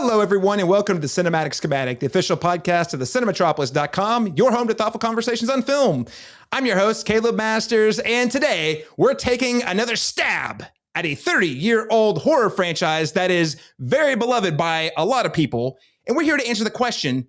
Hello, everyone, and welcome to the Cinematic Schematic, the official podcast of the Cinematropolis.com, your home to thoughtful conversations on film. I'm your host, Caleb Masters, and today we're taking another stab at a 30-year-old horror franchise that is very beloved by a lot of people, and we're here to answer the question,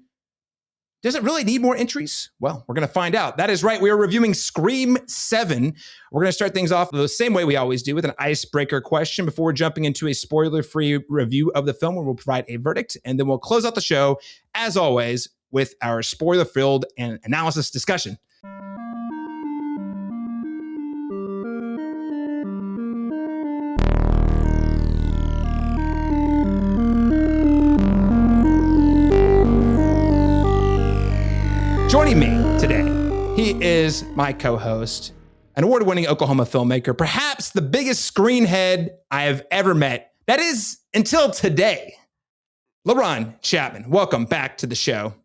does it really need more entries? Well, we're going to find out. That is right. We are reviewing Scream 7. We're going to start things off the same way we always do with an icebreaker question before jumping into a spoiler-free review of the film where we'll provide a verdict. And then we'll close out the show, as always, with our spoiler-filled and analysis discussion. Joining me today, he is my co-host, an award-winning Oklahoma filmmaker, perhaps the biggest screen head I have ever met. That is, until today. Laron Chapman, welcome back to the show.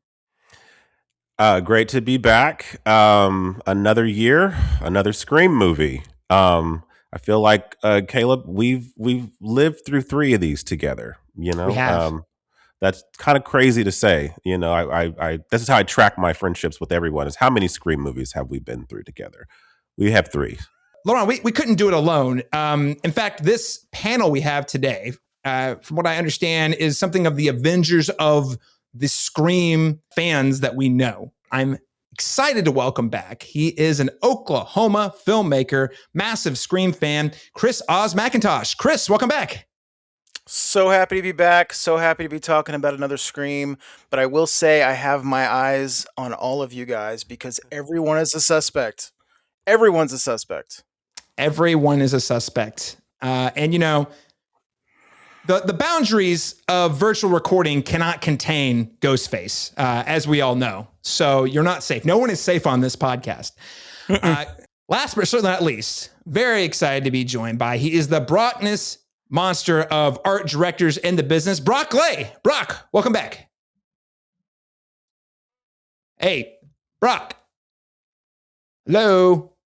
Great to be back. Another year, another Scream movie. I feel like, Caleb, we've lived through 3 of these together, you know? We have. That's kind of crazy to say. You know, I this is how I track my friendships with everyone, is how many Scream movies have we been through together? We have 3. Laron, we couldn't do it alone. In fact, this panel we have today, from what I understand, is something of the Avengers of the Scream fans that we know. I'm excited to welcome back. He is an Oklahoma filmmaker, massive Scream fan, Oz McIntosh. Chris, welcome back. So happy to be back. So happy to be talking about another Scream. But I will say I have my eyes on all of you guys because everyone is a suspect. Everyone's a suspect. Everyone is a suspect. And, you know, the boundaries of virtual recording cannot contain Ghostface, as we all know. So you're not safe. No one is safe on this podcast. Last but certainly not least, very excited to be joined by, he is the Brockness monster of art directors in the business, Brock Lay. Brock, welcome back. Hey, Brock. Hello.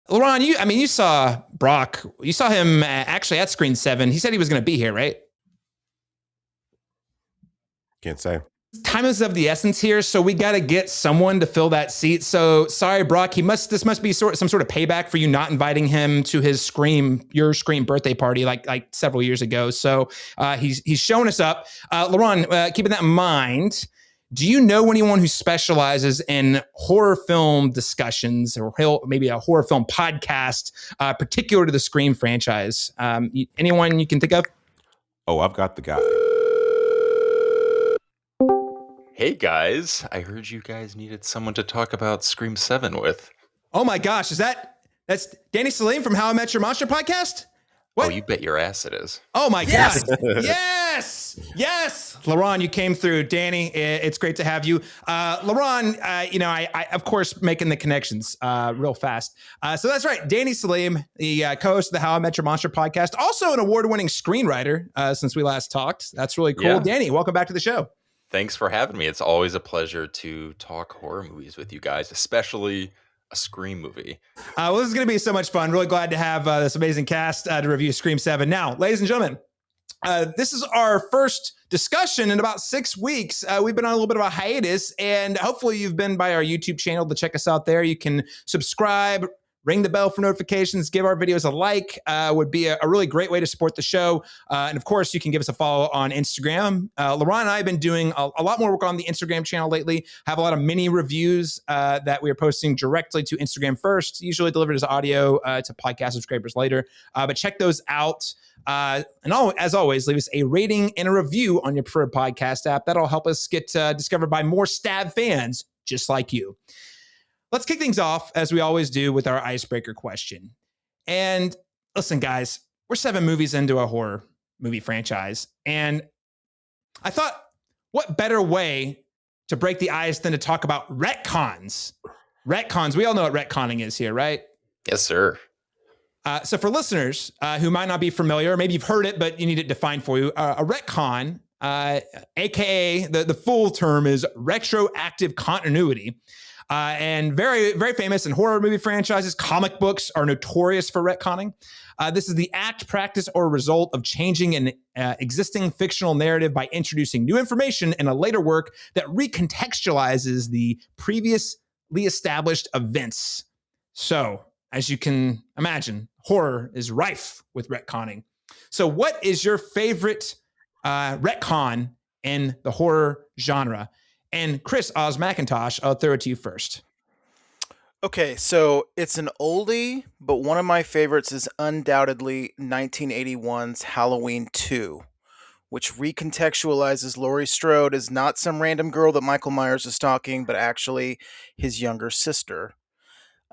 Laron, you saw Brock. You saw him actually at Screen 7. He said he was going to be here, right? Can't say. Time is of the essence here, so we got to get someone to fill that seat. So sorry, Brock. This must be some sort of payback for you not inviting him to your Scream birthday party like several years ago. So he's showing us up. Laron, keeping that in mind, do you know anyone who specializes in horror film discussions or maybe a horror film podcast, particular to the Scream franchise? Anyone you can think of? Oh, I've got the guy. Hey guys, I heard you guys needed someone to talk about Scream 7 with. Oh my gosh, that's Danny Salemme from How I Met Your Monster podcast? What? Oh, you bet your ass it is. Oh my God. Yes. Laron, you came through. Danny, it's great to have you. Laron, I of course making the connections real fast. So that's right. Danny Salemme, the co-host of the How I Met Your Monster podcast, also an award-winning screenwriter since we last talked. That's really cool. Yeah. Danny, welcome back to the show. Thanks for having me. It's always a pleasure to talk horror movies with you guys, especially a Scream movie. Well, this is going to be so much fun. Really glad to have this amazing cast to review Scream 7. Now, ladies and gentlemen, this is our first discussion in about 6 weeks. We've been on a little bit of a hiatus, and hopefully you've been by our YouTube channel to check us out there. You can subscribe, ring the bell for notifications, give our videos a like, would be a really great way to support the show. And of course, you can give us a follow on Instagram. Laron and I have been doing a lot more work on the Instagram channel lately, have a lot of mini reviews that we are posting directly to Instagram first, usually delivered as audio to podcast subscribers later. But check those out. As always, leave us a rating and a review on your preferred podcast app. That'll help us get discovered by more Stab fans just like you. Let's kick things off, as we always do, with our icebreaker question. And listen, guys, we're 7 movies into a horror movie franchise. And I thought, what better way to break the ice than to talk about retcons? Retcons, we all know what retconning is here, right? Yes, sir. So for listeners who might not be familiar, maybe you've heard it, but you need it defined for you, a retcon, AKA the full term is retroactive continuity. and very, very famous in horror movie franchises. Comic books are notorious for retconning. This is the act, practice, or result of changing an existing fictional narrative by introducing new information in a later work that recontextualizes the previously established events. So, as you can imagine, horror is rife with retconning. So, what is your favorite retcon in the horror genre? And Chris, Oz McIntosh, I'll throw it to you first. Okay, so it's an oldie, but one of my favorites is undoubtedly 1981's Halloween 2, which recontextualizes Laurie Strode as not some random girl that Michael Myers is stalking, but actually his younger sister.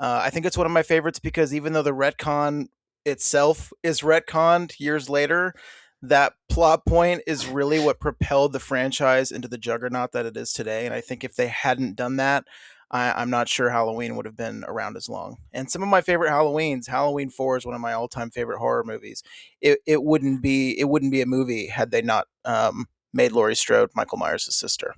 I think it's one of my favorites because even though the retcon itself is retconned years later, that plot point is really what propelled the franchise into the juggernaut that it is today. And I think if they hadn't done that, I'm not sure Halloween would have been around as long. And some of my favorite Halloweens, Halloween 4 is one of my all-time favorite horror movies. It wouldn't be a movie had they not made Laurie Strode Michael Myers' sister.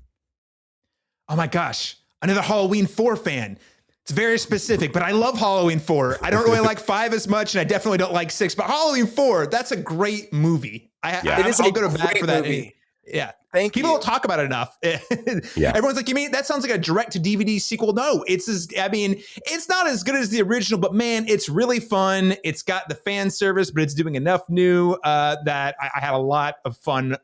Oh my gosh, another Halloween 4 fan. It's very specific, but I love Halloween 4. I don't really like 5 as much, and I definitely don't like 6. But Halloween 4, that's a great movie. I'll go to bat for that movie. Yeah. Thank People you. don't talk about it enough. Everyone's like, you mean that sounds like a direct to DVD sequel? No, it's not as good as the original, but man, it's really fun. It's got the fan service, but it's doing enough new that I had a lot of fun.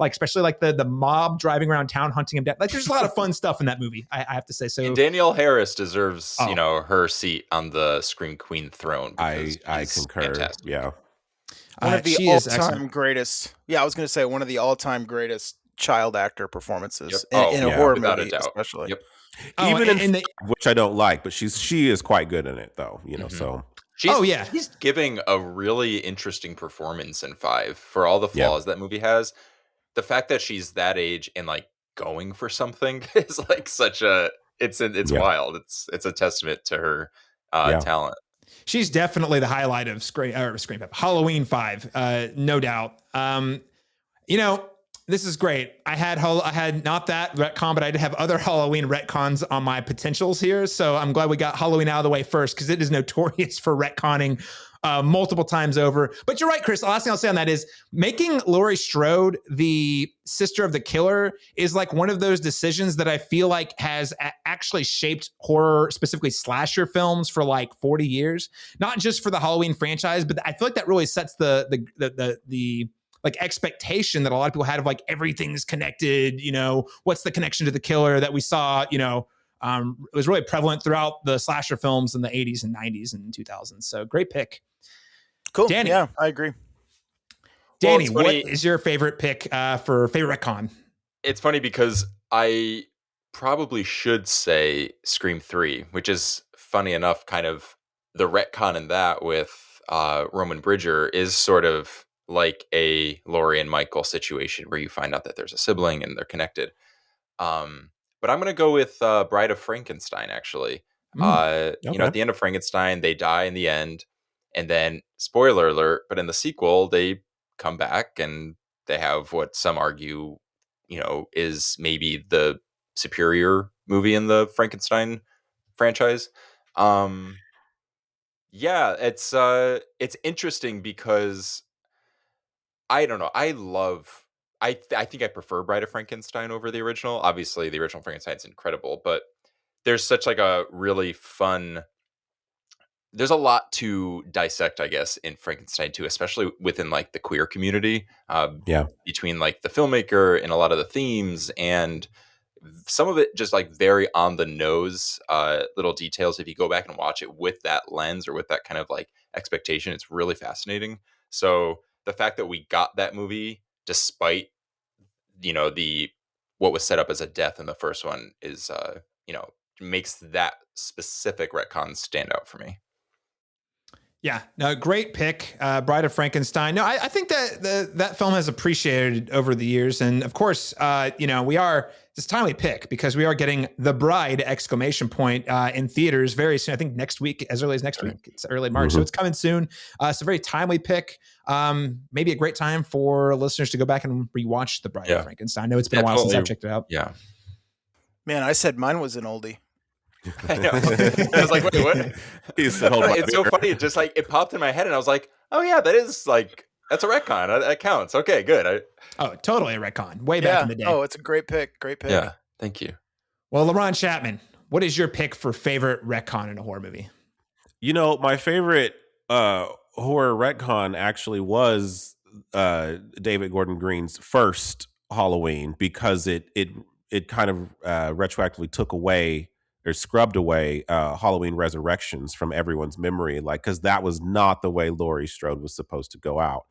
Especially like the mob driving around town hunting him down. Like there's a lot of fun stuff in that movie. I have to say. So and Danielle Harris deserves, her seat on the Scream Queen throne. I concur. Fantastic. Yeah. One of the all-time greatest. Yeah, I was going to say one of the all-time greatest child actor performances in a horror movie, especially. Yep. Even which I don't like, but she is quite good in it, though. So she's giving a really interesting performance in 5 for all the flaws that movie has. The fact that she's that age and like going for something is like such a it's wild. It's a testament to her talent. She's definitely the highlight of Halloween 5, no doubt. This is great. I had not that retcon, but I did have other Halloween retcons on my potentials here. So I'm glad we got Halloween out of the way first because it is notorious for retconning multiple times over. But you're right, Chris. The last thing I'll say on that is making Laurie Strode the sister of the killer is like one of those decisions that I feel like has actually shaped horror, specifically slasher films, for like 40 years. Not just for the Halloween franchise, but I feel like that really sets the like expectation that a lot of people had of like everything's connected. What's the connection to the killer that we saw? It was really prevalent throughout the slasher films in the 80s and 90s and 2000s. So great pick. Cool. Danny. Yeah, I agree. Danny, what is your favorite pick for favorite retcon? It's funny because I probably should say Scream 3, which is funny enough, kind of the retcon in that with Roman Bridger is sort of like a Laurie and Michael situation where you find out that there's a sibling and they're connected. But I'm going to go with Bride of Frankenstein, actually. At the end of Frankenstein, they die in the end. And then, spoiler alert, but in the sequel, they come back and they have what some argue, is maybe the superior movie in the Frankenstein franchise. It's interesting because I don't know. I think I prefer Bride of Frankenstein over the original. Obviously, the original Frankenstein's incredible, but there's such like a really fun. There's a lot to dissect, I guess, in Frankenstein 2, especially within like the queer community. Between like the filmmaker and a lot of the themes and some of it just like very on the nose little details. If you go back and watch it with that lens or with that kind of like expectation, it's really fascinating. So the fact that we got that movie despite what was set up as a death in the first one is makes that specific retcon stand out for me. Yeah, no, great pick, Bride of Frankenstein. No, I think that that film has appreciated over the years, and of course, it's a timely pick because we are getting The Bride ! In theaters very soon. I think next week, as early as next week. It's early March, so it's coming soon. So very timely pick. Maybe a great time for listeners to go back and rewatch The Bride of Frankenstein. I know it's been a while since I've checked it out. Yeah, man, I said mine was an oldie. I know. I was like, wait, what? He said, "Hold my It's so beer." funny. It just like it popped in my head, and I was like, oh yeah, that is like that's a retcon. That counts. Okay, good. Oh, totally a retcon. Way back in the day. Oh, it's a great pick. Great pick. Yeah, thank you. Well, Laron Chapman, what is your pick for favorite retcon in a horror movie? You know, my favorite horror retcon actually was David Gordon Green's first Halloween, because it kind of retroactively took away or scrubbed away Halloween Resurrections from everyone's memory, like, because that was not the way Laurie Strode was supposed to go out.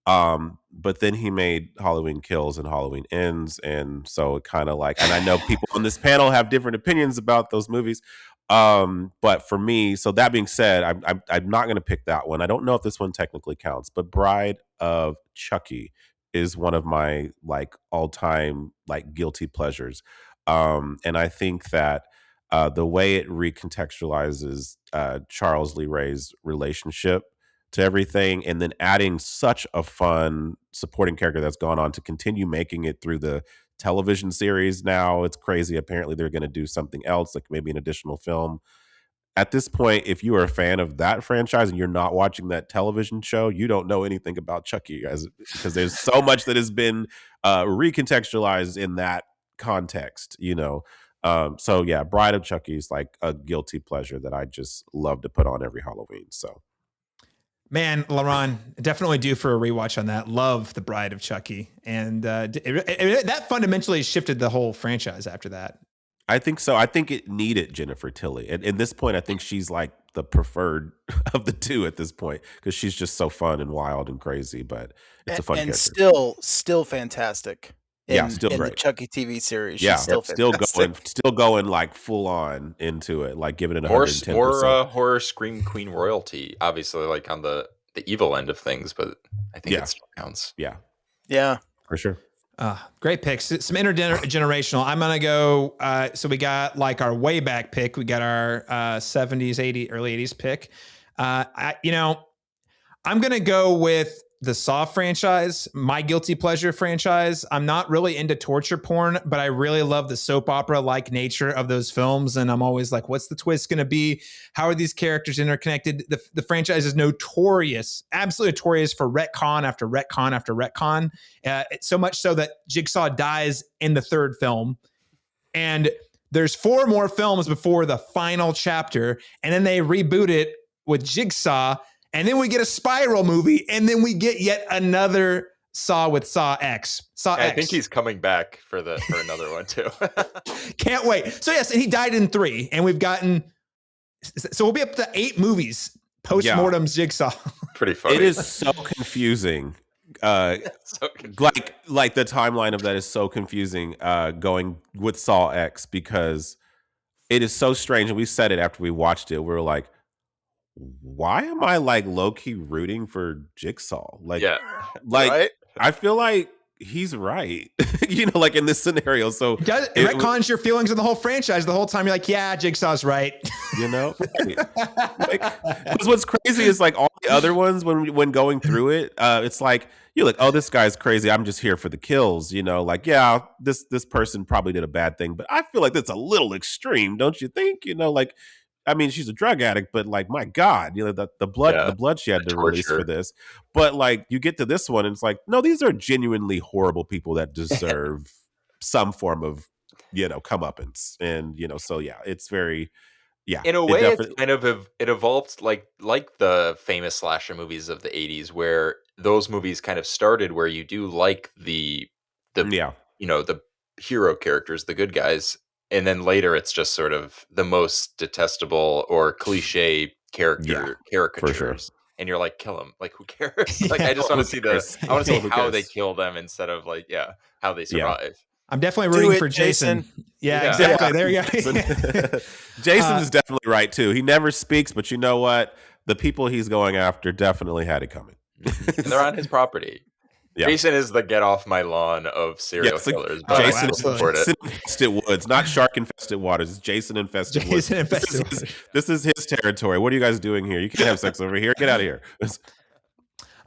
But then he made Halloween Kills and Halloween Ends, and so it kind of like, and I know people on this panel have different opinions about those movies. But for me, so that being said, I'm not going to pick that one. I don't know if this one technically counts, but Bride of Chucky is one of my like all time like guilty pleasures. And I think that the way it recontextualizes Charles Lee Ray's relationship to everything, and then adding such a fun supporting character that's gone on to continue making it through the television series now. It's crazy. Apparently they're going to do something else, like maybe an additional film. At this point, if you are a fan of that franchise and you're not watching that television show, you don't know anything about Chucky, because there's so much that has been recontextualized in that context, you know. So yeah, Bride of Chucky is like a guilty pleasure that I just love to put on every Halloween. So Man, Laron, definitely due for a rewatch on that. Love The Bride of Chucky. And that fundamentally shifted the whole franchise after that. I think so. I think it needed Jennifer Tilly. At this point, I think she's like the preferred of the two at this point, because she's just so fun and wild and crazy, but it's a fun and character. still fantastic. Still in great. the Chucky TV series. She's Yeah, still fantastic. still going like full on into it, like giving it Or 110%. horror scream queen royalty, obviously, like on the evil end of things, but I think it still counts. Yeah, Yeah. for sure. Great picks. Some intergenerational. I'm going to go. So we got like our way back pick. We got our 70s, 80s, early 80s pick. I'm going to go with the Saw franchise, my guilty pleasure franchise. I'm not really into torture porn, but I really love the soap opera-like nature of those films. And I'm always like, what's the twist going to be? How are these characters interconnected? The franchise is notorious, absolutely notorious for retcon after retcon after retcon. So much so that Jigsaw dies in the third film. And there's 4 more films before the final chapter. And then they reboot it with Jigsaw. And then we get a Spiral movie, and then we get yet another Saw with Saw X. I think he's coming back for another one too. Can't wait. So yes, and he died in 3, and we've gotten. So we'll be up to 8 movies post-mortem Jigsaw. Pretty funny. It is so confusing. So confusing. Like the timeline of that is so confusing. Going with Saw X, because it is so strange, and we said it after we watched it. We were like, why am I like low-key rooting for Jigsaw? Like, Right? I feel like he's right, like in this scenario. So It retcons your feelings of the whole franchise the whole time. You're like, yeah, Jigsaw's right. Right. Because what's crazy is like all the other ones when going through it, it's like you're like, oh, this guy's crazy. I'm just here for the kills. Like, yeah, this person probably did a bad thing, but I feel like that's a little extreme, don't you think? Like. I mean, she's a drug addict, but like, my God, the blood she had to release for this. But like, you get to this one, and it's like, no, these are genuinely horrible people that deserve some form of, comeuppance, and so yeah, it's very, In a way, it's kind of it evolved like the famous slasher movies of the '80s, where those movies kind of started where you do like the the hero characters, the good guys. And then later, it's just sort of the most detestable or cliche caricatures, sure. And you're like, kill them. Like, who cares? Like, I just want to see I want to see how they kill them instead of like, how they survive. I'm definitely rooting for Jason. Yeah, exactly. Yeah. There you go. Jason is definitely right too. He never speaks, but you know what? The people he's going after definitely had it coming. And they're on his property. Yeah. Jason is the get off my lawn of serial killers. But Jason infested woods, not shark infested waters. It's Jason infested woods. This is his territory. What are you guys doing here? You can't have sex over here. Get out of here.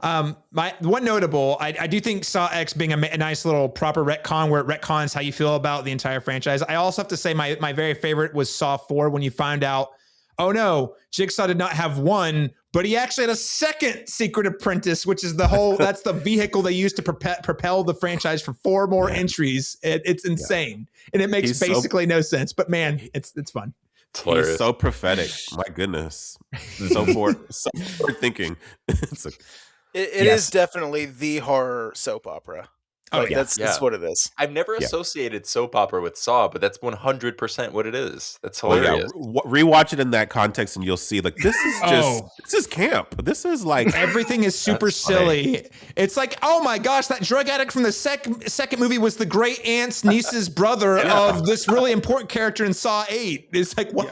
My one notable, I do think Saw X being a nice little proper retcon where it retcons how you feel about the entire franchise. I also have to say my very favorite was Saw 4 when you find out, oh no, Jigsaw did not have one, but he actually had a second secret apprentice, which is that's the vehicle they used to propel the franchise for 4 more entries. It's insane. And it makes basically no sense, but man, it's fun. He's so prophetic. My goodness. So forward thinking. It is definitely the horror soap opera. Oh, Like, yeah. That's what it is. I've never associated soap opera with Saw, but that's 100% what it is. That's hilarious. Rewatch it in that context, and you'll see like this is camp. This is like everything is super silly. It's like, oh my gosh, that drug addict from the second movie was the great aunt's niece's brother of this really important character in Saw 8. It's like what?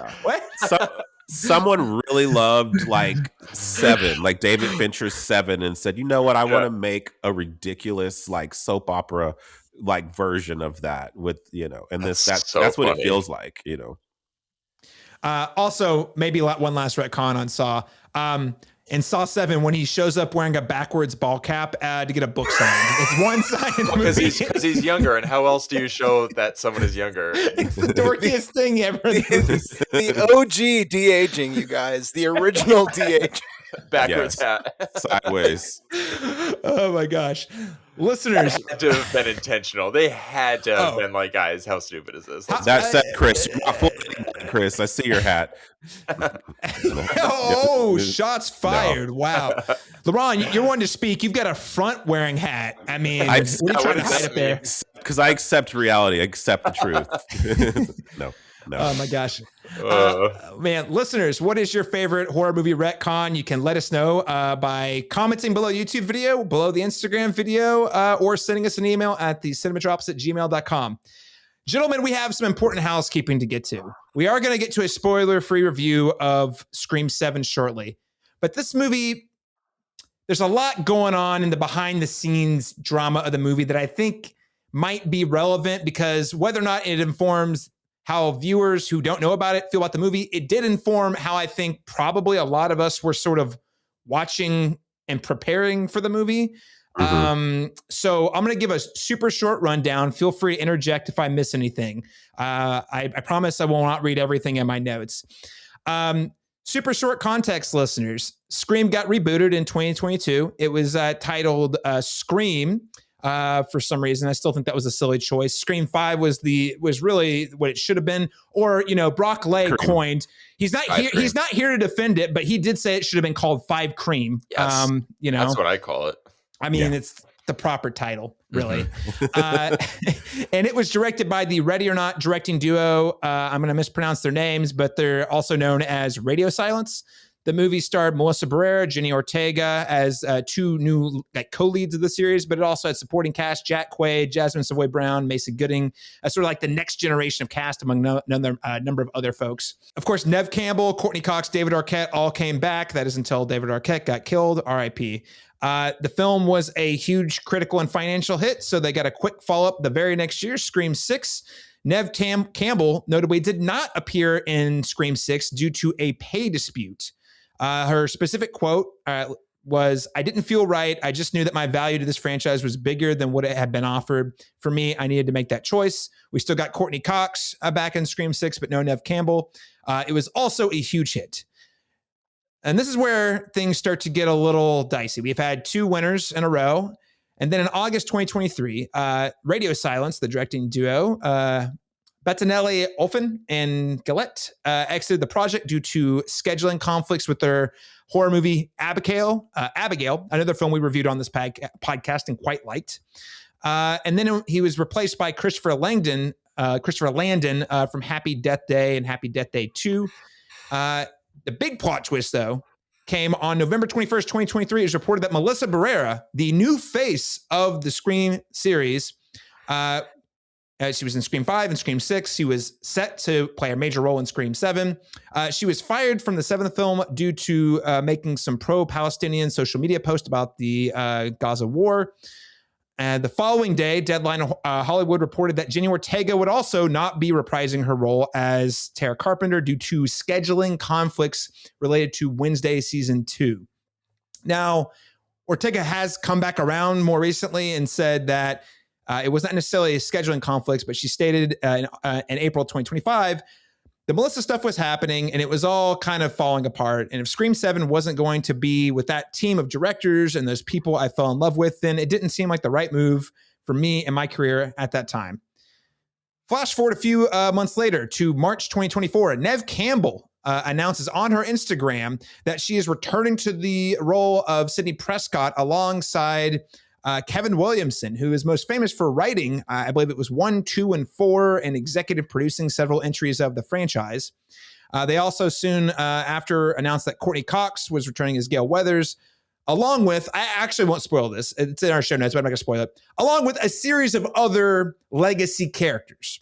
Someone really loved like Seven, like David Fincher's Seven, and said, you know what, I want to make a ridiculous like soap opera like version of that with, and that's what funny. it feels like, Also, maybe one last retcon on Saw. In Saw 7, when he shows up wearing a backwards ball cap to get a book signed. It's one side in the movie. Because he's younger, and how else do you show that someone is younger? It's the dorkiest thing ever. The OG de-aging, you guys. The original de-aging. Backwards hat. Sideways. Oh my gosh. Listeners. That had to have been intentional. They had to have been like, guys, how stupid is this? That said, Chris, you're not fooling me, Chris. I see your hat. Shots fired. No. Wow. Laron, you're one to speak. You've got a front wearing hat. I mean, what are you trying to hide up there? Because I accept reality. I accept the truth. No. Oh my gosh. Man, listeners, what is your favorite horror movie retcon? You can let us know by commenting below YouTube video, below the Instagram video, or sending us an email at thecinemadrops@gmail.com. Gentlemen, we have some important housekeeping to get to. We are going to get to a spoiler-free review of Scream 7 shortly. But this movie, there's a lot going on in the behind-the-scenes drama of the movie that I think might be relevant, because whether or not it informs how viewers who don't know about it feel about the movie, it did inform how I think probably a lot of us were sort of watching and preparing for the movie. Mm-hmm. So I'm going to give a super short rundown. Feel free to interject if I miss anything. I promise I will not read everything in my notes. Super short context, listeners. Scream got rebooted in 2022. It was titled Scream. For some reason, I still think that was a silly choice. Scream 5 was really what it should have been. Or, Brock Lay coined. He's not here. He's not here to defend it, but he did say it should have been called 5 Cream. Yes, that's what I call it. I mean, it's the proper title, really. And it was directed by the Ready or Not directing duo. I'm going to mispronounce their names, but they're also known as Radio Silence. The movie starred Melissa Barrera, Jenny Ortega as 2 new co-leads of the series, but it also had supporting cast Jack Quaid, Jasmine Savoy Brown, Mason Gooding, sort of like the next generation of cast among another number of other folks. Of course, Neve Campbell, Courtney Cox, David Arquette all came back. That is until David Arquette got killed, R.I.P. The film was a huge critical and financial hit, so they got a quick follow-up the very next year, Scream 6. Neve Campbell, notably, did not appear in Scream 6 due to a pay dispute. Her specific quote was, "I didn't feel right. I just knew that my value to this franchise was bigger than what it had been offered. For me, I needed to make that choice." We still got Courtney Cox back in Scream 6, but no Neve Campbell. It was also a huge hit. And this is where things start to get a little dicey. We've had 2 winners in a row. And then in August 2023, Radio Silence, the directing duo, Bettinelli, Olfen, and Gillette exited the project due to scheduling conflicts with their horror movie Abigail, another film we reviewed on this podcast and quite liked. And then he was replaced by Christopher Landon from Happy Death Day and Happy Death Day 2. The big plot twist, though, came on November 21st, 2023. It was reported that Melissa Barrera, the new face of the Scream series, she was in Scream 5 and Scream 6. She was set to play a major role in Scream 7. She was fired from the 7th film due to making some pro-Palestinian social media posts about the Gaza war. And the following day, Deadline Hollywood reported that Jenny Ortega would also not be reprising her role as Tara Carpenter due to scheduling conflicts related to Wednesday Season 2. Now, Ortega has come back around more recently and said that it was not necessarily scheduling conflicts, but she stated in April 2025, the Melissa stuff was happening and it was all kind of falling apart. And if Scream 7 wasn't going to be with that team of directors and those people I fell in love with, then it didn't seem like the right move for me and my career at that time. Flash forward a few months later to March 2024, Neve Campbell announces on her Instagram that she is returning to the role of Sidney Prescott alongside Kevin Williamson, who is most famous for writing, I believe it was 1, 2, and 4, and executive producing several entries of the franchise. They also soon after announced that Courtney Cox was returning as Gail Weathers, along with, I actually won't spoil this, it's in our show notes, but I'm not going to spoil it, along with a series of other legacy characters.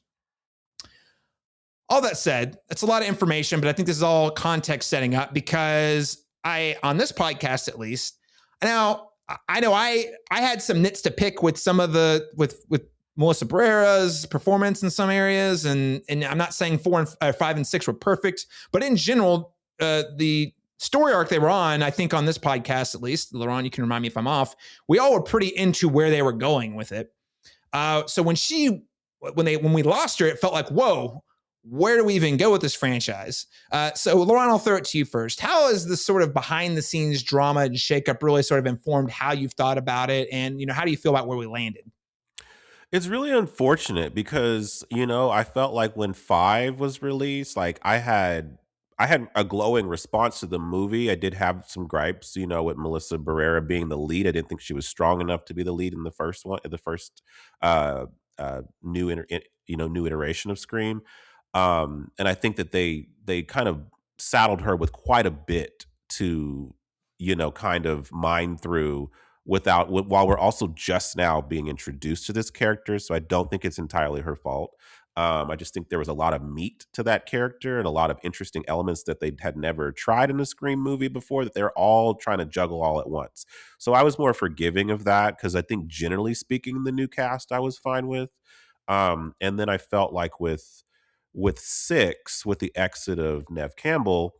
All that said, it's a lot of information, but I think this is all context setting up because on this podcast at least, now I know I had some nits to pick with some of with Melissa Barrera's performance in some areas, and I'm not saying 4 and 5 and 6 were perfect, but in general, the story arc they were on, I think on this podcast at least, Laron, you can remind me if I'm off, we all were pretty into where they were going with it. So when we lost her, it felt like, whoa, where do we even go with this franchise? So Laron, I'll throw it to you first. How has this sort of behind the scenes drama and shakeup really sort of informed how you've thought about it? And, how do you feel about where we landed? It's really unfortunate because, I felt like when 5 was released, like I had a glowing response to the movie. I did have some gripes, with Melissa Barrera being the lead. I didn't think she was strong enough to be the lead in the first one, the first new iteration of Scream. And I think that they kind of saddled her with quite a bit to, kind of mine through while we're also just now being introduced to this character. So I don't think it's entirely her fault. I just think there was a lot of meat to that character and a lot of interesting elements that they had never tried in a Scream movie before that they're all trying to juggle all at once. So I was more forgiving of that because I think generally speaking, the new cast I was fine with. And then I felt like with 6, with the exit of Neve Campbell,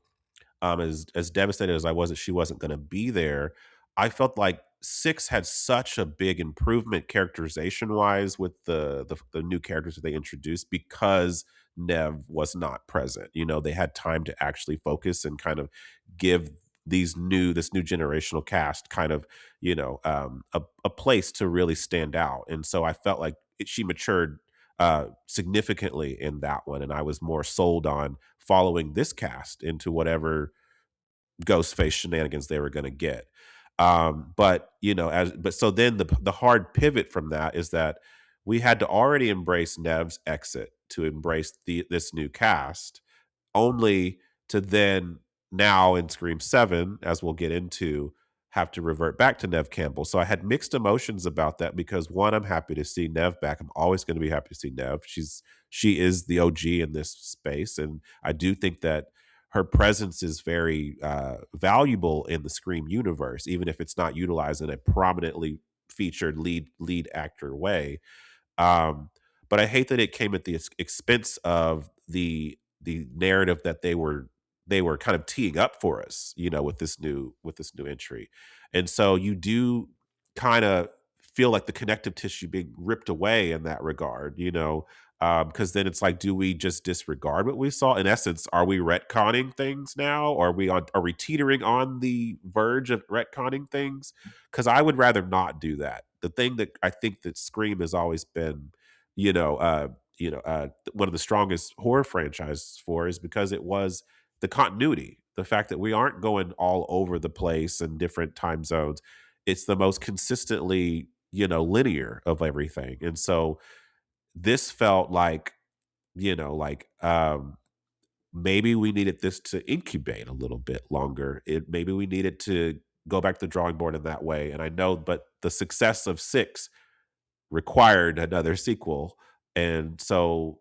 as devastated as I was that she wasn't going to be there, I felt like 6 had such a big improvement characterization wise with the new characters that they introduced because Neve was not present. They had time to actually focus and kind of give this new generational cast kind of a place to really stand out. And so I felt like she matured significantly in that one, and I was more sold on following this cast into whatever Ghostface shenanigans they were going to get. But so then the hard pivot from that is that we had to already embrace Nev's exit to embrace this new cast, only to then now in Scream 7, as we'll get into, have to revert back to Neve Campbell. So I had mixed emotions about that because one, I'm happy to see Neve back. I'm always going to be happy to see Neve. She is the OG in this space, and I do think that her presence is very valuable in the Scream universe, even if it's not utilized in a prominently featured lead actor way. But I hate that it came at the expense of the narrative that they were kind of teeing up for us, with this new entry. And so you do kind of feel like the connective tissue being ripped away in that regard, because then it's like, do we just disregard what we saw? In essence, are we retconning things now? Or are we teetering on the verge of retconning things? Because I would rather not do that. The thing that I think that Scream has always been, one of the strongest horror franchises for is because it was the continuity, the fact that we aren't going all over the place in different time zones. It's the most consistently, linear of everything. And so this felt like, maybe we needed this to incubate a little bit longer. Maybe we needed to go back to the drawing board in that way. And I know, but the success of 6 required another sequel. And so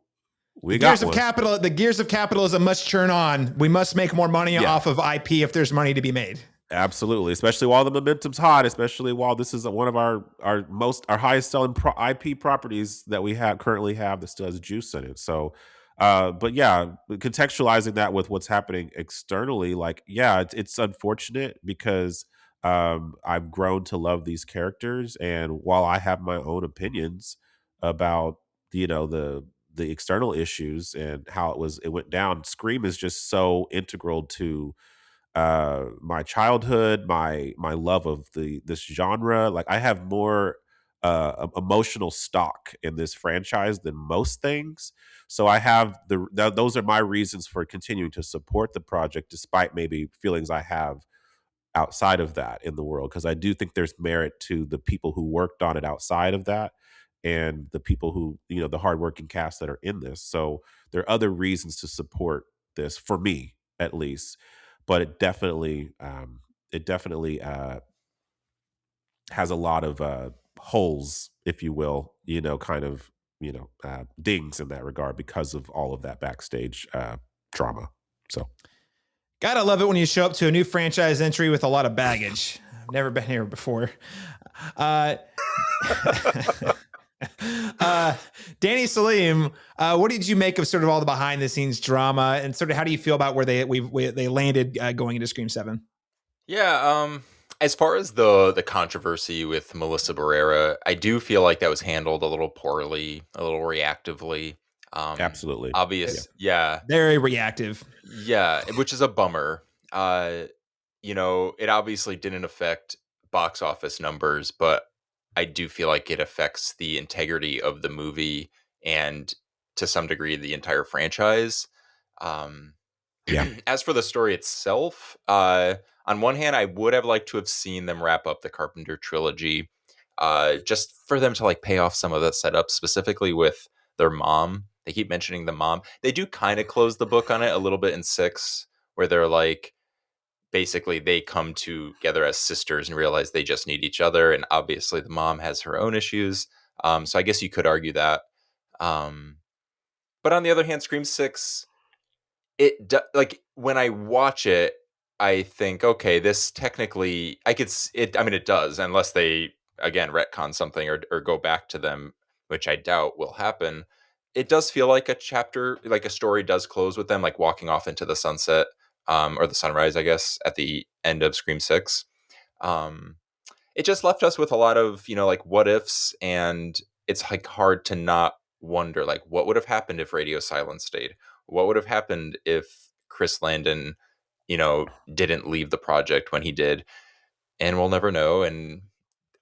we got one. The gears of capitalism must churn on. We must make more money off of IP if there's money to be made. Absolutely, especially while the momentum's hot. Especially while this is one of our highest selling IP properties that we currently have that still has juice in it. So, but yeah, contextualizing that with what's happening externally, like it's unfortunate because I've grown to love these characters, and while I have my own opinions about the external issues and how it went down, Scream is just so integral to my childhood, my love of this genre. Like, I have more emotional stock in this franchise than most things, so I have those are my reasons for continuing to support the project despite maybe feelings I have outside of that in the world, because I do think there's merit to the people who worked on it outside of that, and the people who, the hardworking cast that are in this. So there are other reasons to support this, for me at least. But it definitely has a lot of holes, if you will, kind of, dings in that regard because of all of that backstage drama. So Gotta love it when you show up to a new franchise entry with a lot of baggage. I've never been here before. Uh, Danny Salemme, what did you make of sort of all the behind the scenes drama, and sort of how do you feel about where they landed going into Scream 7? Yeah, as far as the controversy with Melissa Barrera, I do feel like that was handled a little poorly, a little reactively. absolutely, Obvious, yeah, Very reactive. yeah, which is a bummer. It obviously didn't affect box office numbers, but I do feel like it affects the integrity of the movie and to some degree the entire franchise. Um, yeah, as for the story itself, on one hand, I would have liked to have seen them wrap up the Carpenter trilogy, just for them to like pay off some of the setup, specifically with their mom. They keep mentioning the mom. They do kind of close the book on it a little bit in 6, where they're like, basically they come together as sisters and realize they just need each other, and obviously the mom has her own issues. So I guess you could argue that. Um, but on the other hand, Scream 6, like when I watch it, I think, okay, this technically I could it. I mean, it does, unless they again retcon something or go back to them, which I doubt will happen. It does feel like a chapter, like a story does close with them, like walking off into the sunset, or the sunrise, I guess, at the end of Scream 6. Um, it just left us with a lot of, like what ifs, and it's like hard to not wonder, like, what would have happened if Radio Silence stayed? What would have happened if Chris Landon, didn't leave the project when he did? And we'll never know. And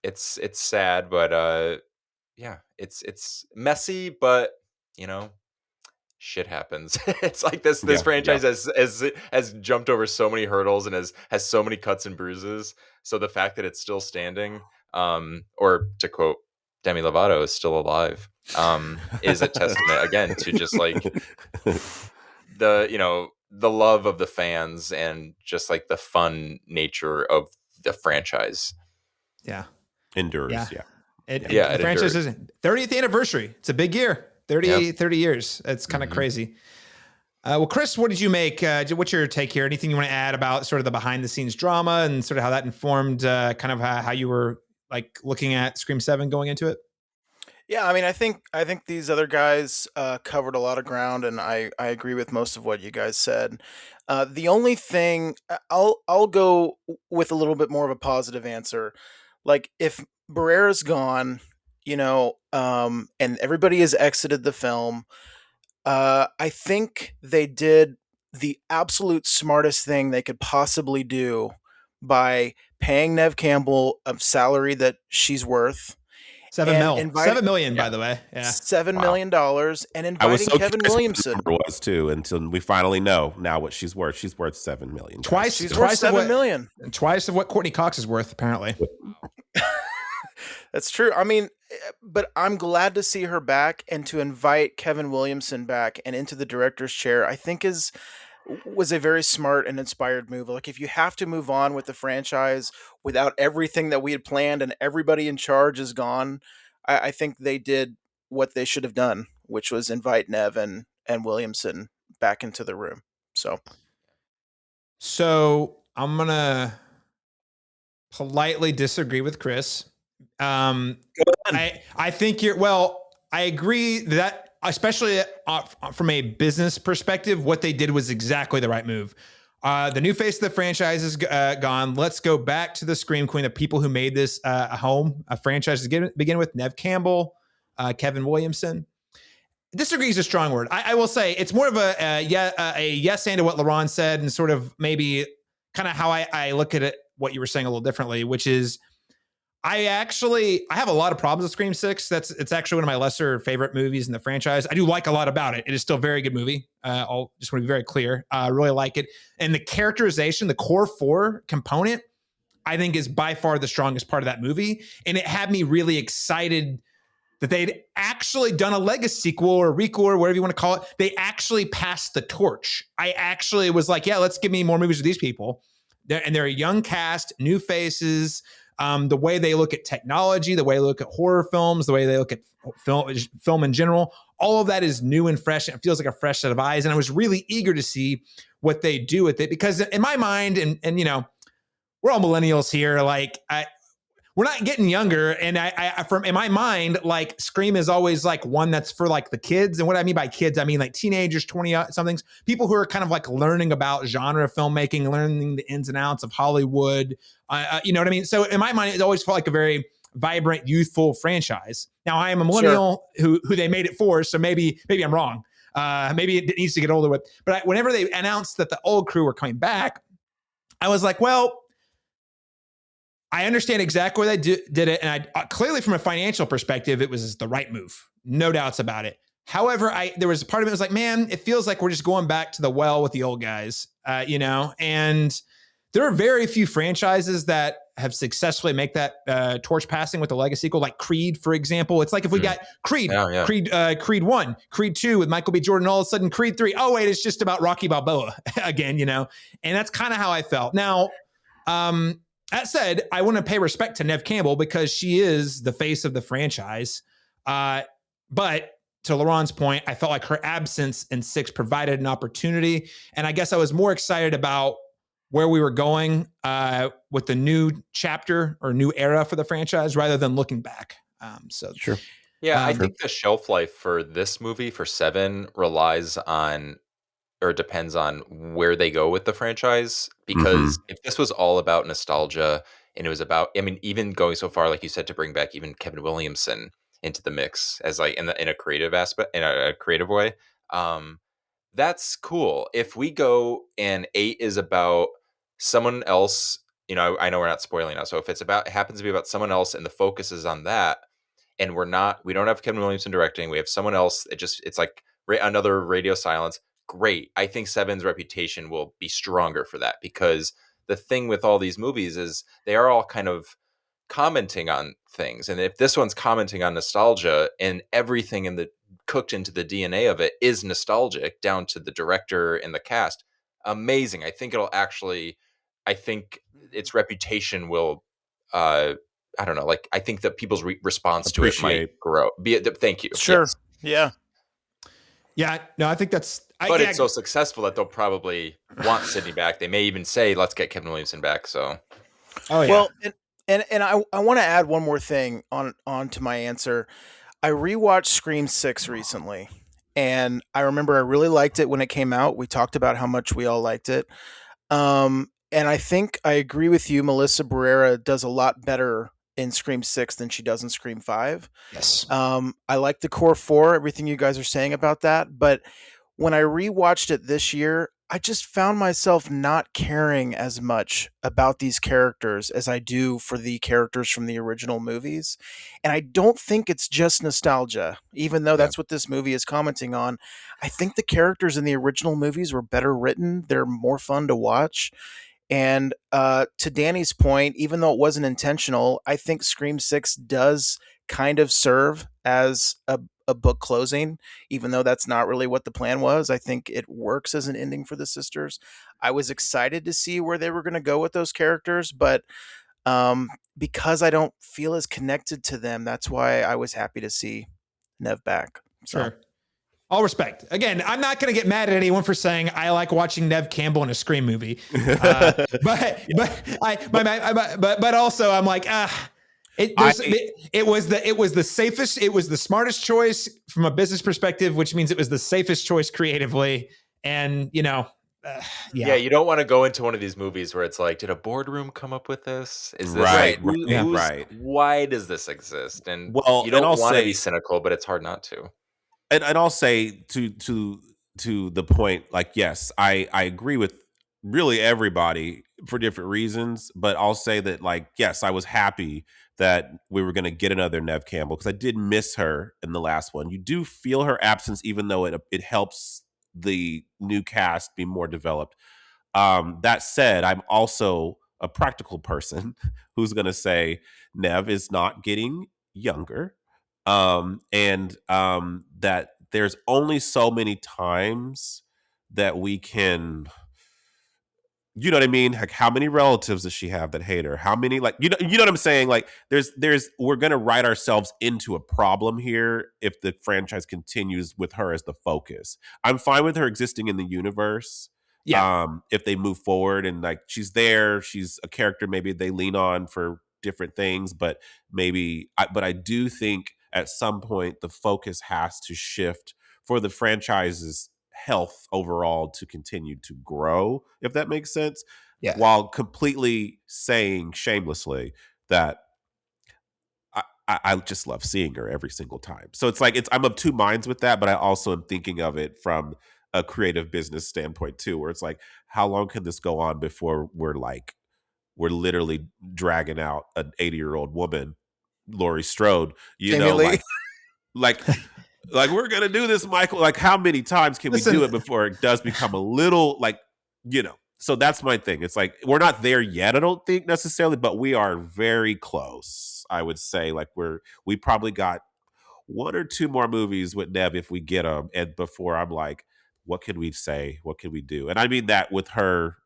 it's sad, but yeah, it's messy, but you know, shit happens. It's like this yeah, yeah, franchise has jumped over so many hurdles and has so many cuts and bruises. So the fact that it's still standing, or to quote Demi Lovato, is still alive, is a testament again to just like the love of the fans and just like the fun nature of the franchise. Yeah. endures. Yeah. Yeah, The franchise is 30th anniversary. It's a big year. 30 years. It's kind of Mhm. crazy. Well, Chris, what did you make? What's your take here? Anything you want to add about sort of the behind the scenes drama and sort of how that informed kind of how you were like looking at Scream 7 going into it? Yeah, I mean, I think these other guys covered a lot of ground, and I agree with most of what you guys said. The only thing I'll go with a little bit more of a positive answer. Like if Barrera's gone, and everybody has exited the film, I think they did the absolute smartest thing they could possibly do by paying Nev Campbell a salary that she's worth, and inviting 7 million, Yeah. by the way. Yeah. $7 million and I was inviting so Kevin curious what the Williamson. number was too, until we finally know now what she's worth. She's worth 7 million. guys. Twice. She's Twice worth of 7 what- million. Twice of what Courtney Cox is worth, apparently. That's true. I mean, but I'm glad to see her back, and to invite Kevin Williamson back and into the director's chair, I think was a very smart and inspired move. Like if you have to move on with the franchise without everything that we had planned and everybody in charge is gone, I think they did what they should have done, which was invite Nev and Williamson back into the room. So I'm going to politely disagree with Chris. I think I agree that, especially from a business perspective, what they did was exactly the right move. The new face of the franchise is gone. Let's go back to the Scream Queen, the people who made this a franchise to begin with. Neve Campbell, Kevin Williamson. Disagree is a strong word. I will say it's more of a yes and to what Laron said, and sort of maybe kind of how I look at it, what you were saying a little differently, which is I have a lot of problems with Scream 6. It's actually one of my lesser favorite movies in the franchise. I do like a lot about it. It is still a very good movie. I'll just want to be very clear. I really like it. And the characterization, the core 4 component, I think is by far the strongest part of that movie. And it had me really excited that they'd actually done a legacy sequel or requel or whatever you want to call it. They actually passed the torch. I actually was like, yeah, let's give me more movies with these people. They're a young cast, new faces. The way they look at technology, the way they look at horror films, the way they look at film in general, all of that is new and fresh. And it feels like a fresh set of eyes. And I was really eager to see what they do with it, because in my mind, and you know, we're all millennials here. Like we're not getting younger. And I from in my mind, like Scream is always like one that's for like the kids. And what I mean by kids, I mean like teenagers, 20 somethings, people who are kind of like learning about genre filmmaking, learning the ins and outs of Hollywood. You know what I mean? So in my mind, it always felt like a very vibrant, youthful franchise. Now I am a millennial who they made it for. So maybe I'm wrong. Maybe it needs to get older with, but whenever they announced that the old crew were coming back, I was like, well, I understand exactly why they did it. And I clearly from a financial perspective, it was the right move. No doubts about it. However, there was a part of it that was like, man, it feels like we're just going back to the well with the old guys, you know? And there are very few franchises that have successfully make that torch passing with the legacy sequel, like Creed, for example. It's like if we got Creed, Creed 1, Creed 2 with Michael B. Jordan, all of a sudden Creed 3, oh wait, it's just about Rocky Balboa again, you know? And that's kind of how I felt. Now, that said, I want to pay respect to Neve Campbell because she is the face of the franchise. But to Laron's point, I felt like her absence in 6 provided an opportunity. And I guess I was more excited about where we were going with the new chapter or new era for the franchise rather than looking back. Sure. Yeah, I think the shelf life for this movie, for 7, relies on or depends on where they go with the franchise. Because if this was all about nostalgia and it was about, I mean, even going so far, like you said, to bring back even Kevin Williamson into the mix as like in a creative aspect, in a creative way, that's cool. If we go and 8 is about someone else, you know, I know we're not spoiling now. So if it happens to be about someone else and the focus is on that, and we don't have Kevin Williamson directing, we have someone else. It's like another radio silence. Great. I think 7's reputation will be stronger for that, because the thing with all these movies is they are all kind of commenting on things. And if this one's commenting on nostalgia and everything cooked into the DNA of it is nostalgic down to the director and the cast, amazing. I think its reputation will, I don't know, like I think that people's response to it might grow. Thank you. Sure. Yes. Yeah. Yeah, no, I think that's... But it's so successful that they'll probably want Sydney back. They may even say, let's get Kevin Williamson back. So, oh yeah. Well, and I want to add one more thing on to my answer. I rewatched Scream 6 recently, and I remember I really liked it when it came out. We talked about how much we all liked it. And I think I agree with you. Melissa Barrera does a lot better in Scream 6 than she does in Scream 5. Yes. I like the core 4, everything you guys are saying about that. But when I rewatched it this year, I just found myself not caring as much about these characters as I do for the characters from the original movies. And I don't think it's just nostalgia, even though that's what this movie is commenting on. I think the characters in the original movies were better written. They're more fun to watch. And to Danny's point, even though it wasn't intentional, I think Scream 6 does kind of serve as a book closing, even though that's not really what the plan was. I think it works as an ending for the sisters. I was excited to see where they were going to go with those characters, but because I don't feel as connected to them, that's why I was happy to see Neve back. So. Sure. All respect. Again, I'm not going to get mad at anyone for saying I like watching Neve Campbell in a Scream movie, but also I'm like, it was the safest, it was the smartest choice from a business perspective, which means it was the safest choice creatively, and you know, Yeah, you don't want to go into one of these movies where it's like, did a boardroom come up with this? Is this Right, who's right. why does this exist? And Well, you and don't I'll want to be say, cynical, but it's hard not to. and I'll say to the point, like, yes, I agree with really everybody for different reasons, but I'll say that, like, yes, I was happy that we were going to get another Nev Campbell because I did miss her in the last one. You do feel her absence, even though it helps the new cast be more developed. That said, I'm also a practical person who's going to say Nev is not getting younger, and that there's only so many times that we can, you know what I mean? Like, how many relatives does she have that hate her? How many, like, you know what I'm saying? Like, we're gonna write ourselves into a problem here if the franchise continues with her as the focus. I'm fine with her existing in the universe. Yeah. If they move forward and, like, she's there, she's a character maybe they lean on for different things, but but I do think at some point the focus has to shift for the franchise's health overall to continue to grow, if that makes sense, Yeah. while completely saying shamelessly that I just love seeing her every single time. So it's like, I'm of two minds with that, but I also am thinking of it from a creative business standpoint too, where it's like, how long can this go on before we're literally dragging out an 80-year-old woman, Laurie Strode, Jamie Lee. like like, we're gonna do this, Michael. Like, how many times can we do it before it does become a little, like, so that's my thing. It's like, we're not there yet, I don't think necessarily, but we are very close. I would say, like, we probably got one or two more movies with Nev if we get them, and before I'm like, what can we say? What can we do? And I mean that with her,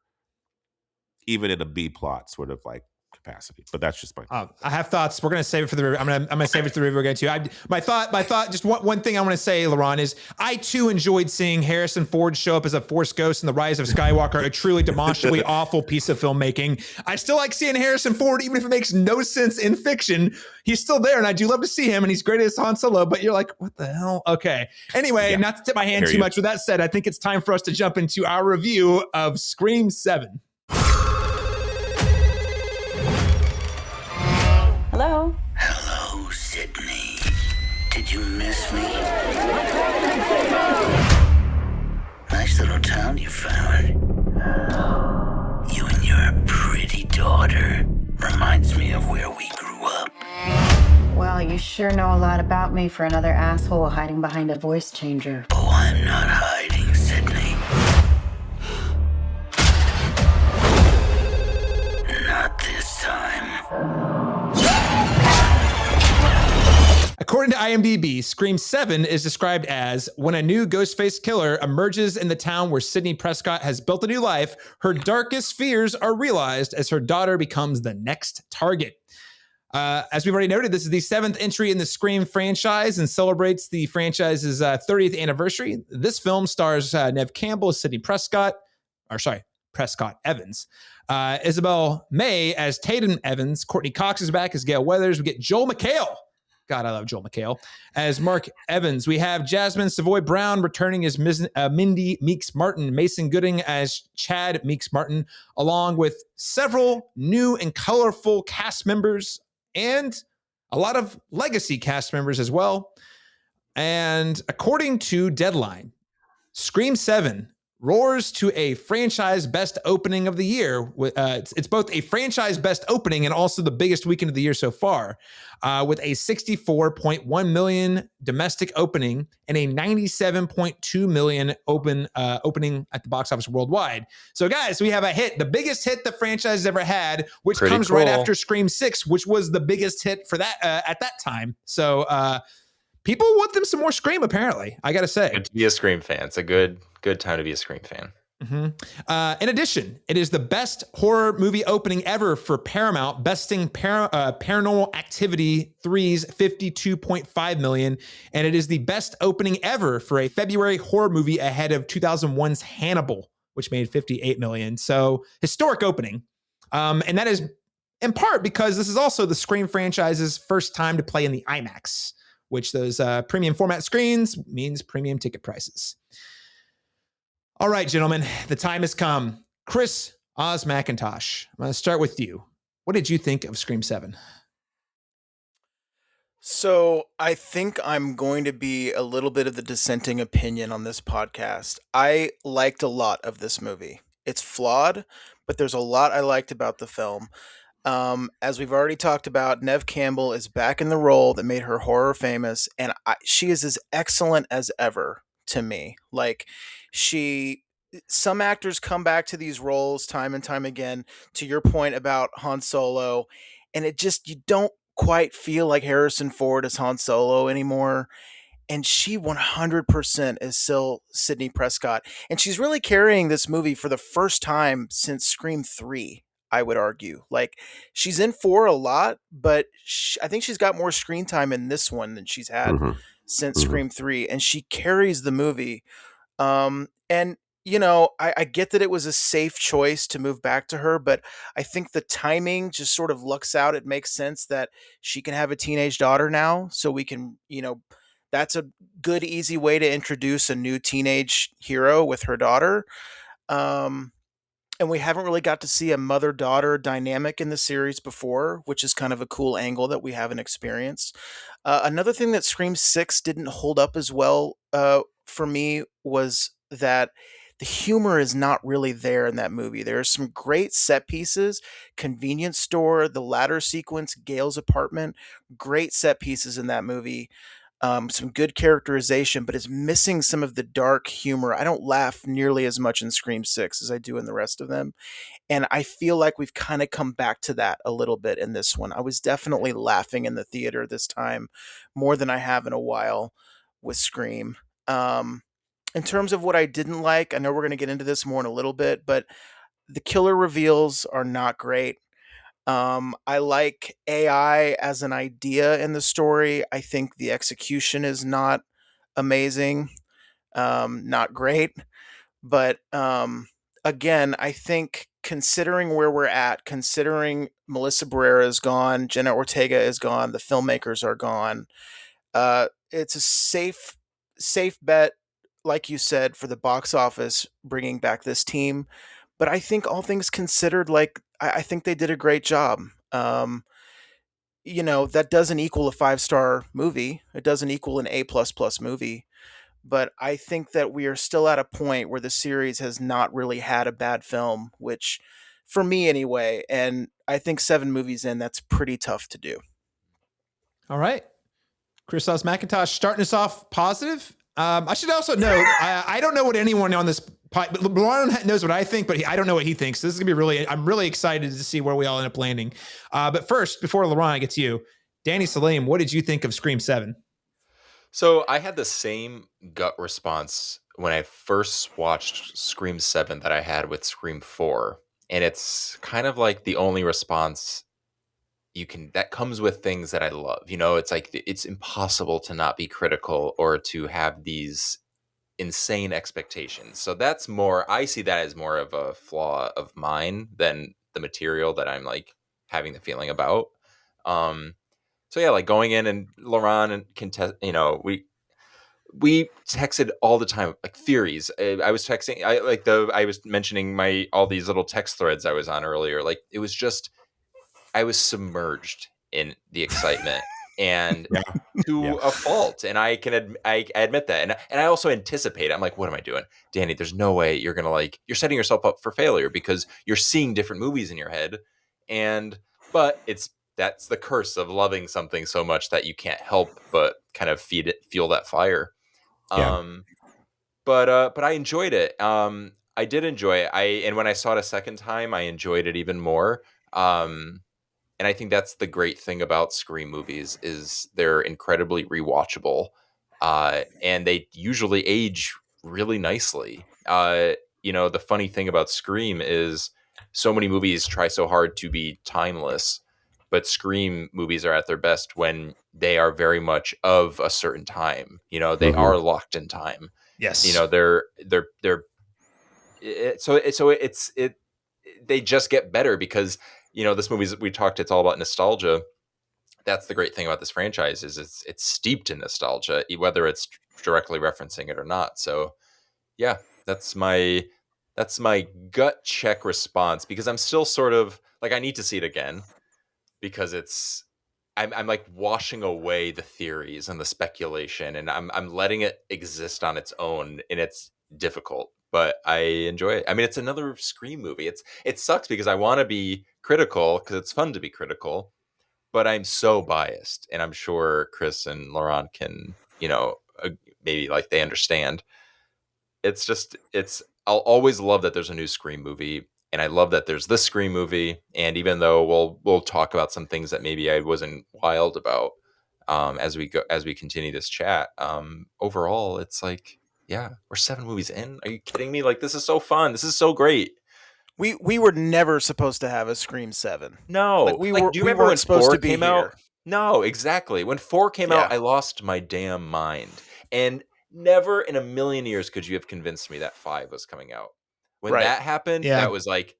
even in a B plot sort of like capacity. But that's just my I have thoughts. We're gonna save it for the review. I'm gonna save it for the review we're going to. My thought. Just one thing I want to say, Laron, is I too enjoyed seeing Harrison Ford show up as a Force ghost in The Rise of Skywalker, a truly demonstrably awful piece of filmmaking. I still like seeing Harrison Ford, even if it makes no sense in fiction. He's still there, and I do love to see him, and he's great as Han Solo. But you're like, what the hell? Okay. Anyway, not to tip my hand too much. With that said, I think it's time for us to jump into our review of Scream 7. Hello? Hello, Sydney. Did you miss me? Nice little town you found. You and your pretty daughter. Reminds me of where we grew up. Well, you sure know a lot about me for another asshole hiding behind a voice changer. Oh, I'm not hiding, Sydney. Not this time. According to IMDb, Scream 7 is described as when a new ghost-faced killer emerges in the town where Sidney Prescott has built a new life, her darkest fears are realized as her daughter becomes the next target. As we've already noted, this is the 7th entry in the Scream franchise and celebrates the franchise's 30th anniversary. This film stars Nev Campbell as Sidney Prescott, Prescott Evans. Isabel May as Tatum Evans. Courtney Cox is back as Gail Weathers. We get Joel McHale. God, I love Joel McHale. As Mark Evans. We have Jasmine Savoy Brown returning as Mindy Meeks Martin. Mason Gooding as Chad Meeks Martin, along with several new and colorful cast members and a lot of legacy cast members as well. And according to Deadline, Scream 7 roars to a franchise best opening of the year. It's both a franchise best opening and also the biggest weekend of the year so far, with a 64.1 million domestic opening and a 97.2 million opening at the box office worldwide. So, guys, we have a hit, the biggest hit the franchise has ever had, which comes right after Scream 6, which was the biggest hit for that at that time. So, people want them some more Scream, apparently, I got to say. Good to be a Scream fan. It's a good time to be a Scream fan. Mm-hmm. In addition, it is the best horror movie opening ever for Paramount, besting Paranormal Activity 3's 52.5 million. And it is the best opening ever for a February horror movie ahead of 2001's Hannibal, which made 58 million. So historic opening. And that is in part because this is also the Scream franchise's first time to play in the IMAX, which those premium format screens means premium ticket prices. All right, gentlemen, the time has come. Chris Oz McIntosh, I'm going to start with you. What did you think of Scream 7? So I think I'm going to be a little bit of the dissenting opinion on this podcast. I liked a lot of this movie. It's flawed, but there's a lot I liked about the film. As we've already talked about, Neve Campbell is back in the role that made her horror famous, and she is as excellent as ever to me. Like, she, some actors come back to these roles time and time again. To your point about Han Solo, and it just you don't quite feel like Harrison Ford is Han Solo anymore. And she 100% is still Sidney Prescott. And she's really carrying this movie for the first time since Scream 3, I would argue. Like, she's in 4 a lot, but I think she's got more screen time in this one than she's had Mm-hmm. since Mm-hmm. Scream 3. And she carries the movie. And I get that it was a safe choice to move back to her, but I think the timing just sort of lucks out. It makes sense that she can have a teenage daughter now, so we can, that's a good, easy way to introduce a new teenage hero with her daughter. Um, and we haven't really got to see a mother-daughter dynamic in the series before, which is kind of a cool angle that we haven't experienced. Another thing that Scream 6 didn't hold up as well for me was that the humor is not really there in that movie. There are some great set pieces, convenience store, the ladder sequence, Gail's apartment, great set pieces in that movie. Some good characterization, but it's missing some of the dark humor. I don't laugh nearly as much in Scream 6 as I do in the rest of them. And I feel like we've kind of come back to that a little bit in this one. I was definitely laughing in the theater this time more than I have in a while with Scream. In terms of what I didn't like, I know we're going to get into this more in a little bit, but the killer reveals are not great. I like AI as an idea in the story. I think the execution is not amazing, not great. But again, I think considering where we're at, considering Melissa Barrera is gone, Jenna Ortega is gone, the filmmakers are gone, it's a safe bet, like you said, for the box office bringing back this team. But I think all things considered, like I think they did a great job. That doesn't equal a 5-star movie. It doesn't equal an A++ movie. But I think that we are still at a point where the series has not really had a bad film, which, for me anyway, and I think 7 movies in, that's pretty tough to do. All right. Chris Oz McIntosh starting us off positive. I should also note, I don't know what anyone on this but Laron knows what I think, but I don't know what he thinks. So this is gonna be I'm really excited to see where we all end up landing. But first, before Laron gets you, Danny Salemme, what did you think of Scream 7? So I had the same gut response when I first watched Scream 7 that I had with Scream 4. And it's kind of like the only response that comes with things that I love. It's like it's impossible to not be critical or to have these insane expectations. So I see that as more of a flaw of mine than the material that I'm like having the feeling about. So yeah, like going in and Laron and contest, we texted all the time, like theories. I was texting, I was mentioning all these little text threads I was on earlier. Like it was just, I was submerged in the excitement and to a fault. And I admit that. And I also anticipate, I'm like, what am I doing? Danny, there's no way you're going to you're setting yourself up for failure because you're seeing different movies in your head. But that's the curse of loving something so much that you can't help but kind of fuel that fire. Yeah. But I enjoyed it. I did enjoy it. And when I saw it a second time, I enjoyed it even more. And I think that's the great thing about Scream movies is they're incredibly rewatchable, and they usually age really nicely. The funny thing about Scream is so many movies try so hard to be timeless, but Scream movies are at their best when they are very much of a certain time. They are locked in time. Yes. They're they just get better because this movie's we talked. It's all about nostalgia. That's the great thing about this franchise is it's steeped in nostalgia, whether it's directly referencing it or not. So, yeah, That's my gut check response, because I'm still sort of like, I need to see it again, because I'm like washing away the theories and the speculation, and I'm letting it exist on its own, and it's difficult, but I enjoy it. I mean, it's another Scream movie. It sucks because I want to be critical because it's fun to be critical, but I'm so biased, and I'm sure Chris and Laron can, maybe like they understand. I'll always love that there's a new Scream movie, and I love that there's this Scream movie. And even though we'll talk about some things that maybe I wasn't wild about, as we continue this chat, overall it's like, yeah, we're 7 movies in. Are you kidding me? Like, this is so fun. This is so great. We were never supposed to have a Scream 7. No, Like, do you remember weren't when supposed 4 to be came here. out? No, exactly. When 4 came Yeah. out, I lost my damn mind. And never in a million years could you have convinced me that 5 was coming out. When Right. that happened, Yeah. that was like,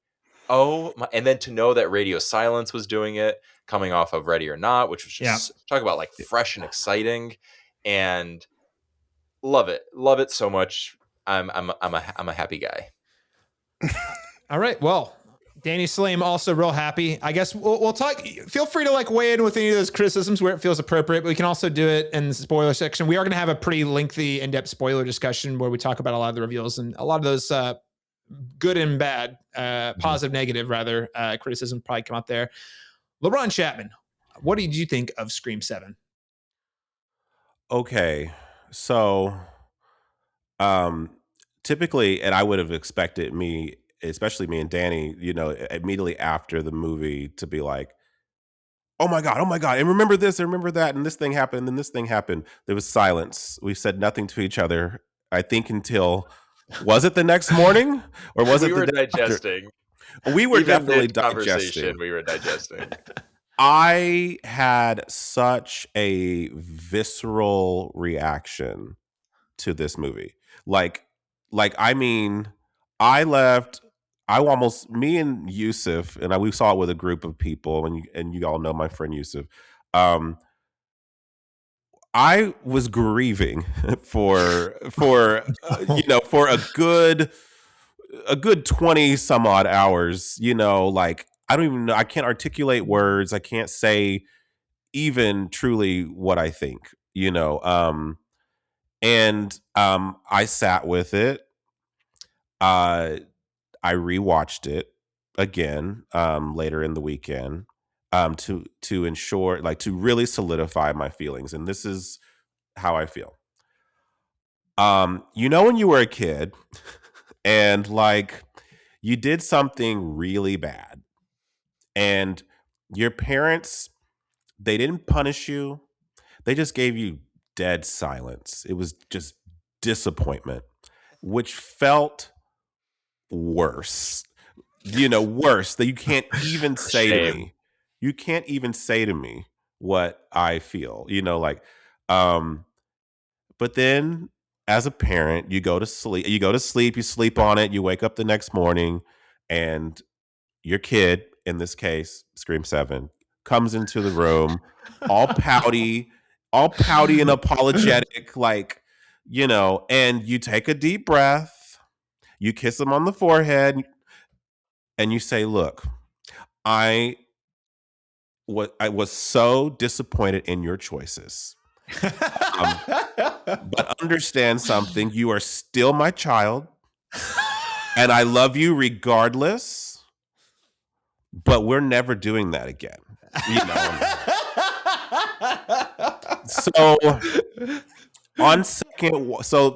oh my, and then to know that Radio Silence was doing it, coming off of Ready or Not, which was just talk about like fresh and exciting, and love it so much. I'm a happy guy. All right. Well, Danny Salemme also real happy. I guess we'll talk. Feel free to like weigh in with any of those criticisms where it feels appropriate, but we can also do it in the spoiler section. We are going to have a pretty lengthy, in-depth spoiler discussion where we talk about a lot of the reveals and a lot of those good and bad, positive, negative, rather, criticism probably come out there. LeBron Chapman, what did you think of Scream 7? Okay, so typically, and I would have expected me, especially me and Danny, immediately after the movie to be like, oh my God, and remember this, and remember that, and this thing happened, and this thing happened. There was silence. We said nothing to each other, I think, until, was it the next morning? Or was it we were the day after? digesting. We were Even definitely mid-conversation, digesting. we were digesting. I had such a visceral reaction to this movie. Like I mean, I left. Me and Yusuf, and we saw it with a group of people, and you all know my friend Yusuf. I was grieving for for a good 20 some odd hours. Like, I don't even know. I can't articulate words. I can't say even truly what I think. And I sat with it. I rewatched it again later in the weekend to ensure, like, to really solidify my feelings. And this is how I feel. When you were a kid and like you did something really bad, and your parents, they didn't punish you, they just gave you dead silence. It was just disappointment, which felt worse. Worse that you can't even say to Shame. me. You can't even say to me what I feel. But then as a parent, you go to sleep, you sleep on it, you wake up the next morning, and your kid, in this case, Scream 7, comes into the room all pouty and apologetic, like, and you take a deep breath, you kiss him on the forehead, and you say, look, I was so disappointed in your choices. But understand something, you are still my child, and I love you regardless, but we're never doing that again. So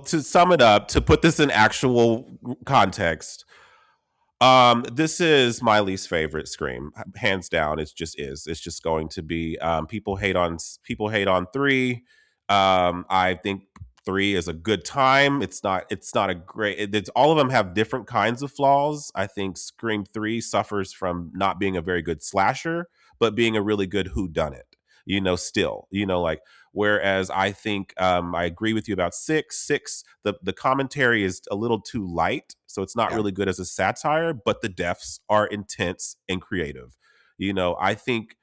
to sum it up, to put this in actual context, this is my least favorite Scream, hands down. It's just going to be, people hate on 3. I think 3 is a good time. It's not a great, all of them have different kinds of flaws. I think Scream 3 suffers from not being a very good slasher, but being a really good whodunit, still, like, whereas I think, I agree with you about 6. The commentary is a little too light, so it's not really good as a satire, but the deaths are intense and creative. I think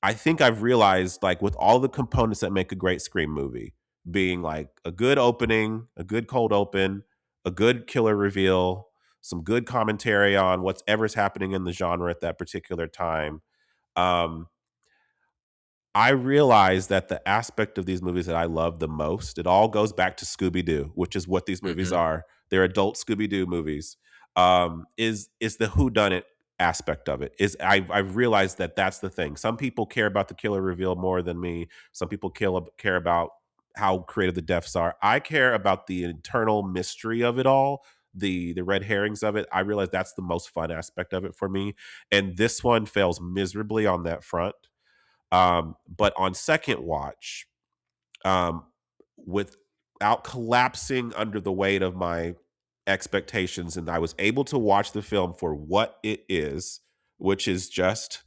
I've realized, like, with all the components that make a great Scream movie, being like a good opening, a good cold open, a good killer reveal, some good commentary on whatever's happening in the genre at that particular time. Um, I realize that the aspect of these movies that I love the most, it all goes back to Scooby-Doo, which is what these movies Mhm. are. They're adult Scooby-Doo movies. Is the whodunit aspect of it. I've realized that that's the thing. Some people care about the killer reveal more than me. Some people care about how creative the deaths are. I care about the internal mystery of it all, the red herrings of it. I realize that's the most fun aspect of it for me. And this one fails miserably on that front. But on second watch, um, without collapsing under the weight of my expectations, and I was able to watch the film for what it is, which is just,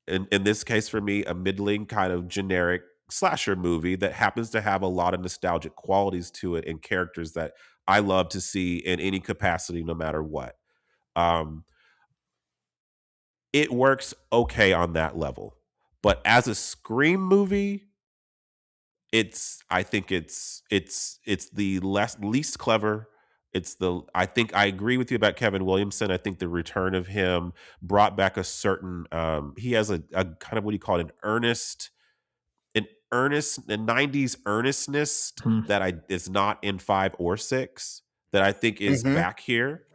in this case for me, a middling kind of generic slasher movie that happens to have a lot of nostalgic qualities to it and characters that I love to see in any capacity, no matter what. Um, it works okay on that level. But as a Scream movie, I think it's the least clever. I think I agree with you about Kevin Williamson. I think the return of him brought back a certain he has a kind of, what do you call it, a 90s earnestness Hmm. that is not in 5 or 6, that I think is Mhm. back here.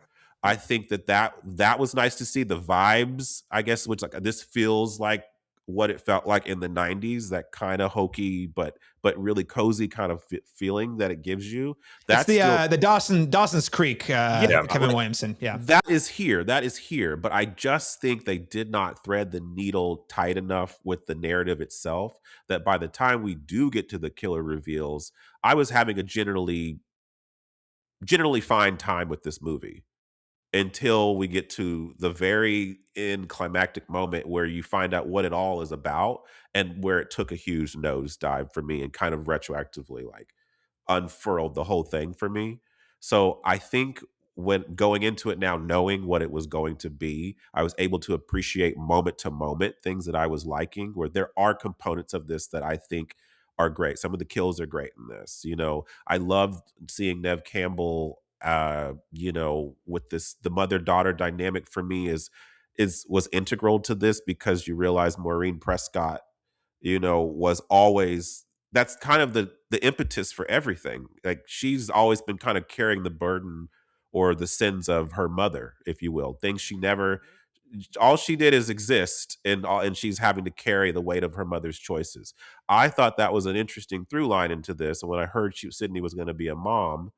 I think that was nice to see. The vibes, I guess, which, like, this feels like what it felt like in the 90s, that kind of hokey but really cozy kind of feeling that it gives you. It's That's still, the Dawson's Creek, yeah, Kevin like, Williamson. Yeah. that is here, but I just think they did not thread the needle tight enough with the narrative itself, that by the time we do get to the killer reveals, I was having a generally fine time with this movie until we get to the very end climactic moment where you find out what it all is about, and where it took a huge nosedive for me and kind of retroactively, like, unfurled the whole thing for me. So I think, when going into it now, knowing what it was going to be, I was able to appreciate moment to moment things that I was liking, where there are components of this that I think are great. Some of the kills are great in this. I loved seeing Nev Campbell, with the mother-daughter dynamic, for me, was integral to this, because you realize Maureen Prescott, was always, that's kind of the impetus for everything. Like, she's always been kind of carrying the burden or the sins of her mother, if you will. Things she never, all she did is exist, and she's having to carry the weight of her mother's choices. I thought that was an interesting through line into this. And when I heard Sydney was going to be a mom,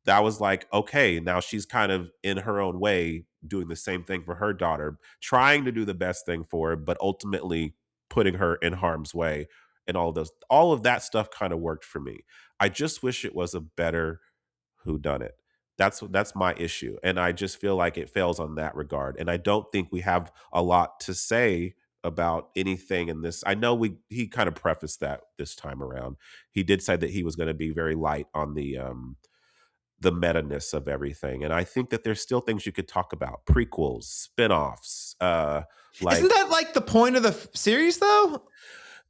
that was like, okay, now she's kind of, in her own way, doing the same thing for her daughter, trying to do the best thing for her, but ultimately putting her in harm's way. And all of that stuff kind of worked for me. I just wish it was a better whodunit. That's my issue. And I just feel like it fails on that regard. And I don't think we have a lot to say about anything in this. I know he kind of prefaced that this time around. He did say that he was going to be very light on the meta-ness of everything. And I think that there's still things you could talk about. Prequels, spin-offs, Isn't that like the point of the series, though?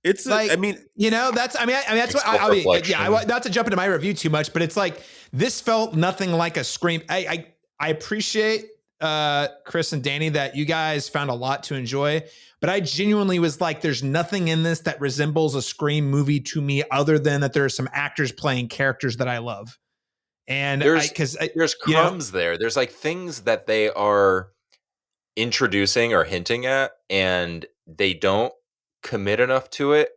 it's Like, I mean, that's that's what I mean. Yeah, not to jump into my review too much, but it's like, this felt nothing like a Scream. I appreciate Chris and Danny that you guys found a lot to enjoy, but I genuinely was like, there's nothing in this that resembles a Scream movie to me, other than that there are some actors playing characters that I love. And There's there's crumbs there. There's like things that they are introducing or hinting at, and they don't commit enough to it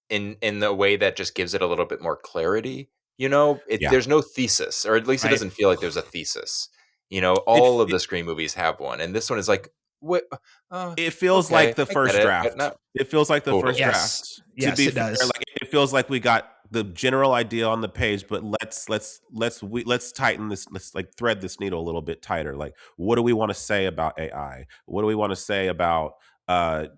in the way that just gives it a little bit more clarity. Yeah. There's no thesis, or at least it Right. doesn't feel like there's a thesis. All of the Scream movies have one, and this one is like, what? It feels Okay, like the I first get it, draft. but not It feels like the totally. first Yes. draft. Yes, To be it fair, does. like, it feels like we got the general idea on the page, but let's tighten this. Let's, like, thread this needle a little bit tighter. Like, what do we want to say about AI? What do we want to say about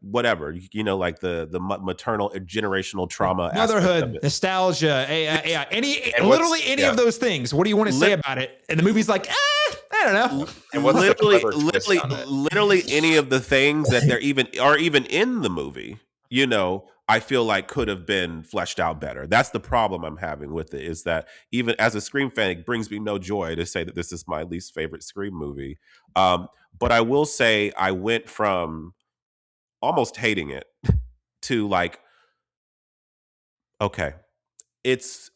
whatever, like the maternal generational trauma aspect of motherhood, it. nostalgia, AI, And literally any yeah. of those things. What do you want to say about it? And the movie's like, I don't know. And what's the clever twist on it? Literally any of the things that are even in the movie. you know, I feel like could have been fleshed out better. That's the problem I'm having with it, is that even as a Scream fan, it brings me no joy to say that this is my least favorite Scream movie. But I will say I went from almost hating it to like, okay, it's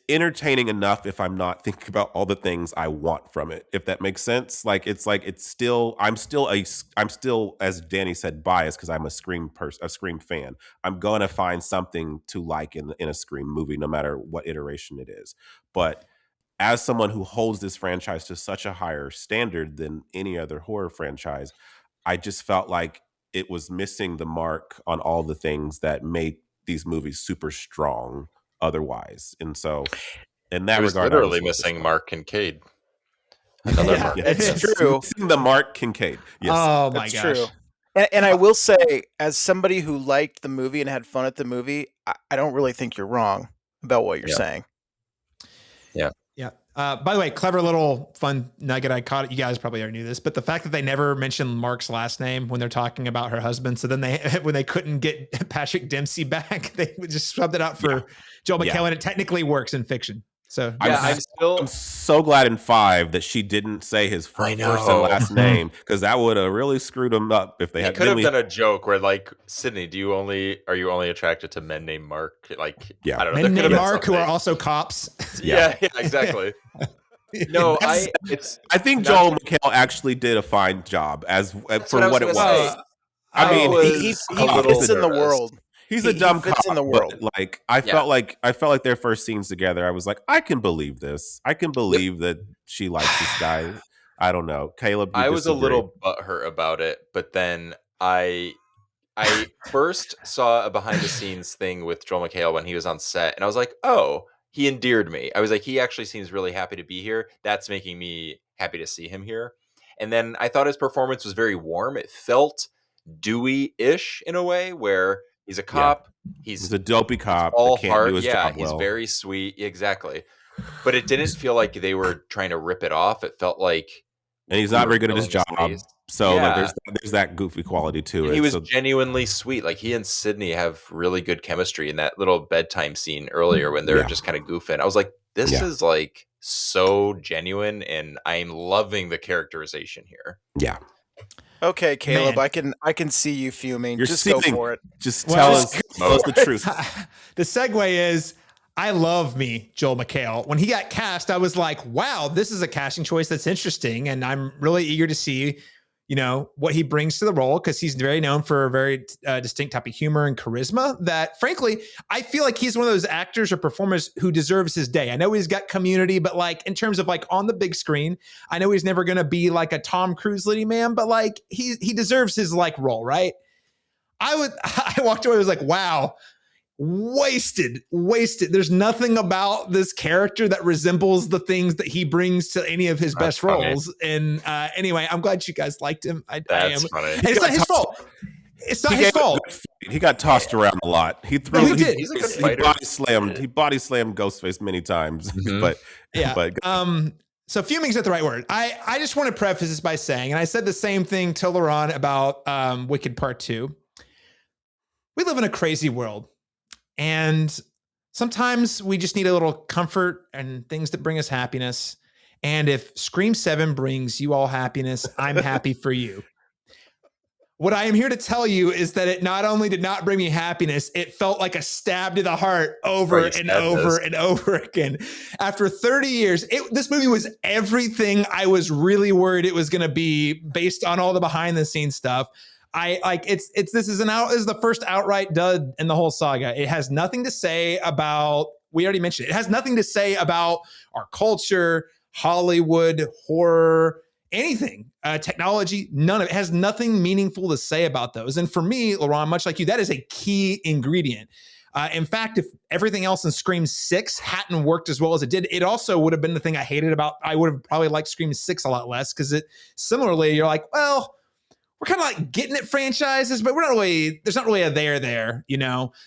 entertaining enough if I'm not thinking about all the things I want from it, if that makes sense. Like it's still I'm still, as Danny said, biased because I'm a Scream fan. I'm gonna find something to like in a Scream movie, no matter what iteration it is. But as someone who holds this franchise to such a higher standard than any other horror franchise, I just felt like it was missing the mark on all the things that make these movies super strong otherwise. And so in that It was regard, I literally was missing disappointed. Mark Kincaid. Another Yeah. Mark. It's Yes. true. Missing the Mark Kincaid. Yes. Oh my That's gosh. true. And I will say, as somebody who liked the movie and had fun at the movie, I don't really think you're wrong about what you're Yeah. saying. Yeah. By the way, clever little fun nugget I caught. You guys probably already knew this, but the fact that they never mentioned Mark's last name when they're talking about her husband. So then when they couldn't get Patrick Dempsey back, they just subbed it out for Joel McHale, Yeah. and it technically works in fiction. So Yeah, I'm so glad in 5 that she didn't say his I first know. and last name, because that would have really screwed him up if they He had. could have done a joke where, like, Sydney, are you only attracted to men named Mark? Like, Yeah. I don't know. men there named could have been Mark who are something. also cops. Yeah, exactly. No, That's- I think Joel McHale actually did a fine job as for what I was what it gonna was. say. I mean, he he's a fits little in the nervous. world. He's He- a dumb he fits cop, in the world. but like I felt like their first scenes together, I was like, I can believe this. I can believe that she likes this guy. I don't know, Caleb. You I was a disagree. little butthurt about it, but then I first saw a behind the scenes thing with Joel McHale when he was on set, and I was like, oh, he endeared me. I was like, he actually seems really happy to be here. That's making me happy to see him here. And then I thought his performance was very warm. It felt Dewey-ish in a way, where he's a cop. He's a dopey cop all that can't heart. do his Yeah, job he's well. very sweet. Exactly. But it didn't feel like they were trying to rip it off. It felt like, and he's we not were very good at his filling job. space. So Yeah. like there's that goofy quality to And it. he was So genuinely sweet. Like, he and Sydney have really good chemistry in that little bedtime scene earlier when they're Yeah. just kind of goofing. I was like, this Yeah. is like so genuine, and I'm loving the characterization here. yeah, Okay, Caleb, Man. I can see you fuming. You're Just go seething. for it. just Well, tell just us the truth. The segue is, I love me Joel McHale. When he got cast, I was like, wow, this is a casting choice that's interesting. And I'm really eager to see, what he brings to the role, because he's very known for a very distinct type of humor and charisma that, frankly, I feel like he's one of those actors or performers who deserves his day. I know he's got Community, but like in terms of like on the big screen, I know he's never going to be like a Tom Cruise leading man, but like he deserves his like role, right? I walked away, I was like, wow, wasted. There's nothing about this character that resembles the things that he brings to any of his best funny. roles. And anyway, I'm glad you guys liked him. I That's am. funny. And it's not his fault. It's not his fault. He got tossed around a lot. He threw. No, he did. He's a good He fighter. body slammed Ghostface many times. Mhm. But Yeah. but So fuming's not the right word. I just want to preface this by saying, and I said the same thing to Laron about Wicked Part 2. We live in a crazy world. And sometimes we just need a little comfort and things that bring us happiness. And if Scream 7 brings you all happiness, I'm happy for you. What I am here to tell you is that it not only did not bring me happiness, it felt like a stab to the heart over Right, and sadness. over and over again. After 30 years, this movie was everything I was really worried it was going to be based on all the behind the scenes stuff. This is the first outright dud in the whole saga. It has nothing to say about, we already mentioned it. It has nothing to say about our culture, Hollywood, horror, anything, technology, none of it. It has nothing meaningful to say about those. And for me, Laron, much like you, that is a key ingredient. In fact, if everything else in Scream 6 hadn't worked as well as it did, it also would have been the thing I hated about, I would have probably liked Scream 6 a lot less, because similarly, you're like, well, we're kind of like getting at franchises, but there's not really a there,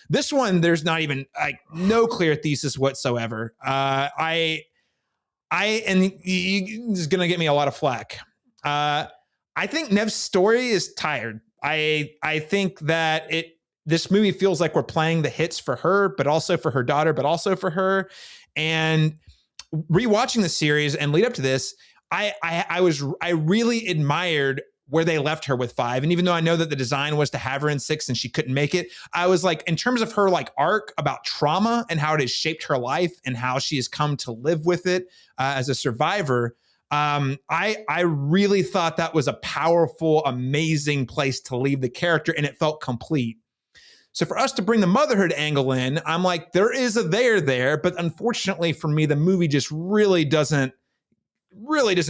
This one, there's not even like no clear thesis whatsoever. And this is going to get me a lot of flack. I think Nev's story is tired. I think that this movie feels like we're playing the hits for her, but also for her daughter, but also for her. And rewatching the series and lead up to this, I really admired where they left her with 5. And even though I know that the design was to have her in 6 and she couldn't make it, I was like, in terms of her like arc about trauma and how it has shaped her life and how she has come to live with it as a survivor, I really thought that was a powerful, amazing place to leave the character, and it felt complete. So for us to bring the motherhood angle in, I'm like, there is a there, but unfortunately for me, the movie just really doesn't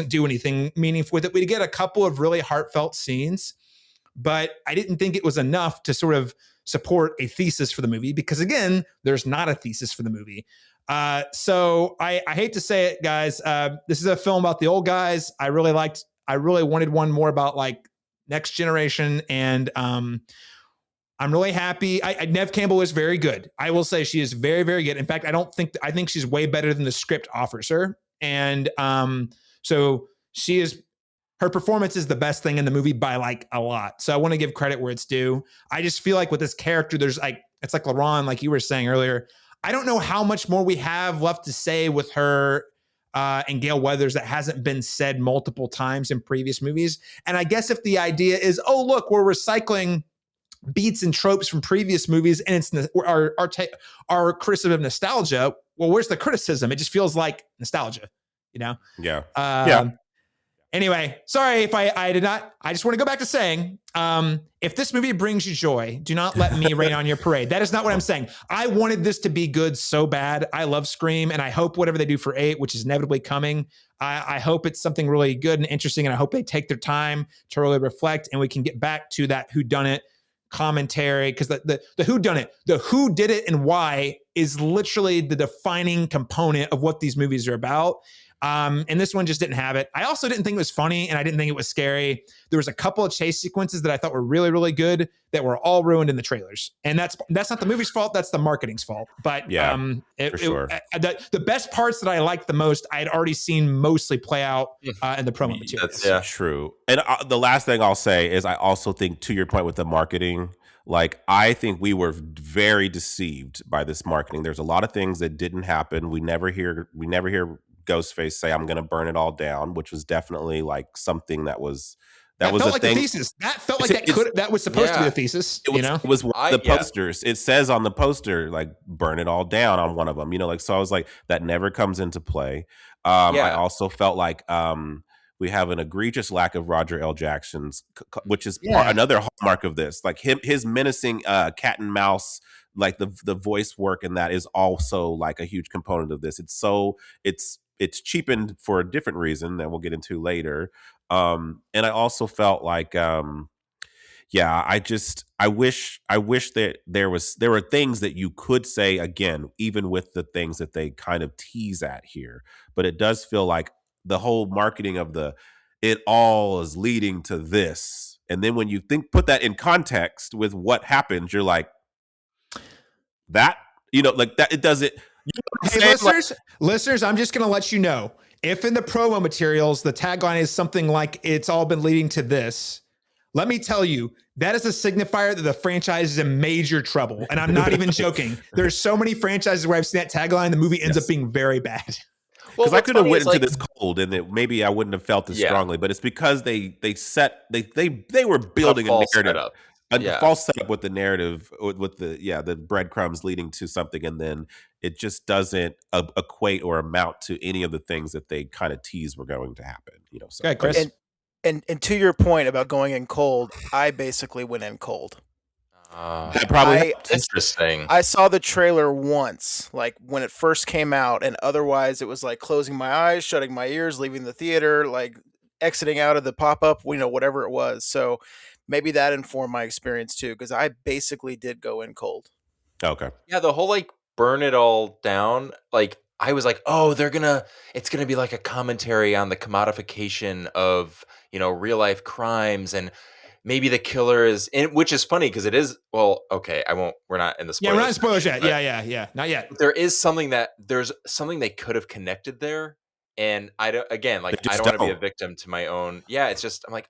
do anything meaningful with it. We get a couple of really heartfelt scenes, but I didn't think it was enough to sort of support a thesis for the movie, because again, there's not a thesis for the movie. So I hate to say it, guys. This is a film about the old guys. I really wanted one more about like next generation. And I'm really happy. Neve Campbell is very good. I will say she is very, very good. In fact, I think she's way better than the script offers her. And so her performance is the best thing in the movie by like a lot. So I want to give credit where it's due. I just feel like with this character, there's like, it's like Laron, like you were saying earlier. I don't know how much more we have left to say with her and Gale Weathers that hasn't been said multiple times in previous movies. And I guess if the idea is, oh, look, we're recycling beats and tropes from previous movies and it's our criticism of nostalgia, well, where's the criticism? It just feels like nostalgia, you know? Yeah. Anyway, sorry if I did not. I just want to go back to saying, if this movie brings you joy, do not let me rain on your parade. That is not what I'm saying. I wanted this to be good so bad. I love Scream, and I hope whatever they do for 8, which is inevitably coming, I hope it's something really good and interesting, and I hope they take their time to really reflect, and we can get back to that whodunit commentary, because the whodunit, the who did it and why is literally the defining component of what these movies are about. And this one just didn't have it. I also didn't think it was funny, and I didn't think it was scary. There was a couple of chase sequences that I thought were really, really good that were all ruined in the trailers. And that's not the movie's fault. That's the marketing's fault. But Yeah, for sure. The best parts that I liked the most, I had already seen mostly play out in the promo materials. That's true. And the last thing I'll say is I also think, to your point with the marketing, like I think we were very deceived by this marketing. There's a lot of things that didn't happen. We never hear Ghostface say, "I'm going to burn it all down," which was definitely like something that was felt a like thing. the thesis. That felt like that was supposed to be the thesis. It was one of the posters. It says on the poster like "burn it all down" on one of them. Like, so I was like, that never comes into play. I also felt like we have an egregious lack of Roger L. Jackson's, which is another hallmark of this. Like his menacing cat and mouse. Like the voice work in that is also like a huge component of this. It's cheapened for a different reason that we'll get into later. And I also felt like, I wish that there were things that you could say again, even with the things that they kind of tease at here. But it does feel like the whole marketing of it all is leading to this. And then when you put that in context with what happens, you're like, that, like that, it doesn't. Hey, listeners, I'm just going to let you know, if in the promo materials, the tagline is something like, "It's all been leading to this," let me tell you, that is a signifier that the franchise is in major trouble. And I'm not even joking. There's so many franchises where I've seen that tagline, the movie ends up being very bad. Because I could have went into this cold and maybe I wouldn't have felt this strongly, but it's because they were building a narrative. A false setup with the narrative, with the breadcrumbs leading to something, and then it just doesn't equate or amount to any of the things that they kind of tease were going to happen. So. Okay, Chris. And to your point about going in cold, I basically went in cold. That probably interesting. I saw the trailer once, like when it first came out, and otherwise it was like closing my eyes, shutting my ears, leaving the theater, like exiting out of the pop-up, whatever it was. So maybe that informed my experience too, because I basically did go in cold. Okay. Yeah, the whole like burn it all down, like I was like, oh, it's gonna be like a commentary on the commodification of, real life crimes, and maybe the killer is which is funny because it is. Well, okay, we're not in the spoilers. Yeah, we're not in spoilers yet. Yeah, not yet. There's something they could have connected there, and I don't want to be a victim to my own. Yeah, it's just I'm like,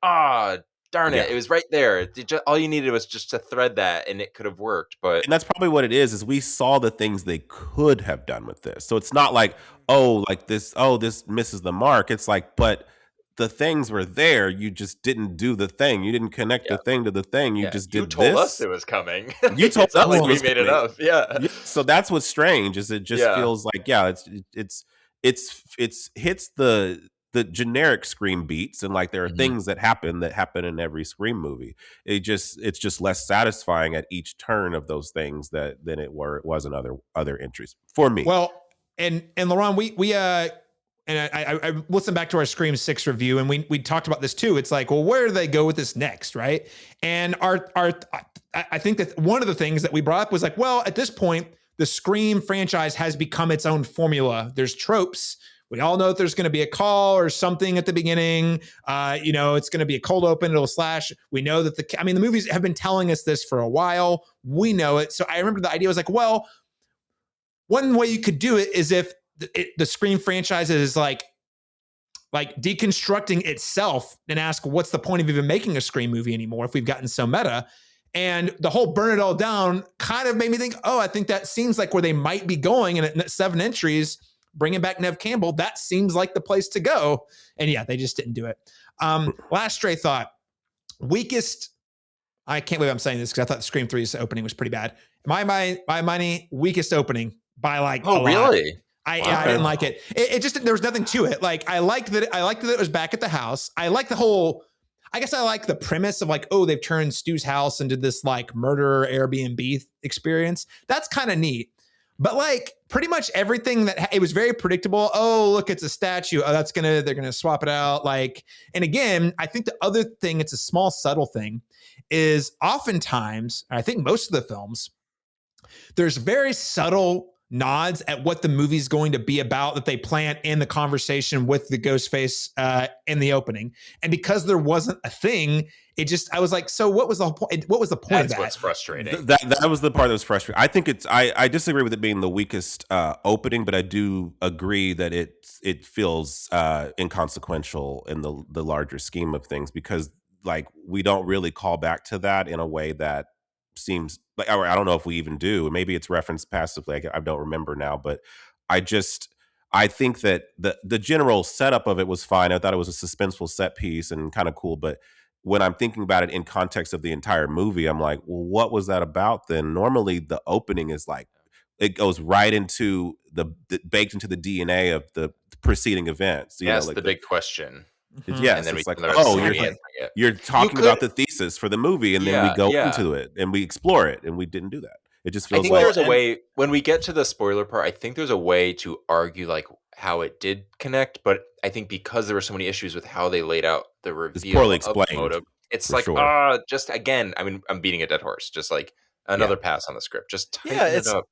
darn it, Yeah. it was right there. All you needed was just to thread that, and it could have worked. But And that's probably what it is we saw the things they could have done with this. So it's not like, this misses the mark. It's like, but the things were there. You just didn't do the thing. You didn't connect the thing to the thing. You just you did told this. us it was coming. You told it's not us like it we was made it coming. up. Yeah. So that's what's strange is it just feels like, it's hits the generic Scream beats, and like there are things that happen in every Scream movie. It's just less satisfying at each turn of those things than it was in other entries for me. Well, and Laron, we and I listened back to our Scream 6 review, and we talked about this too. It's like, well, where do they go with this next, right? And I think that one of the things that we brought up was like, well, at this point, the Scream franchise has become its own formula. There's tropes. We all know that there's going to be a call or something at the beginning. It's going to be a cold open. It'll slash. We know that the movies have been telling us this for a while. We know it. So I remember the idea was like, well, one way you could do it is if the Scream franchise is like deconstructing itself and ask, what's the point of even making a Scream movie anymore if we've gotten so meta? And the whole burn it all down kind of made me think, oh, I think that seems like where they might be going. And at 7 entries, bringing back Nev Campbell, that seems like the place to go. And yeah, they just didn't do it. Last stray thought, weakest. I can't believe I'm saying this because I thought Scream 3's opening was pretty bad. My money, weakest opening by like. Oh, really? I didn't like it. It just, there was nothing to it. Like I liked that it was back at the house. I like the whole. I guess I like the premise of like, oh, they've turned Stu's house into this like murder Airbnb experience. That's kind of neat. But like pretty much everything it was very predictable. Oh, look, it's a statue. Oh, they're going to swap it out. Like, and again, I think the other thing, it's a small, subtle thing, is oftentimes, I think most of the films, there's very subtle nods at what the movie's going to be about that they plant in the conversation with the Ghostface in the opening. And because there wasn't a thing, I was like, so what was the point? What was the point of that? That's what's frustrating. That was the part that was frustrating. I think I disagree with it being the weakest opening, but I do agree that it feels inconsequential in the larger scheme of things because like we don't really call back to that in a way that seems like, I don't know if we even do. Maybe it's referenced passively. I don't remember now, but I think that the general setup of it was fine. I thought it was a suspenseful set piece and kind of cool. But when I'm thinking about it in context of the entire movie, I'm like, well, what was that about then? Normally the opening is like, it goes right into baked into the DNA of the preceding events. Yes, like the big question. Yes, and then it's like, oh, you're talking about the thesis for the movie, and then we go into it and we explore it, and we didn't do that. It just feels I think there's a way, when we get to the spoiler part, I think there's a way to argue like how it did connect, but I think because there were so many issues with how they laid out the reveal it's poorly of the explained, motive, it's like, just again, I mean, I'm beating a dead horse, just like another pass on the script. Just tighten it up.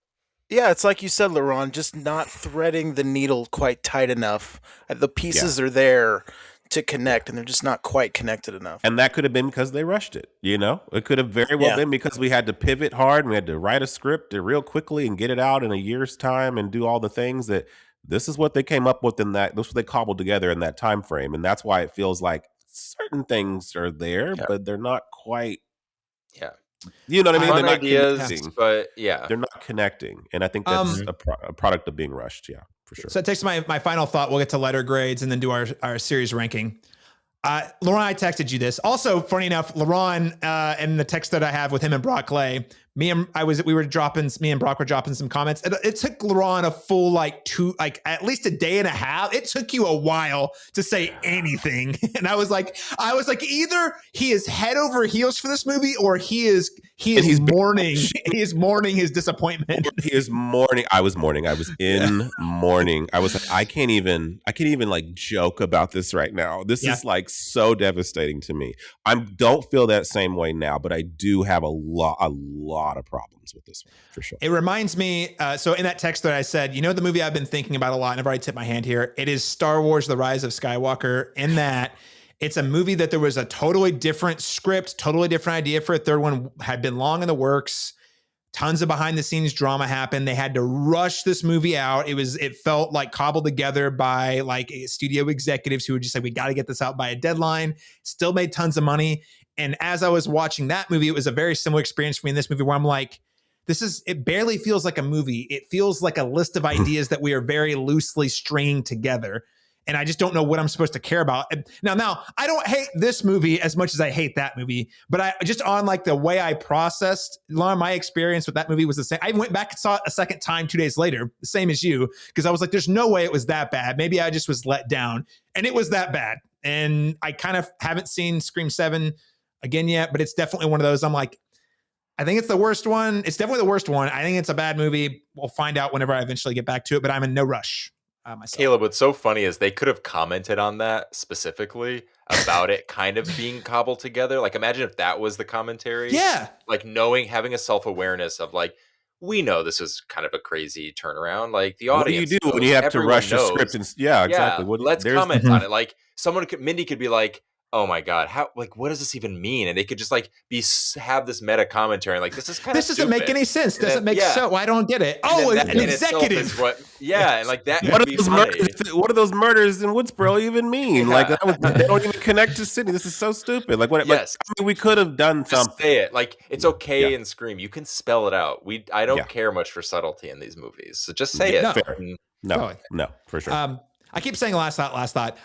Yeah, it's like you said, Laron, just not threading the needle quite tight enough. The pieces are there to connect, and they're just not quite connected enough. And that could have been because they rushed it. It could have very well been because we had to pivot hard and we had to write a script real quickly and get it out in a year's time and do all the things that this is what they came up with this is what they cobbled together in that time frame. And that's why it feels like certain things are there, but they're not quite. Yeah. You know what I mean? Fun They're not ideas, connecting, but they're not connecting. And I think that's a product of being rushed. Yeah, for sure. So it takes my final thought. We'll get to letter grades and then do our series ranking. Laron, I texted you this. Also, funny enough, Laron, and the text that I have with him and Brock Lay, me and Brock were dropping some comments. It took Laron a full at least a day and a half. It took you a while to say anything. And I was like, either he is head over heels for this movie or he's mourning. He is mourning his disappointment. He is mourning. I was mourning. I was in mourning. I was like, I can't even like joke about this right now. This is like so devastating to me. I don't feel that same way now, but I do have a lot of problems with this one for sure. It reminds me, so in that text that I said, the movie I've been thinking about a lot, and I've already tipped my hand here, it is Star Wars: The Rise of Skywalker. In that, it's a movie that there was a totally different script, totally different idea for a third one, had been long in the works. Tons of behind the scenes drama happened. They had to rush this movie out. It felt like cobbled together by like studio executives who were just like, we got to get this out by a deadline. Still made tons of money. And as I was watching that movie, it was a very similar experience for me in this movie where I'm like, it barely feels like a movie. It feels like a list of ideas that we are very loosely stringing together. And I just don't know what I'm supposed to care about. Now, I don't hate this movie as much as I hate that movie, but I just on like the way I processed, Laron, my experience with that movie was the same. I went back and saw it a second time 2 days later, the same as you, because I was like, there's no way it was that bad. Maybe I just was let down, and it was that bad. And I kind of haven't seen Scream 7 again yet, but it's definitely one of those. I'm like, I think it's the worst one. It's definitely the worst one. I think it's a bad movie. We'll find out whenever I eventually get back to it, but I'm in no rush. Myself. Caleb, what's so funny is they could have commented on that specifically about it kind of being cobbled together. Like, imagine if that was the commentary. Yeah. Like having a self-awareness of like, we know this is kind of a crazy turnaround. Like the audience. What do you do when you have to rush a script? Exactly. Let's comment on it. Like Mindy could be like, oh my God, what does this even mean? And they could just like have this meta commentary. Like, this is kind of this doesn't make any sense. Doesn't make sense. I don't get it. And an that executive. And like that. What do those murders in Woodsboro even mean? Yeah. Like they don't even connect to Sydney. This is so stupid. Like what? Yes. I mean, we could have done just something. Say it. Like it's okay in Scream. You can spell it out. I don't care much for subtlety in these movies. So just say it. Fair. No, for sure. I keep saying last thought.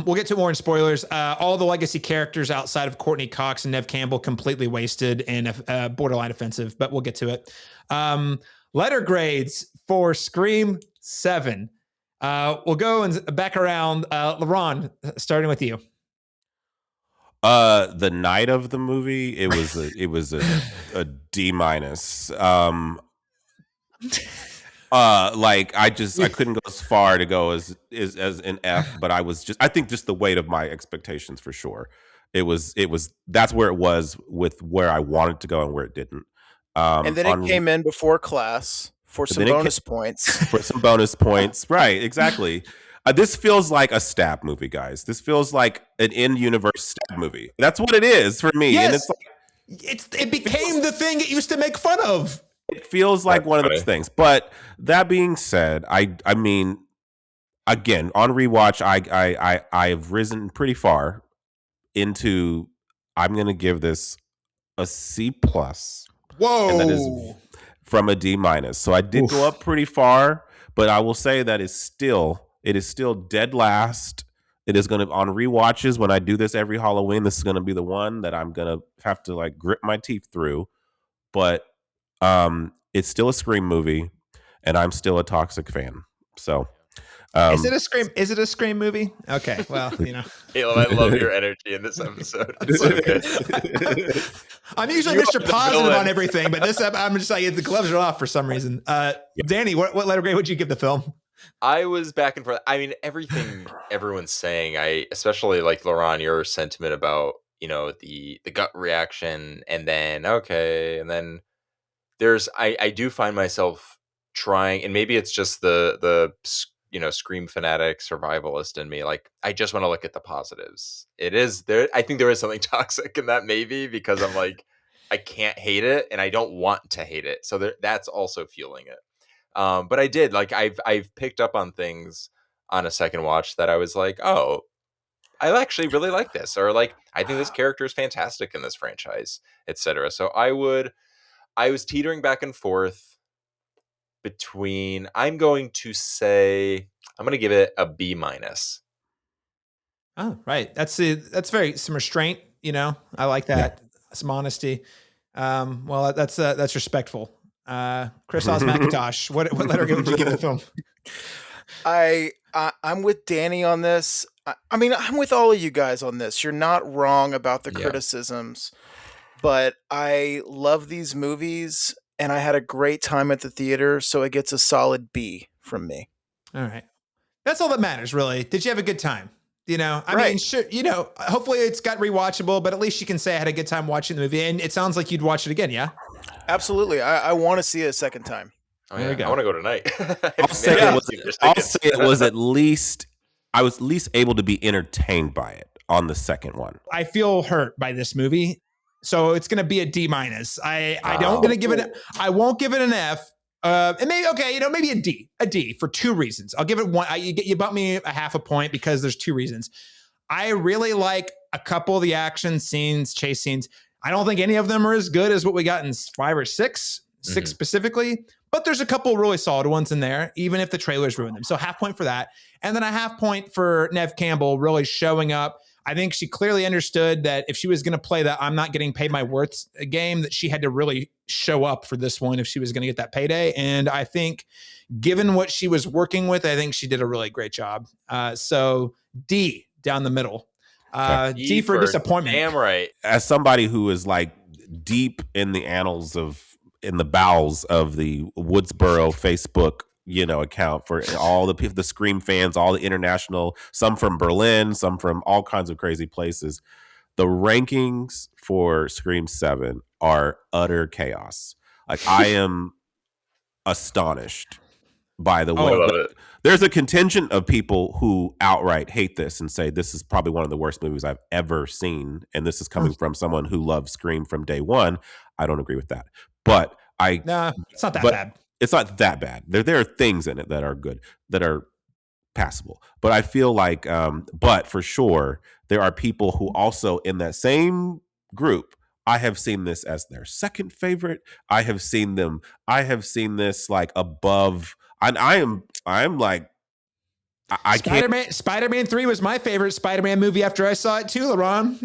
We'll get to more in spoilers. All the legacy characters outside of Courtney Cox and Nev Campbell completely wasted and borderline offensive, but we'll get to it. Letter grades for Scream 7. We'll go and back around. Laron, starting with you. The night of the movie, it was a D minus. Like I couldn't go as far to go as an F, but I think just the weight of my expectations for sure. That's where it was with where I wanted to go and where it didn't. And then it came in before class for some bonus points. For some bonus points, right? Exactly. This feels like a stab movie, guys. This feels like an in-universe stab movie. That's what it is for me. Yes. And it's like it became the thing it used to make fun of. It feels like one of those things. But that being said, I mean, again, on rewatch, I have risen pretty far into. I'm going to give this a C plus. Whoa! And that is from a D minus. So I did go up pretty far, but I will say that it is still dead last. It is going to on rewatches when I do this every Halloween. This is going to be the one that I'm going to have to like grit my teeth through, but. It's still a Scream movie, and I'm still a toxic fan. So, is it a Scream? Is it a Scream movie? Okay, well, Caleb, I love your energy in this episode. It's so good. I'm usually Mr. Positive on everything, but this I'm just like the gloves are off for some reason. Danny, what letter grade would you give the film? I was back and forth. I mean, everything everyone's saying. I especially like Laron, your sentiment about the gut reaction, and then I do find myself trying, and maybe it's just the Scream fanatic survivalist in me. Like, I just want to look at the positives. It is there. I think there is something toxic in that, maybe because I'm like, I can't hate it, and I don't want to hate it. So that's also fueling it. But I did I've picked up on things on a second watch that I was like, oh, I actually really like this, or like I think this character is fantastic in this franchise, etc. So I was teetering back and forth between. I'm going to give it a B minus. Oh, right. That's some restraint. I like that. Yeah. Some honesty. Well, that's respectful. Chris Oz McIntosh, what letter would you give the film? I'm with Danny on this. I mean, I'm with all of you guys on this. You're not wrong about the criticisms. But I love these movies, and I had a great time at the theater, so it gets a solid B from me. All right. That's all that matters, really. Did you have a good time? I mean, sure, hopefully it's got rewatchable, but at least you can say I had a good time watching the movie, and it sounds like you'd watch it again, yeah? Absolutely. I want to see it a second time. Oh, yeah. I want to go tonight. I'll say it was at least able to be entertained by it on the second one. I feel hurt by this movie. So it's going to be a D minus. I won't give it an F. And maybe a D for two reasons. I'll give it one. You bump me a half a point because there's two reasons. I really like a couple of the action scenes, chase scenes, I don't think any of them are as good as what we got in 5 or 6 specifically, but there's a couple really solid ones in there, even if the trailers ruin them. So half point for that. And then a half point for Neve Campbell really showing up. I think she clearly understood that if she was going to play that I'm not getting paid my worth game, that she had to really show up for this one if she was going to get that payday. And I think given what she was working with, I think she did a really great job. So D down the middle. D for disappointment. Damn right. As somebody who is like deep in the bowels of the Woodsboro Facebook, account for all the people, the Scream fans, all the international, some from Berlin, some from all kinds of crazy places. The rankings for Scream 7 are utter chaos. Like, I am astonished by the way. I love it. There's a contingent of people who outright hate this and say this is probably one of the worst movies I've ever seen. And this is coming from someone who loved Scream from day one. I don't agree with that. But it's not that bad. It's not that bad. There are things in it that are good, that are passable. But I feel like, but for sure, there are people who also in that same group, I have seen this as their second favorite. I have seen this like above. I'm like, I can't. Spider-Man 3 was my favorite Spider-Man movie after I saw it too, Laron.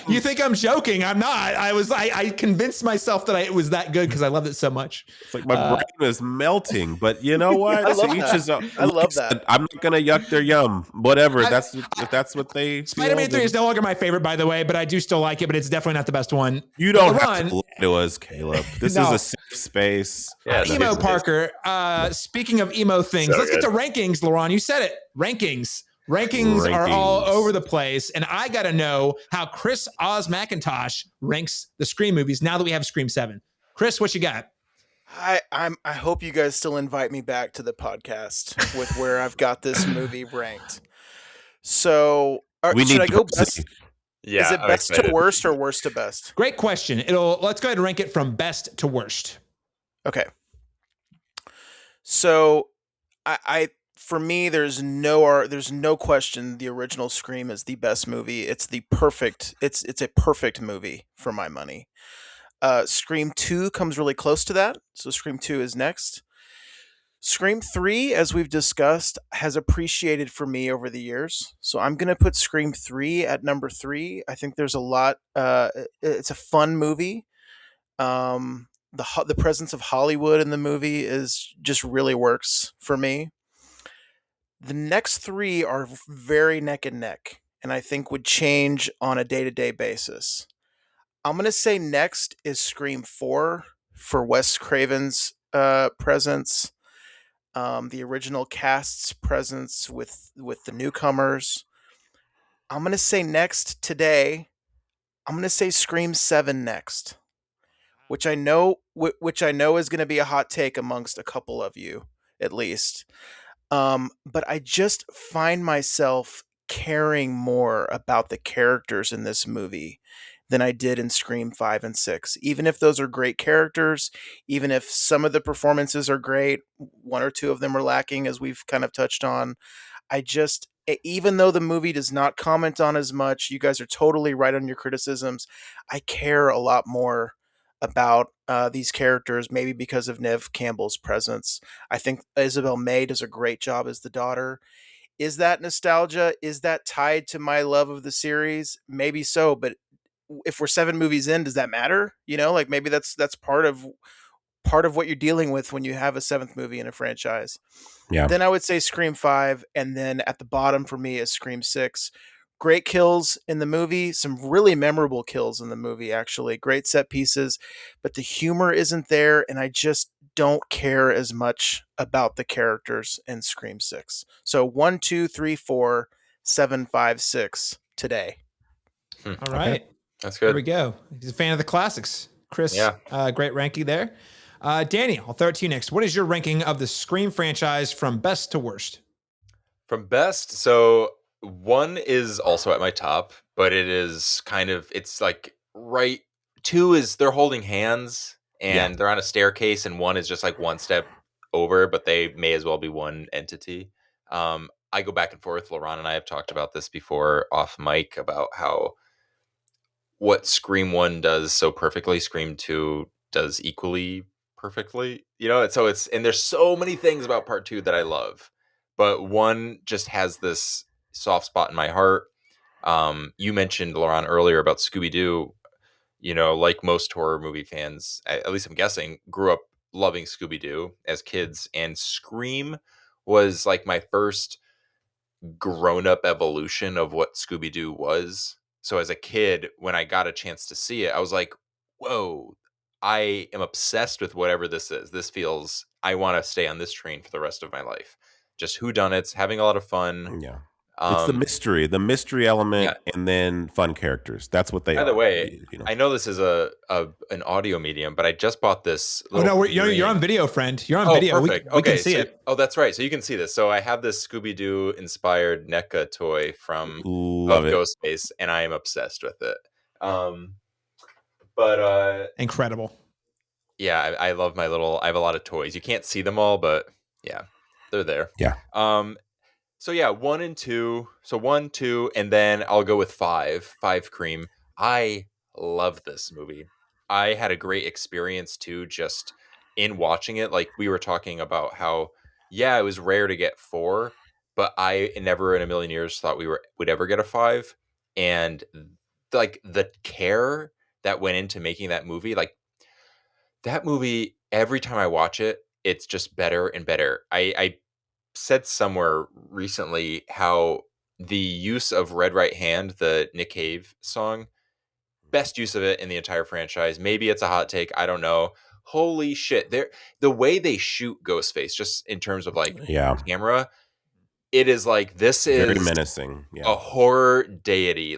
You think I'm joking? I'm not. I convinced myself that it was that good because I loved it so much. It's like my brain is melting, but you know what? I love that. I'm not gonna yuck their yum. Whatever. If that's what they. Spider-Man 3 is no longer my favorite, by the way, but I do still like it. But it's definitely not the best one. You don't have to lie to us, Caleb. This is a safe space. Yeah, emo Parker. Speaking of emo things, let's get to rankings, Laron. You said it. Rankings are all over the place. And I got to know how Chris Oz McIntosh ranks the Scream movies now that we have Scream 7. Chris, what you got? I hope you guys still invite me back to the podcast with where I've got this movie ranked. So should I go best? Yeah, is it best to worst or worst to best? Great question. Let's go ahead and rank it from best to worst. Okay. So for me, there's no question the original Scream is the best movie. It's a perfect movie for my money. Scream 2 comes really close to that. So Scream 2 is next. Scream 3, as we've discussed, has appreciated for me over the years. So I'm going to put Scream 3 at number 3. I think there's a lot. It's a fun movie. The presence of Hollywood in the movie just really works for me. The next 3 are very neck and neck, and I think would change on a day-to-day basis. I'm going to say next is Scream 4 for Wes Craven's presence, the original cast's presence with the newcomers. I'm going to say next today, I'm going to say Scream 7 next, which I know is going to be a hot take amongst a couple of you, at least. But I just find myself caring more about the characters in this movie than I did in Scream 5 and 6. Even if those are great characters, even if some of the performances are great, one or two of them are lacking, as we've kind of touched on. Even though the movie does not comment on as much, you guys are totally right on your criticisms. I care a lot more about these characters, maybe because of Neve Campbell's presence. I think Isabel May does a great job as the daughter. Is that nostalgia? Is that tied to my love of the series? Maybe so, but if we're 7 movies in, does that matter? Like maybe that's part of what you're dealing with when you have a 7th movie in a franchise. Yeah. Then I would say Scream 5, and then at the bottom for me is Scream 6. Great kills in the movie, some really memorable kills in the movie, actually. Great set pieces, but the humor isn't there, and I just don't care as much about the characters in Scream 6. So 1, 2, 3, 4, 7, 5, 6 today. All right. Okay. That's good. There we go. He's a fan of the classics. Chris, great ranking there. Danny, I'll throw it to you next. What is your ranking of the Scream franchise from best to worst? From best, so 1 is also at my top, but it's like right. 2 is they're holding hands and they're on a staircase, and 1 is just like one step over, but they may as well be one entity. I go back and forth. Laron and I have talked about this before off mic about how what Scream 1 does so perfectly, Scream 2 does equally perfectly. And there's so many things about part 2 that I love, but 1 just has this soft spot in my heart. You mentioned, Laron, earlier about Scooby-Doo. Like most horror movie fans, at least I'm guessing, grew up loving Scooby-Doo as kids, and Scream was like my first grown-up evolution of what Scooby-Doo was. So as a kid, when I got a chance to see it, I was like, whoa, I am obsessed with whatever this is. I want to stay on this train for the rest of my life. Just whodunits, having a lot of fun. Yeah. It's the mystery element, and then fun characters. That's what they are. By the way, I know this is an audio medium, but I just bought this. Oh no, you're on video, friend. You're on video. Perfect. We can see it. Oh, that's right. So you can see this. So I have this Scooby-Doo inspired NECA toy from Ghostface, and I am obsessed with it. Incredible. Yeah, I love I have a lot of toys. You can't see them all, but yeah, they're there. Yeah. So yeah, 1 and 2. So 1, 2, and then I'll go with 5. 5 Cream. I love this movie. I had a great experience too, just in watching it. Like we were talking about how, it was rare to get 4, but I never in a million years thought we would ever get a 5. And like the care that went into making that movie, every time I watch it, it's just better and better. I said somewhere recently how the use of Red Right Hand, the Nick Cave song, best use of it in the entire franchise. Maybe it's a hot take, I don't know. Holy shit, the way they shoot Ghostface, just in terms of camera, it is like, this is very menacing. A horror deity.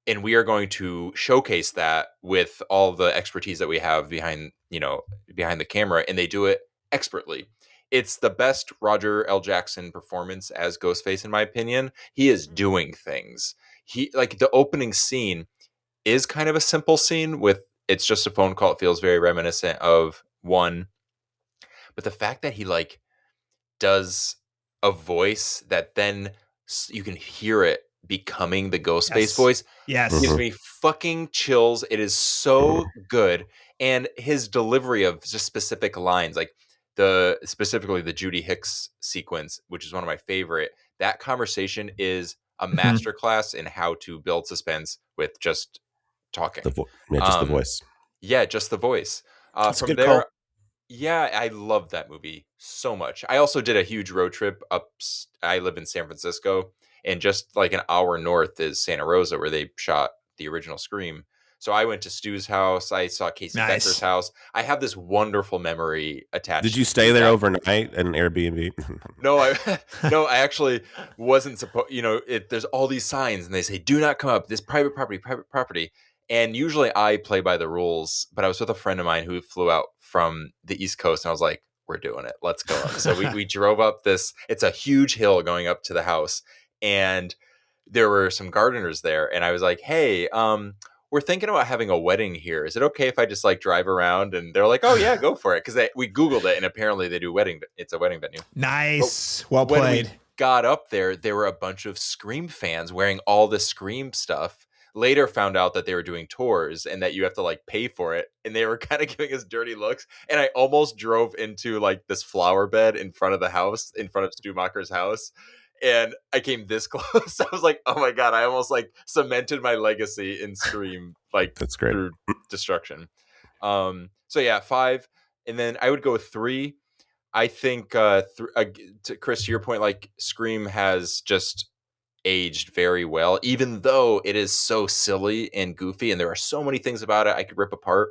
And we are going to showcase that with all the expertise that we have behind the camera, and they do it expertly. It's the best Roger L. Jackson performance as Ghostface, in my opinion. He is doing things. The opening scene is kind of a simple scene it's just a phone call. It feels very reminiscent of 1. But the fact that he does a voice that then you can hear it becoming the Ghostface voice. Yes. Gives me fucking chills. It is so good. And his delivery of just specific lines, specifically the Judy Hicks sequence, which is one of my favorite. That conversation is a masterclass in how to build suspense with just talking. Just the voice. Yeah, just the voice. That's from a good there, call. yeah, I love that movie so much. I also did a huge road trip up. I live in San Francisco, and just like an hour north is Santa Rosa, where they shot the original Scream. So I went to Stu's house. I saw Casey Becker's house. I have this wonderful memory attached. Did you stay there overnight at an Airbnb? No, I actually wasn't supposed. There's all these signs, and they say, "Do not come up. This private property." And usually I play by the rules. But I was with a friend of mine who flew out from the East Coast, and I was like, "We're doing it. Let's go up." So we drove up this. It's a huge hill going up to the house, and there were some gardeners there, and I was like, "Hey, we're thinking about having a wedding here. Is it okay if I just drive around?" And they're like, "Oh yeah, go for it." Because we Googled it, and apparently they do it's a wedding venue. Nice. Well played. When we got up there were a bunch of Scream fans wearing all the Scream stuff. Later found out that they were doing tours and that you have to pay for it. And they were kind of giving us dirty looks. And I almost drove into this flower bed in front of the house, in front of Stumacher's house. And I came this close. I was like, oh my God, I almost cemented my legacy in Scream, that's great. Through destruction. So yeah, 5. And then I would go with 3. I think, Chris, to your point, Scream has just aged very well, even though it is so silly and goofy. And there are so many things about it I could rip apart.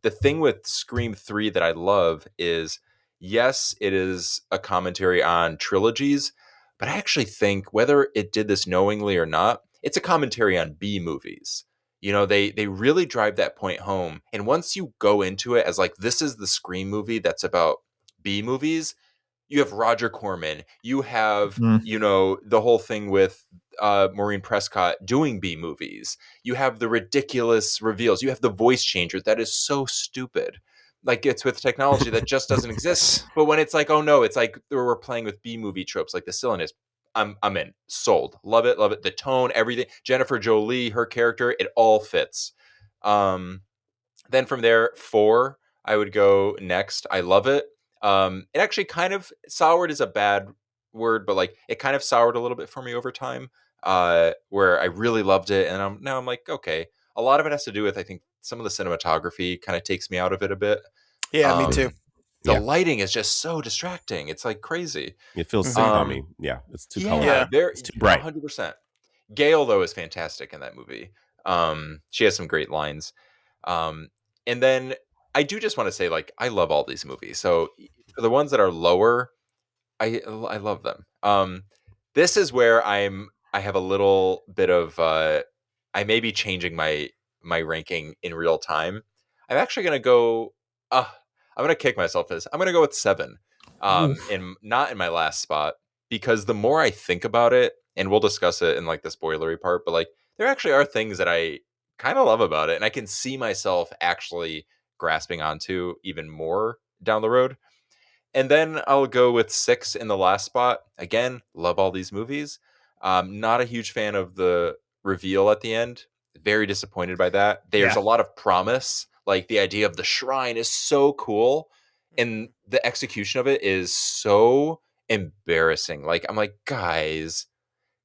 The thing with Scream 3 that I love is, yes, it is a commentary on trilogies, but I actually think, whether it did this knowingly or not, it's a commentary on B movies. They really drive that point home. And once you go into it as this is the Scream movie that's about B movies, you have Roger Corman, you have, the whole thing with Maureen Prescott doing B movies. You have the ridiculous reveals. You have the voice changer that is so stupid. It's with technology that just doesn't exist. But when it's oh no, it's we're playing with B movie tropes, like the silliness. I'm in. Sold. Love it. Love it. The tone, everything. Jennifer Jolie, her character, it all fits. Then from there, 4, I would go next. I love it. It actually kind of soured is a bad word, but like it kind of soured a little bit for me over time. Where I really loved it, and now I'm like, okay. A lot of it has to do with, I think, some of the cinematography kind of takes me out of it a bit. Yeah, me too. The Yeah. lighting is just so distracting. It's like crazy. It feels Mhm. sitcom-y. Yeah, it's too Yeah, colorful. very, It's too bright. 100%. Gail, though, is fantastic in that movie. She has some great lines. And then I do just want to say, like, I love all these movies. So for the ones that are lower, I love them. This is where I have a little bit of I may be changing my ranking in real time. I'm actually gonna go. I'm gonna kick myself for this. I'm gonna go with 7. In not in my last spot, because the more I think about it, and we'll discuss it in like the spoilery part, but like there actually are things that I kind of love about it, and I can see myself actually grasping onto even more down the road. And then I'll go with 6 in the last spot. Again, love all these movies. Not a huge fan of the reveal at the end. Very disappointed by that. There's Yeah. a lot of promise. Like the idea of the shrine is so cool, and the execution of it is so embarrassing. Like I'm like, guys,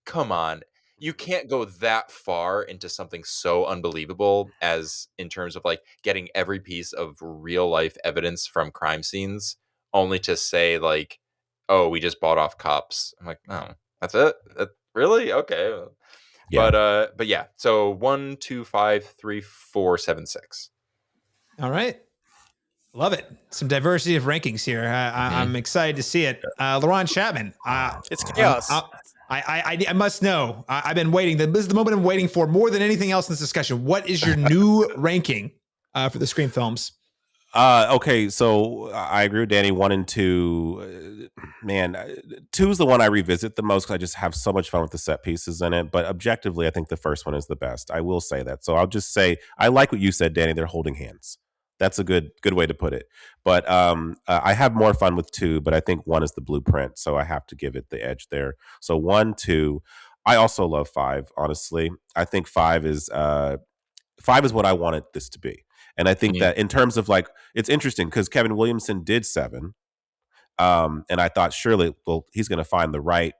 come on. You can't go that far into something so unbelievable as in terms of like getting every piece of real life evidence from crime scenes only to say like, oh, we just bought off cops. I'm like, oh, that's it? Really? Okay. Yeah. But yeah. So 1, 2, 5, 3, 4, 7, 6. All right. Love it. Some diversity of rankings here. I'm excited to see it. Laron Chapman. It's chaos. I must know. I've been waiting. This is the moment I'm waiting for more than anything else in this discussion. What is your new ranking for the Scream films? Okay, so I agree with Danny. 1 and 2, man, 2 is the one I revisit the most because I just have so much fun with the set pieces in it. But objectively, I think the first one is the best. I will say that. So I'll just say I like what you said, Danny. They're holding hands. That's a good way to put it. But I have more fun with 2, but I think 1 is the blueprint, so I have to give it the edge there. So 1, 2. I also love 5. Honestly, I think 5 is what I wanted this to be. And I think that in terms of like, it's interesting because Kevin Williamson did 7. And I thought surely, well, he's going to find the right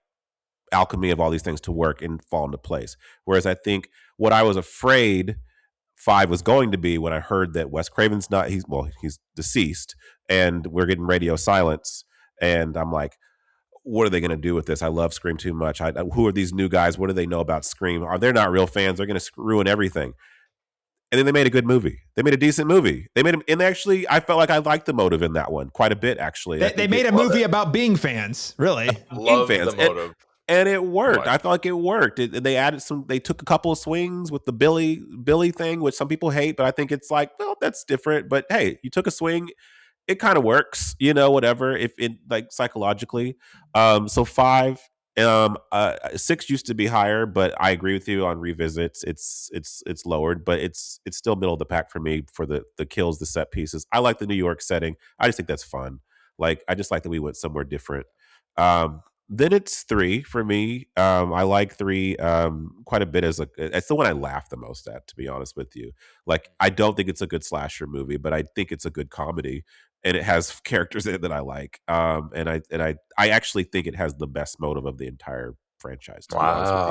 alchemy of all these things to work and fall into place. Whereas I think what I was afraid 5 was going to be when I heard that Wes Craven's he's deceased and we're getting radio silence. And I'm like, what are they going to do with this? I love Scream too much. Who are these new guys? What do they know about Scream? Are they not real fans? They're going to ruin everything. And then they made a good movie. They made a decent movie. And actually, I felt like I liked the motive in that one quite a bit. Actually, They made a movie about being fans. Really, Love fans. the motive. And it worked. Right. I felt like it worked. They added some. They took a couple of swings with the Billy thing, which some people hate, but I think it's like, well, that's different. But hey, you took a swing. It kind of works, whatever. If it like psychologically. So 5. 6 used to be higher, but I agree with you on revisits. It's lowered, but it's still middle of the pack for me for the kills, the set pieces. I like the New York setting. I just think that's fun. Like I just like that we went somewhere different. Then it's 3 for me. I like 3 quite a bit it's the one I laugh the most at, to be honest with you. Like I don't think it's a good slasher movie, but I think it's a good comedy. And it has characters in it that I like. And I actually think it has the best motive of the entire franchise, to be honest with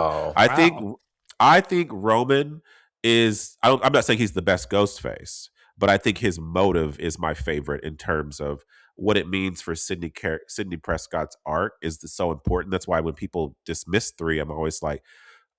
you. Wow. I think Roman is I'm not saying he's the best Ghostface, but I think his motive is my favorite in terms of what it means for Sidney Prescott's arc is so important. That's why when people dismiss 3, I'm always like,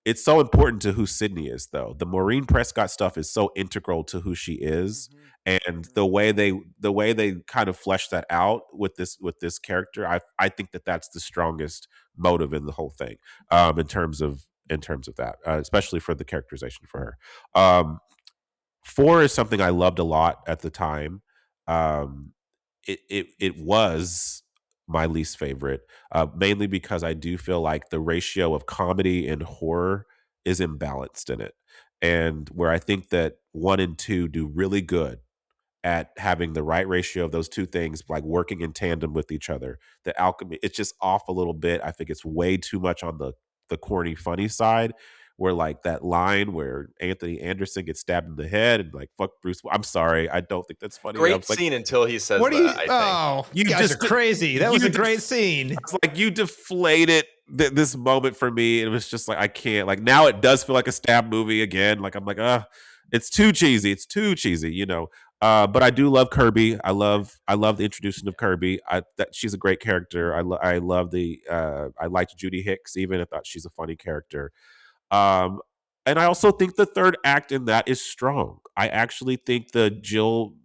it's so important to who Sydney is, though. The Maureen Prescott stuff is so integral to who she is, and the way they kind of flesh that out with this character, I think that's the strongest motive in the whole thing, in terms of that, especially for the characterization for her. 4 is something I loved a lot at the time. It was my least favorite, mainly because I do feel like the ratio of comedy and horror is imbalanced in it. And where I think that 1 and 2 do really good at having the right ratio of those two things, like working in tandem with each other. The alchemy, it's just off a little bit. I think it's way too much on the corny, funny side, where like that line where Anthony Anderson gets stabbed in the head and like fuck Bruce. I'm sorry, I don't think that's funny. Great scene until he says what do you? that. I think. Oh, you guys are crazy. That was a great scene. It's like you deflated this moment for me. It was just like I can't. Like now it does feel like a stab movie again. Like I'm like, it's too cheesy. It's too cheesy, you know. But I do love Kirby. I love the introduction of Kirby. She's a great character. I love I liked Judy Hicks even. I thought she's a funny character. And I also think the third act in that is strong. I actually think the Jill,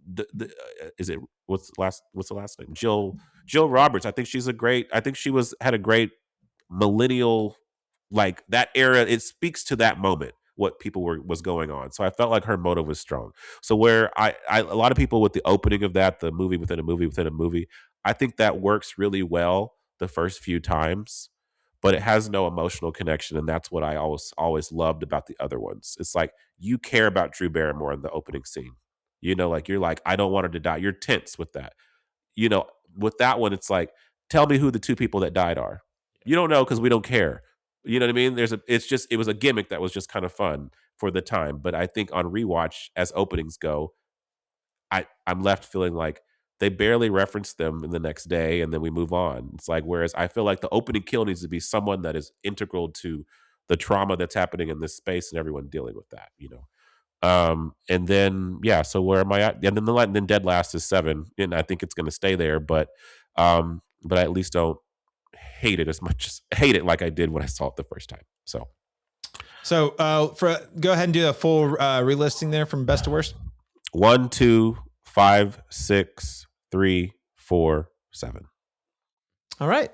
is it what's the last name? Jill Roberts. I think she's I think she had a great millennial, like that era. It speaks to that moment what people was going on. So I felt like her motive was strong. So where a lot of people with the opening of that, the movie within a movie within a movie, I think that works really well the first few times, but it has no emotional connection, and that's what I always loved about the other ones. It's like you care about Drew Barrymore in the opening scene. You know, like you're like, I don't want her to die. You're tense with that. You know, with that one, it's like, tell me who the two people that died are. You don't know because we don't care. You know what I mean? It was a gimmick that was just kind of fun for the time. But I think on rewatch, as openings go, I'm left feeling like they barely reference them in the next day, and then we move on. It's like, whereas I feel like the opening kill needs to be someone that is integral to the trauma that's happening in this space and everyone dealing with that, you know. And then so where am I at? And then Dead Last is 7, and I think it's going to stay there, but I at least don't hate it like I did when I saw it the first time. So go ahead and do a full relisting there from best to worst. 1, 2, 5, 6, 3, 4, 7. All right.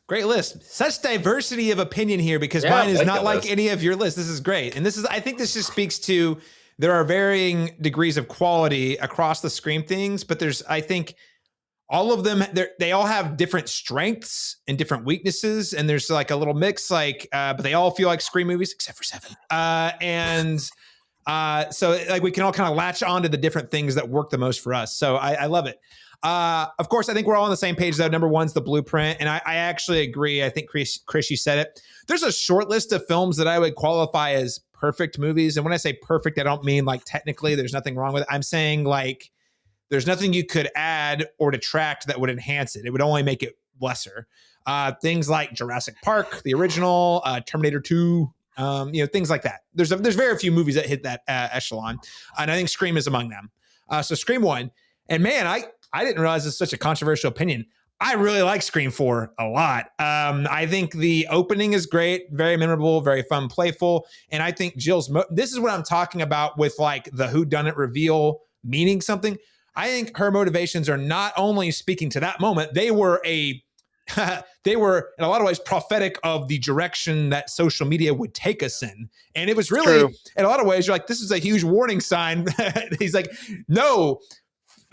Great list. Such diversity of opinion here because mine is not like any of your lists. This is great. And I think this just speaks to there are varying degrees of quality across the Scream things, but I think all of them, they all have different strengths and different weaknesses. And there's like a little mix, but they all feel like Scream movies except for 7. So like we can all kind of latch on to the different things that work the most for us. So I love it. Of course, I think we're all on the same page though. Number 1's The Blueprint. And I actually agree. I think Chris, you said it. There's a short list of films that I would qualify as perfect movies. And when I say perfect, I don't mean like technically there's nothing wrong with it. I'm saying like there's nothing you could add or detract that would enhance it. It would only make it lesser. Things like Jurassic Park, the original, Terminator 2, things like that. There's very few movies that hit that echelon, and I think Scream is among them. So Scream 1, and man, I didn't realize it's such a controversial opinion. I really like Scream 4 a lot. I think the opening is great, very memorable, very fun, playful, and I think Jill's. This is what I'm talking about with like the whodunit reveal meaning something. I think her motivations are not only speaking to that moment; they were in a lot of ways prophetic of the direction that social media would take us in. And it was really, in a lot of ways, you're like, this is a huge warning sign. He's like, no,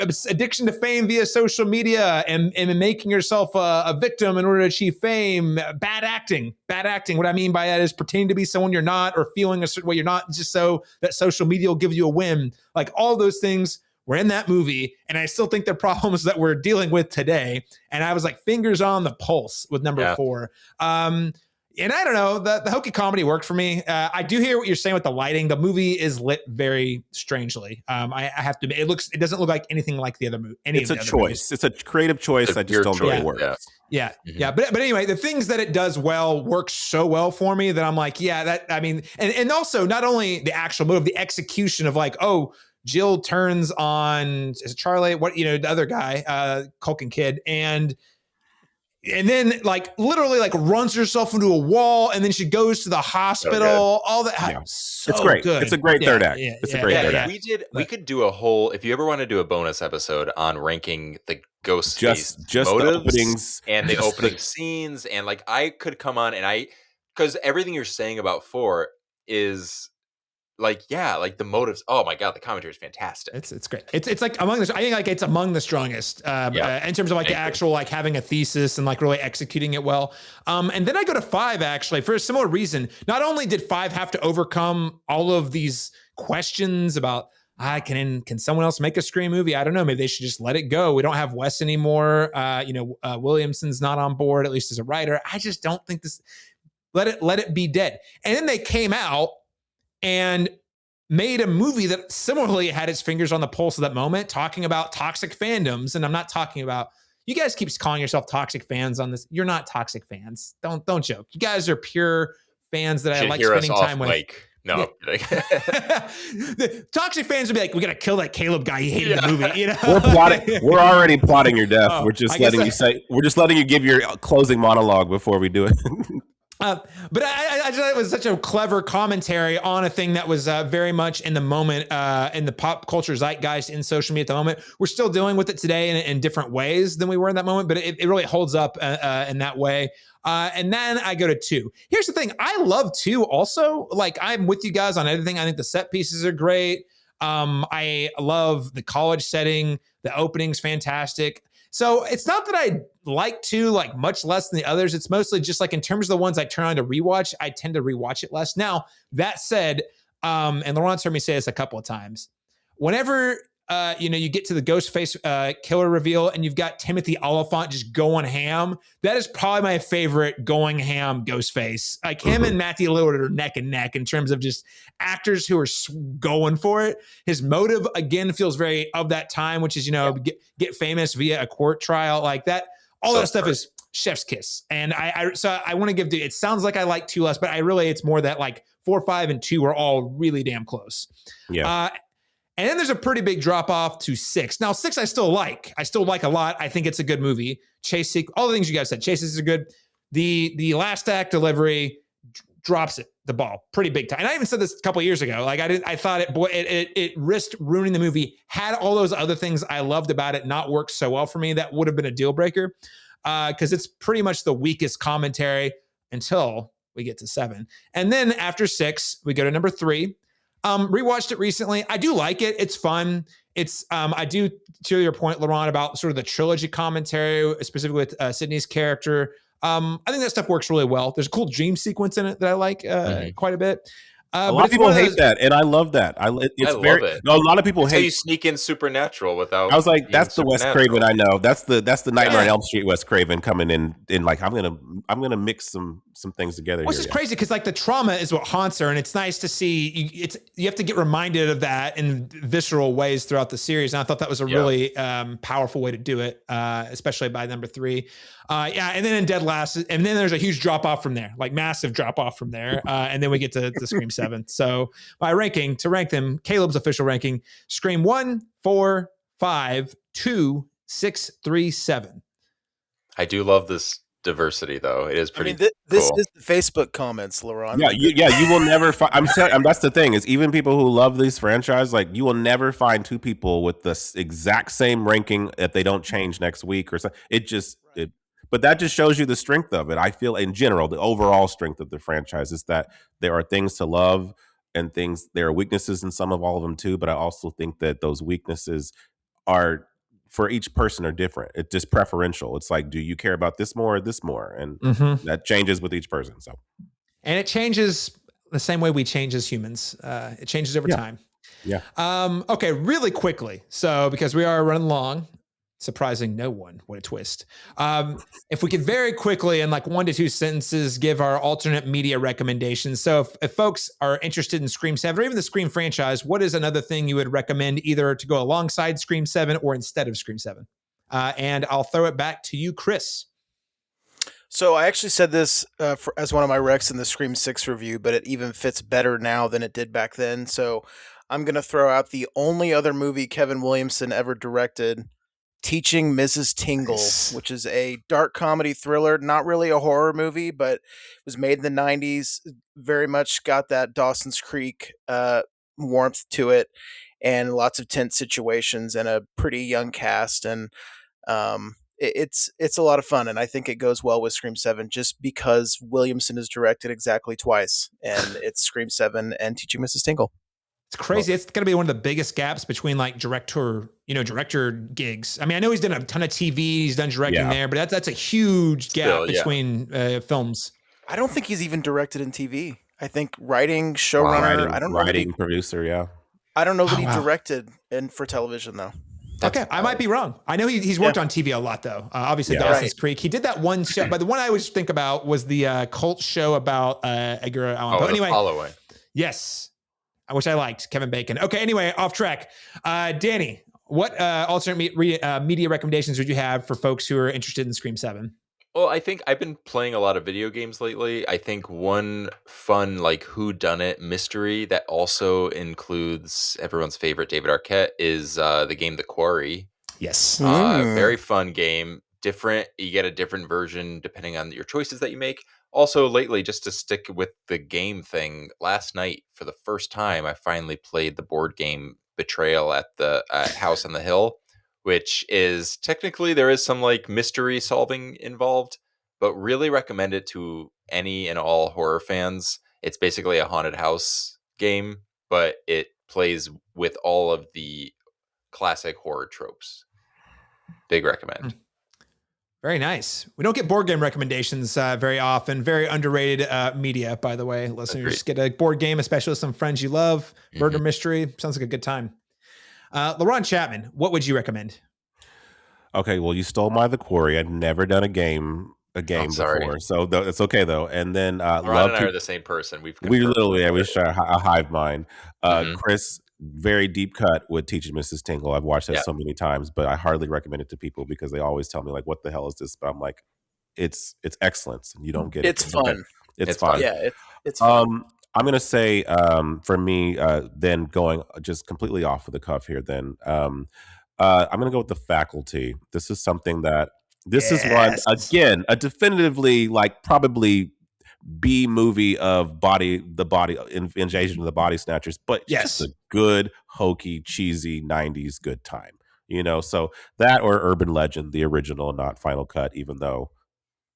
addiction to fame via social media and making yourself a victim in order to achieve fame. Bad acting. What I mean by that is pretending to be someone you're not or feeling a certain way you're not just so that social media will give you a win. Like all those things were in that movie, and I still think they're problems that we're dealing with today. And I was like fingers on the pulse with number 4. And I don't know, the hokey comedy worked for me. I do hear what you're saying with the lighting. The movie is lit very strangely. I have to admit, it doesn't look like anything like the other movie. It's a choice. It's a creative choice. I just don't know it works. Yeah. But anyway, the things that it does well work so well for me that I'm like, and also not only the actual move, the execution of like, Jill turns on Charlie, the other guy, Culkin Kid, and then like literally like runs herself into a wall, and then she goes to the hospital. All that, so it's great. Good. It's a great third act. It's a great third act. We could do a whole. If you ever want to do a bonus episode on ranking the ghost just motives the openings and the opening scenes, and like I could come on and because everything you're saying about 4 is. Like the motives. Oh my god, the commentary is fantastic. It's great. It's like I think like it's among the strongest in terms of like the actual like having a thesis and like really executing it well. And then I go to 5 actually for a similar reason. Not only did 5 have to overcome all of these questions about can someone else make a Scream movie? I don't know. Maybe they should just let it go. We don't have Wes anymore. Williamson's not on board, at least as a writer. I just don't think this. Let it be dead. And then they came out and made a movie that similarly had its fingers on the pulse of that moment, talking about toxic fandoms. And I'm not talking about, you guys keep calling yourself toxic fans on this. You're not toxic fans. Don't joke. You guys are pure fans that I like spending time with. No, yeah. The toxic fans would be like, we gotta kill that Caleb guy. He hated the movie. You know, we're already plotting your death. We're just letting you give your closing monologue before we do it. But I just thought it was such a clever commentary on a thing that was very much in the moment, in the pop culture zeitgeist in social media at the moment. We're still dealing with it today in different ways than we were in that moment, but it really holds up in that way. And then I go to 2. Here's the thing. I love 2 also. Like, I'm with you guys on everything. I think the set pieces are great. I love the college setting. The opening's fantastic. So it's not that I like 2 like much less than the others. It's mostly just like in terms of the ones I turn on to rewatch, I tend to rewatch it less. Now, that said, and Laron's heard me say this a couple of times, whenever you get to the Ghostface killer reveal and you've got Timothy Oliphant just going ham, that is probably my favorite going ham Ghostface. Like him and Matthew Lillard are neck and neck in terms of just actors who are going for it. His motive again feels very of that time, which is get famous via a court trial like that. All that stuff is chef's kiss. And I want to give it sounds like I like 2 less, but it's more that like 4, 5, and 2 are all really damn close. Yeah. And then there's a pretty big drop off to 6. Now, 6 I still like. I still like a lot. I think it's a good movie. Chase sequence, all the things you guys said. Chases are good. The last act delivery drops the ball pretty big time. And I even said this a couple of years ago. Like I thought it risked ruining the movie. Had all those other things I loved about it not worked so well for me, that would have been a deal breaker. Because it's pretty much the weakest commentary until we get to 7. And then after 6, we go to number 3. Rewatched it recently. I do like it. It's fun. It's I do, to your point, Laron, about sort of the trilogy commentary, specifically with Sydney's character. I think that stuff works really well. There's a cool dream sequence in it that I like quite a bit. A lot of people hate that, and I love that. I love it. No, a lot of people hate. How you sneak in Supernatural without. I was like, that's the Wes Craven I know. That's the Nightmare on Elm Street Wes Craven coming in like I'm gonna mix some things together. Which is crazy because like the trauma is what haunts her, and it's nice to see. You have to get reminded of that in visceral ways throughout the series, and I thought that was a really powerful way to do it, especially by number 3. And then in Dead Last, and then there's a huge drop off from there, like massive drop off from there, and then we get to Scream 7. So my ranking, to rank them, Caleb's official ranking: Scream 1, 4, 5, 2, 6, 3, 7. I do love this diversity, though. It is pretty. This cool. is the Facebook comments, Laron. You will never find. I'm saying that's the thing is even people who love these franchises, like you will never find 2 people with the exact same ranking if they don't change next week or something. But that just shows you the strength of it. I feel in general, the overall strength of the franchise is that there are things to love and there are weaknesses in some of all of them too. But I also think that those weaknesses are for each person are different. It's just preferential. It's like, do you care about this more or this more? And that changes with each person. So, and it changes the same way we change as humans. It changes over time. Yeah. Okay, really quickly. So because we are running long, surprising no one, what a twist. If we could very quickly in like 1 to 2 sentences give our alternate media recommendations. So if folks are interested in Scream 7 or even the Scream franchise, what is another thing you would recommend either to go alongside Scream 7 or instead of Scream 7? And I'll throw it back to you, Chris. So I actually said this as one of my recs in the Scream 6 review, but it even fits better now than it did back then. So I'm going to throw out the only other movie Kevin Williamson ever directed, Teaching Mrs. Tingle, which is a dark comedy thriller, not really a horror movie, but it was made in the 90s, very much got that Dawson's Creek warmth to it, and lots of tense situations and a pretty young cast, and it's a lot of fun, and I think it goes well with Scream 7 just because Williamson is directed exactly twice, and it's Scream 7 and Teaching Mrs. Tingle. It's crazy. It's going to be one of the biggest gaps between like director gigs. I mean, I know he's done a ton of TV, he's done directing there, but that's a huge gap between films. I don't think he's even directed in TV. I think writing, showrunner. I don't know. Writing, producer, I don't know that Oh, he wow. directed for television though. Okay, I might be wrong. I know he's worked on TV a lot, though. Obviously, Yeah. Dawson's Creek. He did that one show, but the one I always think about was the cult show about Edgar Allan Poe. The Anyway, following. yes, which I liked, Kevin Bacon. Okay, anyway, off track. Danny, what alternate media recommendations would you have for folks who are interested in Scream 7? Well, I think I've been playing a lot of video games lately. I think one fun whodunit mystery that also includes everyone's favorite David Arquette is the game The Quarry. Yes. Very fun game. Different. You get a different version depending on your choices that you make. Also, lately, just to stick with the game thing, last night for the first time, I finally played the board game Betrayal at the House on the Hill, which is technically there is some mystery solving involved, but really recommend it to any and all horror fans. It's basically a haunted house game, but it plays with all of the classic horror tropes. Big recommend. Very nice. We don't get board game recommendations very often. Very underrated media, by the way. Listeners, get a board game, especially with some friends you love. Murder mystery. Sounds like a good time. Laron Chapman, what would you recommend? Okay, well, you stole my The Quarry. I'd never done a game before, so it's okay though. And then Laron and I are the same person. We literally we share a hive mind. Chris, very deep cut with Teaching Mrs. Tingle. I've watched that so many times, but I hardly recommend it to people because they always tell me what the hell is this? But I'm like, it's excellence, and you don't get it. It's fun. It's fun. Yeah, it's fun. I'm gonna say for me, then going just completely off of the cuff here. Then I'm gonna go with The Faculty. This is something that is one again a definitively probably B movie of invasion of the body snatchers, but just a good hokey cheesy 90s good time. So that or Urban Legend, the original, not Final Cut, even though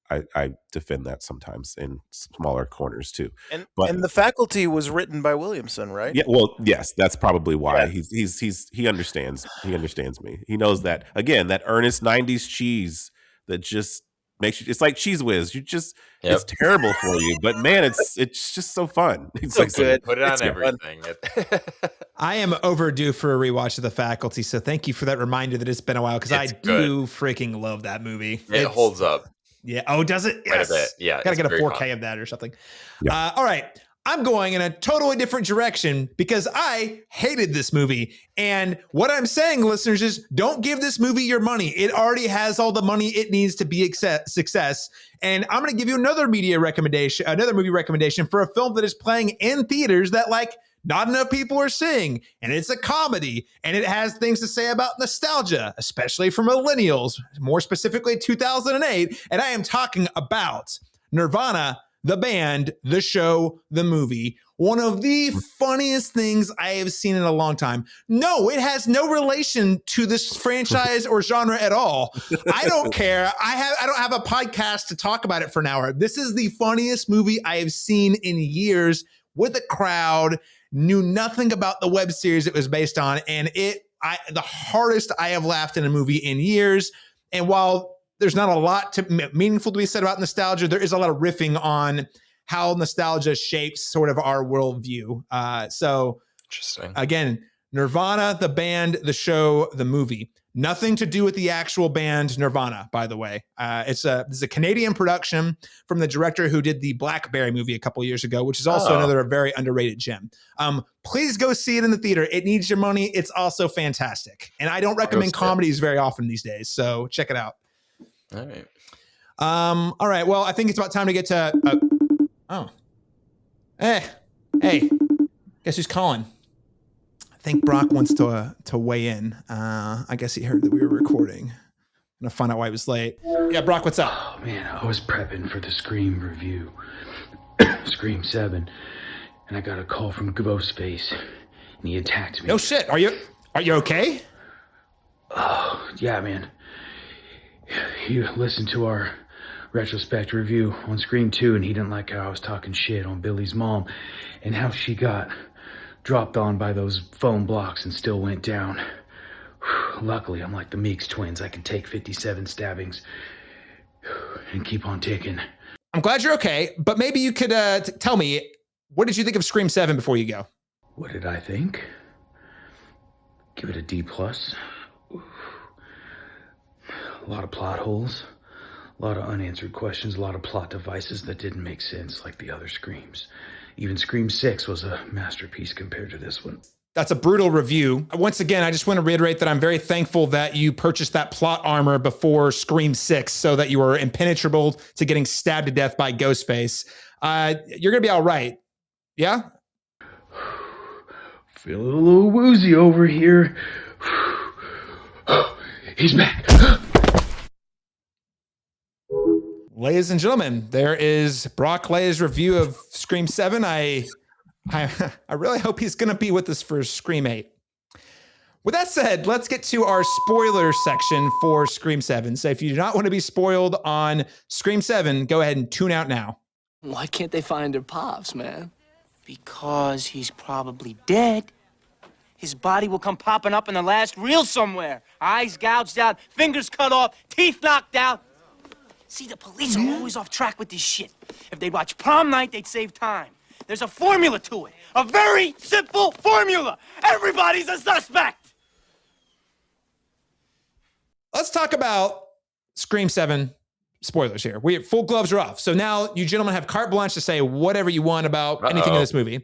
I defend that sometimes in smaller corners too. And The Faculty was written by Williamson, right? Yeah. Well, yes, that's probably why he understands. He understands me. He knows that again, that earnest 90s cheese that just makes you. It's like Cheese Whiz. It's terrible for you, but man, it's just so fun. It's so good. Put it on everything. I am overdue for a rewatch of The Faculty, so thank you for that reminder that it's been a while because I do freaking love that movie. It holds up. Yeah. Oh, does it? Yes. Quite a bit. Yeah. Gotta get a 4K fun. of that or something. Yeah. All right. I'm going in a totally different direction because I hated this movie. And what I'm saying, listeners, is don't give this movie your money. It already has all the money it needs to be success. And I'm going to give you another movie recommendation for a film that is playing in theaters that not enough people are seeing, and it's a comedy, and it has things to say about nostalgia, especially for millennials, more specifically 2008, and I am talking about Nirvana, the band, the show, the movie. One of the funniest things I have seen in a long time. No, it has no relation to this franchise or genre at all. I don't care. I don't have a podcast to talk about it for an hour. This is the funniest movie I have seen in years with a crowd. Knew nothing about the web series it was based on, and the hardest I have laughed in a movie in years. And while there's not a lot meaningful to be said about nostalgia, there is a lot of riffing on how nostalgia shapes sort of our worldview. So interesting. Again, Nirvana, the band, the show, the movie. Nothing to do with the actual band Nirvana, by the way. This is a Canadian production from the director who did the Blackberry movie a couple years ago, which is also another very underrated gem. Please go see it in the theater. It needs your money. It's also fantastic. And I don't recommend comedies very often these days, so check it out. All right. All right. Well, I think it's about time to get to. Hey, guess who's calling? I think Brock wants to weigh in. I guess he heard that we were recording. I'm gonna find out why he was late. Yeah, Brock, what's up? Oh man, I was prepping for the Scream review, Scream 7, and I got a call from Ghostface, and he attacked me. No shit. Are you okay? Oh yeah, man. He listened to our retrospect review on Scream 2, and he didn't like how I was talking shit on Billy's mom, and how she got dropped on by those foam blocks and still went down. Luckily, I'm like the Meeks twins. I can take 57 stabbings and keep on ticking. I'm glad you're okay, but maybe you could tell me, what did you think of Scream 7 before you go? What did I think? give it a D+. A lot of plot holes, a lot of unanswered questions, a lot of plot devices that didn't make sense like the other Screams. Even Scream 6 was a masterpiece compared to this one. That's a brutal review. Once again, I just want to reiterate that I'm very thankful that you purchased that plot armor before Scream 6 so that you were impenetrable to getting stabbed to death by Ghostface. You're going to be all right. Yeah? Feeling a little woozy over here. He's back. Ladies and gentlemen, there is Brock Lay's review of Scream 7. I really hope he's going to be with us for Scream 8. With that said, let's get to our spoiler section for Scream 7. So if you do not want to be spoiled on Scream 7, go ahead and tune out now. Why can't they find their pops, man? Because he's probably dead. His body will come popping up in the last reel somewhere. Eyes gouged out, fingers cut off, teeth knocked out. See, the police are always off track with this shit. If they watch Prom Night, they'd save time. There's a formula to it. A very simple formula. Everybody's a suspect. Let's talk about Scream 7 spoilers here. Full gloves are off. So now you gentlemen have carte blanche to say whatever you want about anything in this movie.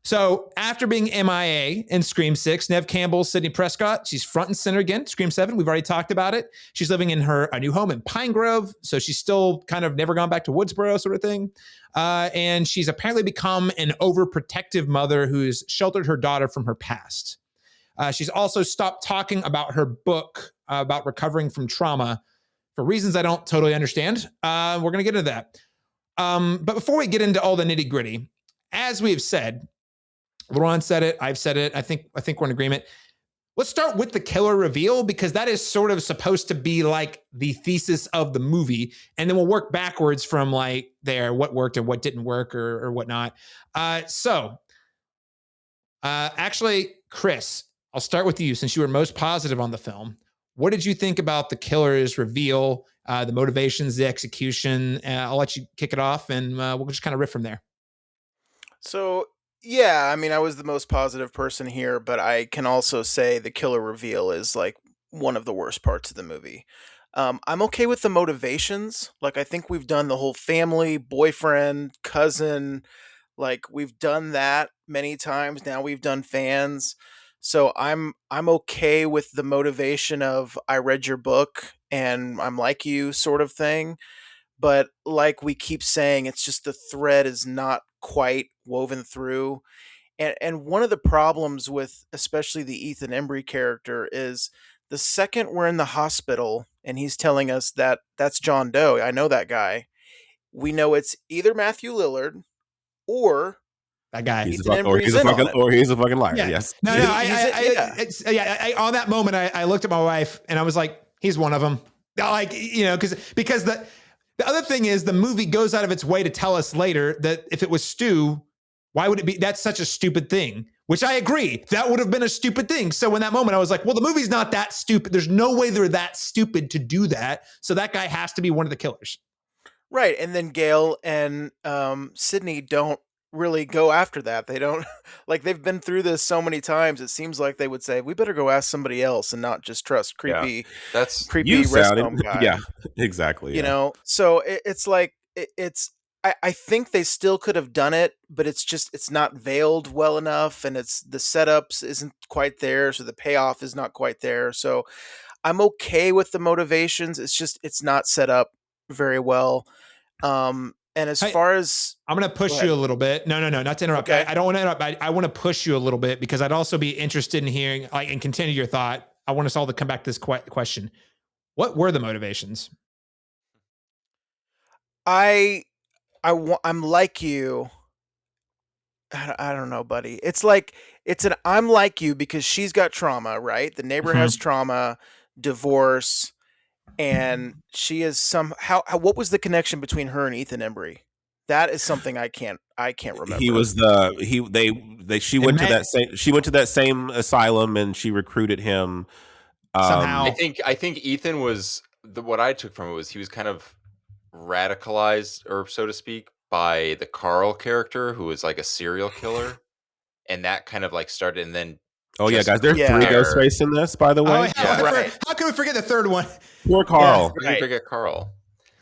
So after being MIA in Scream 6, Neve Campbell, Sidney Prescott, she's front and center again. Scream 7, we've already talked about it. She's living in a new home in Pine Grove. So she's still kind of never gone back to Woodsboro sort of thing. And she's apparently become an overprotective mother who's sheltered her daughter from her past. She's also stopped talking about her book about recovering from trauma for reasons I don't totally understand. We're going to get into that. But before we get into all the nitty gritty, as we've said, Laron said it, I've said it, I think we're in agreement. Let's start with the killer reveal because that is sort of supposed to be like the thesis of the movie. And then we'll work backwards from like there, what worked and what didn't work or whatnot. Actually, Chris, I'll start with you since you were most positive on the film. What did you think about the killer's reveal, the motivations, the execution? I'll let you kick it off and we'll just kind of riff from there. So, yeah, I mean, I was the most positive person here, but I can also say the killer reveal is like one of the worst parts of the movie. I'm okay with the motivations. Like, I think we've done the whole family, boyfriend, cousin. Like, we've done that many times. Now we've done fans. So I'm okay with the motivation of I read your book and I'm like you sort of thing. But like we keep saying, it's just the thread is not quite woven through. And one of the problems with especially the Ethan Embry character is the second we're in the hospital and he's telling us that that's John Doe, I know that guy, we know it's either Matthew Lillard or that guy. He's a fucking liar. Yeah. Yes. No, on that moment, I looked at my wife and I was like, he's one of them. Like, you know, because the other thing is the movie goes out of its way to tell us later that if it was Stu, why would it be? That's such a stupid thing, which I agree. That would have been a stupid thing. So in that moment, I was like, well, the movie's not that stupid. There's no way they're that stupid to do that. So that guy has to be one of the killers. Right. And then Gail and Sydney don't really go after that. They don't like they've been through this so many times. It seems like they would say, we better go ask somebody else and not just trust creepy rest home guy. Yeah, exactly. You know, so it's like I think they still could have done it, but it's not veiled well enough and it's the setups isn't quite there. So the payoff is not quite there. So I'm okay with the motivations. It's just, it's not set up very well. And as far as I'm going to push you a little bit. No, not to interrupt. Okay. I don't want to interrupt. I want to push you a little bit because I'd also be interested in hearing and continue your thought. I want us all to come back to this question. What were the motivations? I'm like you. I don't know, buddy. It's like, I'm like you because she's got trauma, right? The neighbor has trauma, divorce, and she is somehow. What was the connection between her and Ethan Embry? That is something I can't remember. She went to that same asylum and she recruited him. Somehow, I think Ethan was what I took from it was he was kind of radicalized, or so to speak, by the Carl character, who was like a serial killer, and that kind of like started, and then Oh yeah, guys. There's Yeah. 3 Ghostface in this, by the Oh, way. yeah. Right. How can we forget the third one? Poor Carl. How did you forget Carl?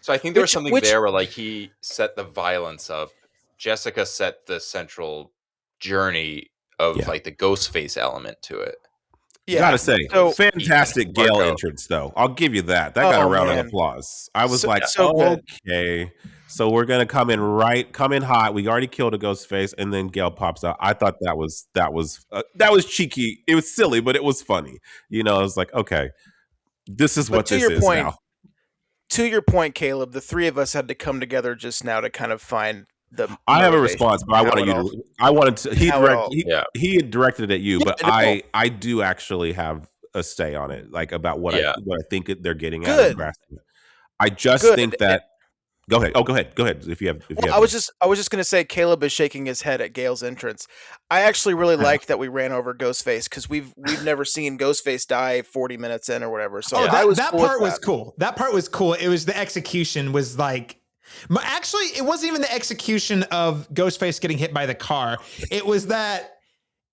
So I think there was something there where like he set the violence up. Jessica set the central journey of like the Ghostface element to it. Yeah. Gotta say, So- fantastic Gale Marco. entrance though. I'll give you that. That got a round of applause. I was like, so good. okay, so we're gonna come in hot. We already killed a Ghostface, and then Gale pops out. I thought that was cheeky. It was silly, but it was funny. You know, I was like, okay, this is what this is now. To your point, Caleb, the 3 of us had to come together just now to kind of find the. I have a motivation. response, but I wanted you to. I wanted to. He had directed it at you, but I do actually have a stay on it, like about what I think they're getting at. I just think that. Go ahead. Oh, go ahead. If you have. I was just gonna say Caleb is shaking his head at Gale's entrance. I actually really liked that we ran over Ghostface because we've never seen Ghostface die 40 minutes in or whatever. So that part was cool. That part was cool. It was the execution was like. Actually, it wasn't even the execution of Ghostface getting hit by the car. It was that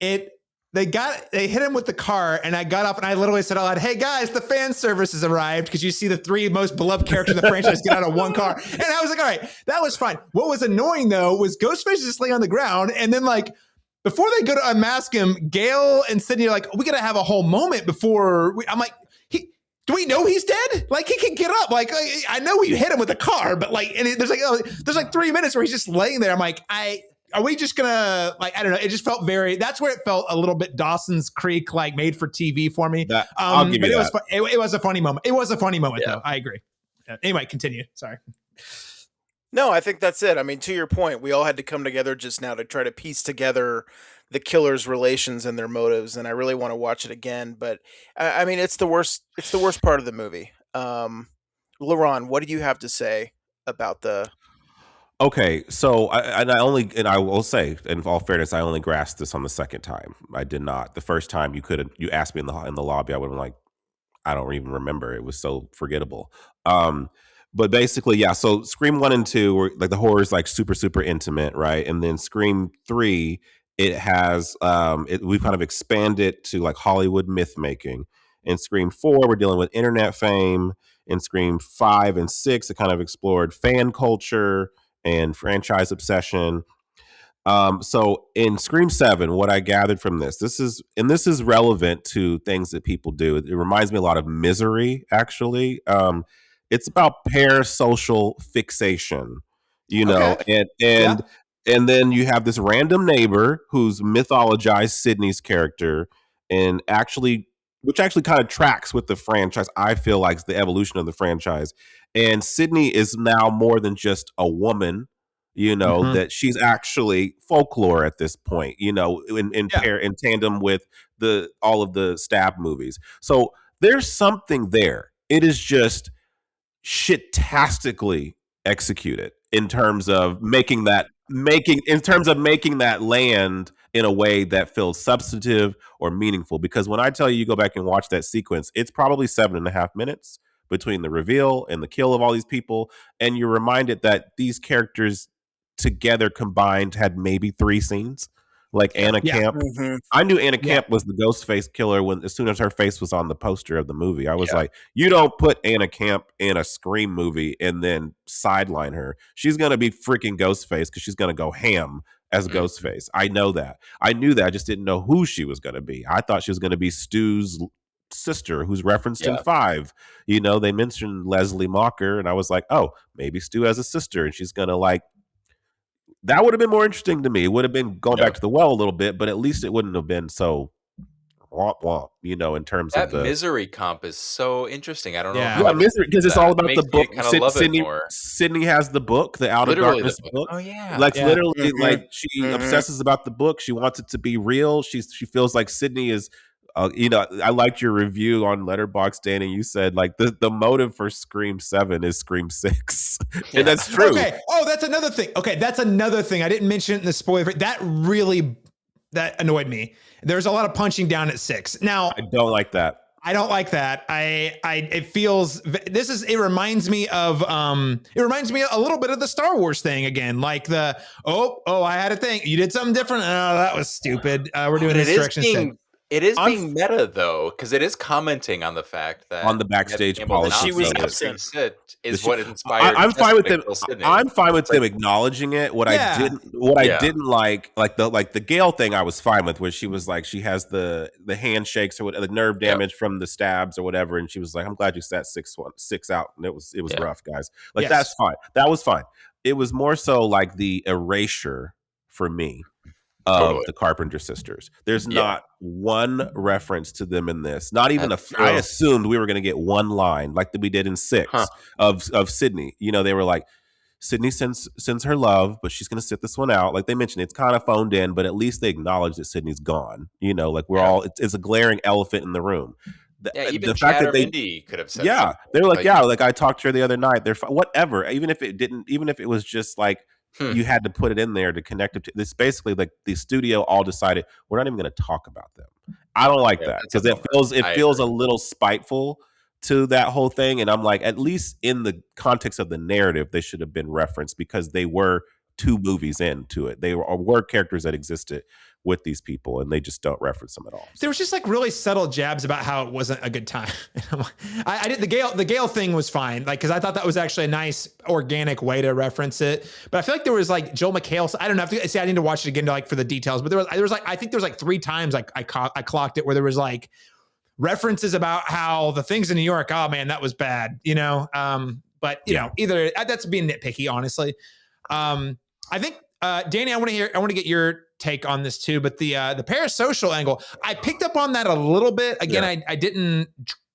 they hit him with the car, and I got up and I literally said out loud, "Hey guys, the fan service has arrived," because you see the 3 most beloved characters in the franchise get out of one car. And I was like, all right, that was fine. What was annoying though was Ghostface just laying on the ground, and then like before they go to unmask him, Gale and Sydney are like, we gotta have a whole moment before I'm like, do we know he's dead? Like he can get up. Like I know we hit him with a car, but like, and there's like 3 minutes where he's just laying there. I'm like, are we just gonna like? I don't know. It just felt that's where it felt a little bit Dawson's Creek, like made for TV for me. I'll give you that. It was a funny moment. It was a funny moment though. I agree. Anyway, continue. Sorry. No, I think that's it. I mean, to your point, we all had to come together just now to try to piece together the killer's relations and their motives, and I really want to watch it again. But I mean, it's the worst. It's the worst part of the movie. Laron, what do you have to say about the? Okay, so I will say, in all fairness, I only grasped this on the second time. I did not. The first time you asked me in the lobby, I would have been like, I don't even remember. It was so forgettable. But basically, yeah. So Scream 1 and 2 were like the horror is like super, super intimate, right? And then Scream 3, it has we've kind of expanded to like Hollywood myth making. In Scream 4, we're dealing with internet fame. In Scream 5 and 6, it kind of explored fan culture and franchise obsession. So in Scream 7, what I gathered from this is relevant to things that people do. It reminds me a lot of Misery, actually. It's about parasocial fixation, you know, and then you have this random neighbor who's mythologized Sydney's character, and which actually kind of tracks with the franchise. I feel like it's the evolution of the franchise, and Sydney is now more than just a woman. You know, that she's actually folklore at this point, you know, in tandem with all of the stab movies. So there's something there. It is just shit-tastically executed in terms of making that land in a way that feels substantive or meaningful. Because when I tell you go back and watch that sequence, it's probably 7.5 minutes between the reveal and the kill of all these people, and you're reminded that these characters together combined had maybe 3 scenes. Like Anna Camp. Mm-hmm. I knew Anna Camp was the Ghostface killer as soon as her face was on the poster of the movie. I was like, you don't put Anna Camp in a Scream movie and then sideline her. She's going to be freaking Ghostface because she's going to go ham as Ghostface. I know that. I knew that. I just didn't know who she was going to be. I thought she was going to be Stu's sister, who's referenced in 5. You know, they mentioned Leslie Mocker, and I was like, oh, maybe Stu has a sister, and she's going to like. That would have been more interesting to me. It would have been going back to the well a little bit, but at least it wouldn't have been so womp womp, you know, in terms of the Misery comp is so interesting. I don't know. Yeah, Misery, because it's all about the book. Sydney has the book, the Out of Darkness book. Oh yeah, like literally, like she obsesses about the book. She wants it to be real. She feels like Sydney is. You know, I liked your review on Letterboxd, Danny. You said like the motive for Scream 7 is Scream 6, and that's true. Okay. Oh, that's another thing. Okay, that's another thing. I didn't mention it in the spoiler. That annoyed me. There's a lot of punching down at 6. Now, I don't like that. I don't like that. It reminds me of a little bit of the Star Wars thing again. Like I had a thing. You did something different. Oh, that was stupid. We're doing this direction instead. It is I'm being meta though, because it is commenting on the fact that on the Neve backstage Campbell politics. She was not being a absent. swing sit is The what shit- inspired I'm fine with Jessica them. to kill Sydney. I'm fine with them Like, acknowledging it. What Yeah. I didn't like the Gail thing, I was fine with, where she was like, she has the handshakes or what, the nerve damage from the stabs or whatever, and she was like, "I'm glad you sat 6 out," and it was rough, guys. Like Yes. that's fine. That was fine. It was more so like the erasure for me of Totally. the Carpenter sisters. There's Yeah. not one reference to them in this. Not even That's I true. assumed we were going to get one line like that we did in 6 Huh. of Sydney. You know, they were like, Sydney sends her love, but she's going to sit this one out. Like they mentioned, it's kind of phoned in, but at least they acknowledge that Sydney's gone. You know, like we're all, it's a glaring elephant in the room. Yeah, even the Chad fact that or they, Mindy could have said yeah, something. they were like, yeah, like I talked to her the other night. They're whatever. Even if it was just like, you had to put it in there to connect it to this. Basically, like the studio all decided we're not even going to talk about them. I don't like that because it feels a little spiteful to that whole thing. And I'm like, at least in the context of the narrative, they should have been referenced because they were 2 movies into it. They were characters that existed with these people, and they just don't reference them at all. There was just like really subtle jabs about how it wasn't a good time. I did the Gale thing was fine, like because I thought that was actually a nice organic way to reference it. But I feel like there was like Joel McHale. I don't know. I need to watch it again to like for the details. But there was like I think there was like 3 times like I clocked it where there was like references about how the things in New York. Oh man, that was bad. You know. But you know, either that's being nitpicky, honestly. I think Danny, I want to get your take on this too, but the parasocial angle, I picked up on that a little bit. Again, I didn't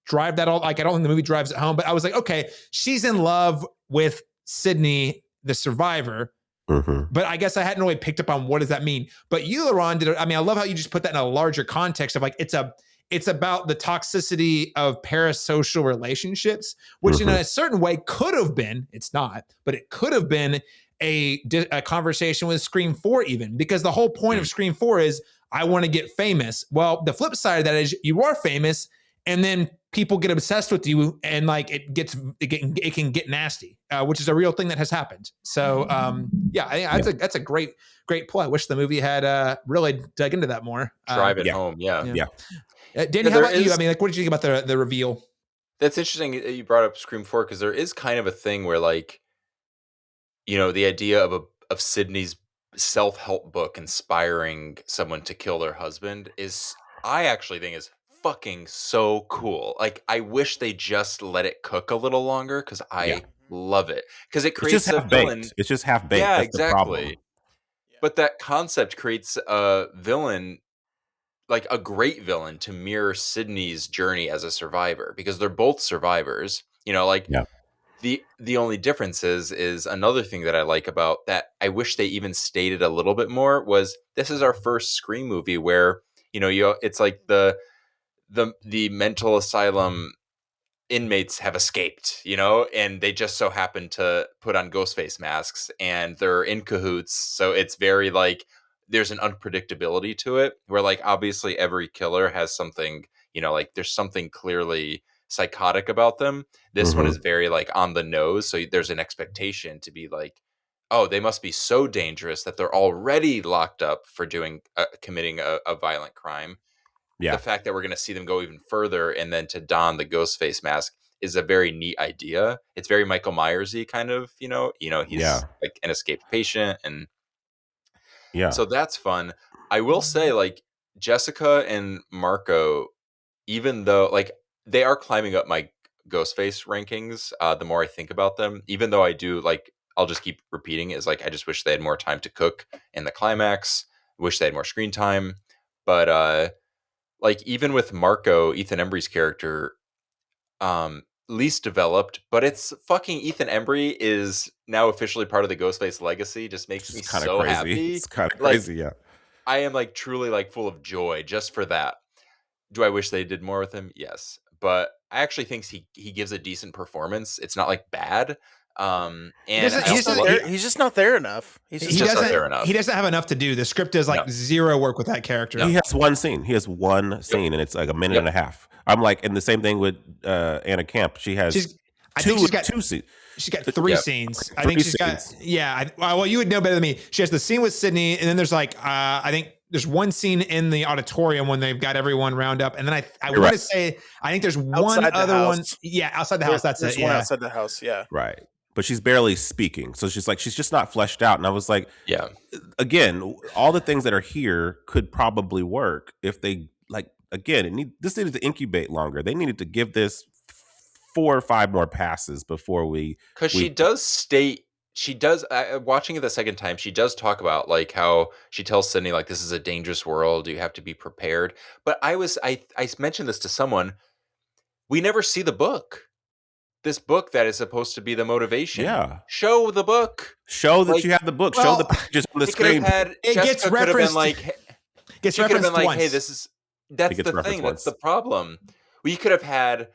drive that all, like I don't think the movie drives it home, but I was like, okay, she's in love with Sydney, the survivor. But I guess I hadn't really picked up on what does that mean. But you, Laron, did it. I mean, I love how you just put that in a larger context of like it's about the toxicity of parasocial relationships, which in a certain way could have been, it's not, but it could have been a conversation with Scream 4 even, because the whole point of Scream 4 is I want to get famous. Well, the flip side of that is you are famous and then people get obsessed with you and like it can get nasty, which is a real thing that has happened. So that's a great play. I wish the movie had really dug into that more. Drive it home. Yeah. Danny, how about you? I mean, like, what did you think about the reveal? That's interesting. You brought up Scream 4 because there is kind of a thing where like, you know, the idea of Sydney's self-help book inspiring someone to kill their husband is, I actually think is fucking so cool. Like, I wish they just let it cook a little longer because I love it. Because it creates a villain. It's just half baked. Yeah, That's exactly. the problem. But that concept creates a villain, like a great villain to mirror Sydney's journey as a survivor, because they're both survivors. You know, like the only difference is another thing that I like about that I wish they even stated a little bit more was this is our first Scream movie where, you know, it's like the mental asylum inmates have escaped, you know, and they just so happen to put on Ghostface masks and they're in cahoots. So it's very like there's an unpredictability to it where like obviously every killer has something, you know, like there's something clearly psychotic about them. This one is very like on the nose. So there's an expectation to be like, oh, they must be so dangerous that they're already locked up for committing a violent crime. The fact that we're going to see them go even further and then to don the Ghostface mask is a very neat idea. It's very Michael Myers-y kind of, you know, he's like an escaped patient. And so that's fun. I will say like Jessica and Marco, even though like they are climbing up my Ghostface rankings, the more I think about them, even though I do like, I'll just keep repeating is like, I just wish they had more time to cook in the climax. Wish they had more screen time. But, like even with Marco, Ethan Embry's character, least developed, but it's fucking Ethan Embry is now officially part of the Ghostface legacy. Just makes me so crazy. happy. It's kind of like, crazy, yeah. I am like truly like full of joy just for that. Do I wish they did more with him? Yes, but I actually think he gives a decent performance. It's not like bad. And he's just not there enough. He's just not there enough. He doesn't have enough to do. The script does like zero work with that character. He has one scene. And it's like a minute and a half. I'm like, and the same thing with Anna Camp. She has two scenes. She's got 3 scenes. I think she's got. Yeah. Well, you would know better than me. She has the scene with Sydney, and then there's like I think there's one scene in the auditorium when they've got everyone round up, and then I want to say I think there's one Outside the other one. house. Yeah, outside the house. That's There's it. one Yeah. outside the house. Yeah. Right. But she's barely speaking. So she's just not fleshed out. And I was like, Yeah. again, all the things that are here could probably work if they this needed to incubate longer. They needed to give this 4 or 5 more passes before because she does state, watching it the second time, she does talk about like how she tells Sydney like, this is a dangerous world, you have to be prepared. But I mentioned this to someone, we never see the book. This book that is supposed to be the motivation. Yeah. Show the book. Show that you have the book. Show the pages on the screen. It gets referenced. Gets she could have been like, once. hey, that's the thing. That's the problem. We could have had,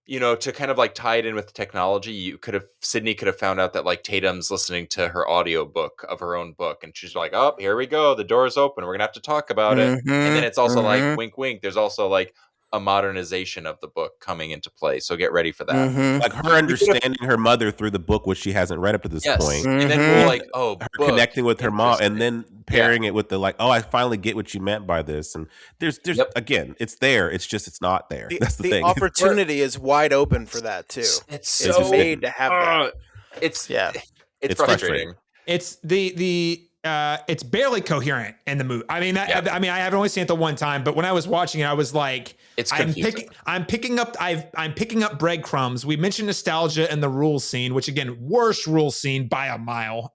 to kind of like tie it in with technology. Sydney could have found out that like Tatum's listening to her audio book of her own book. And she's like, oh, here we go. The door's open. We're going to have to talk about it. And then it's also like, wink, wink. There's also like a modernization of the book coming into play. So get ready for that. Like her understanding her mother through the book, which she hasn't read up to this point. And then we're like, oh, her book. connecting with her mom and then pairing it with the like, oh, I finally get what you meant by this. And there's again, it's there. It's just, it's not there. That's the thing. Opportunity is wide open for that too. It's so made to have that. It's It's frustrating. It's it's barely coherent in the movie. I mean, I haven't only seen it the one time, but when I was watching it, I was like, it's confusing. I'm picking up breadcrumbs. We mentioned nostalgia and the rules scene, which again, worst rules scene by a mile.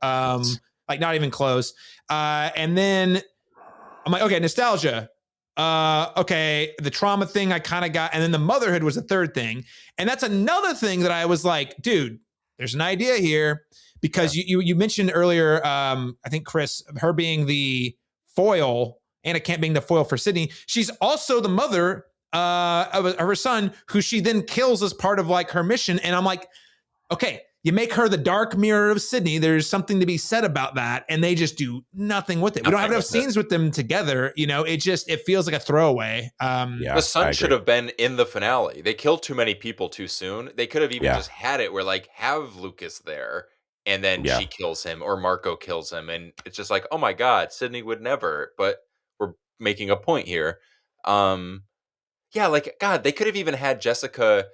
Like not even close. And then I'm like, okay, nostalgia. Okay, the trauma thing I kind of got, and then the motherhood was the third thing. And that's another thing that I was like, dude, there's an idea here. Because you mentioned earlier, I think Chris, her being the foil, Anna Camp being the foil for Sydney. She's also the mother of her son, who she then kills as part of like her mission. And I'm like, okay, you make her the dark mirror of Sydney. There's something to be said about that, and they just do nothing with it. We don't have enough scenes with them together. It feels like a throwaway. The son should have been in the finale. They killed too many people too soon. They could have even just had it where like have Lucas there. And then she kills him or Marco kills him. And it's just like, oh my God, Sydney would never, but we're making a point here. Like, God, they could have even had Jessica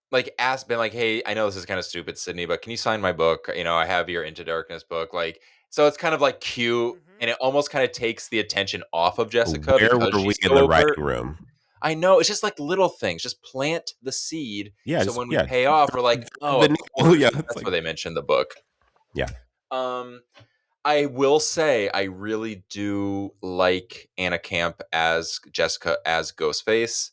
like been like, hey, I know this is kind of stupid, Sydney, but can you sign my book? I have your Into Darkness book. Like, so it's kind of like cute and it almost kind of takes the attention off of Jessica. Where were we in the writing room? I know, it's just like little things. Just plant the seed. Yeah. So when we pay off, we're like, oh, that's what they mentioned the book. Yeah. I will say I really do like Anna Camp as Jessica as Ghostface.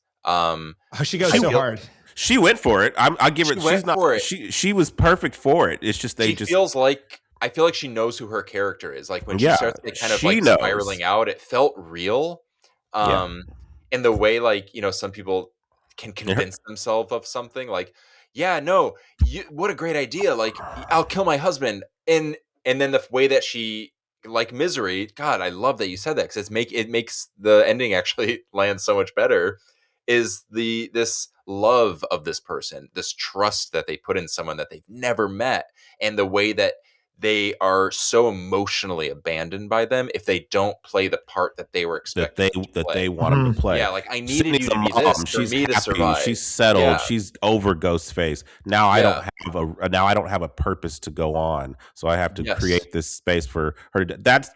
She goes so hard. She went for it. I give her. She's not. For it. She was perfect for it. It's just feels like I feel like she knows who her character is. Like when she starts kind of like spiraling out, it felt real. And the way, like, some people can convince themselves of something like, what a great idea. Like, I'll kill my husband. And then the way that she, like Misery, God, I love that you said that because it makes the ending actually land so much better, is this love of this person, this trust that they put in someone that they've never met. And the way that they are so emotionally abandoned by them if they don't play the part that they were expecting that they want them to play. Yeah, like I needed Sydney's you to be this for me to survive. She's settled. Yeah. She's over Ghostface. Now I don't have a purpose to go on, so I have to create this space for her. That's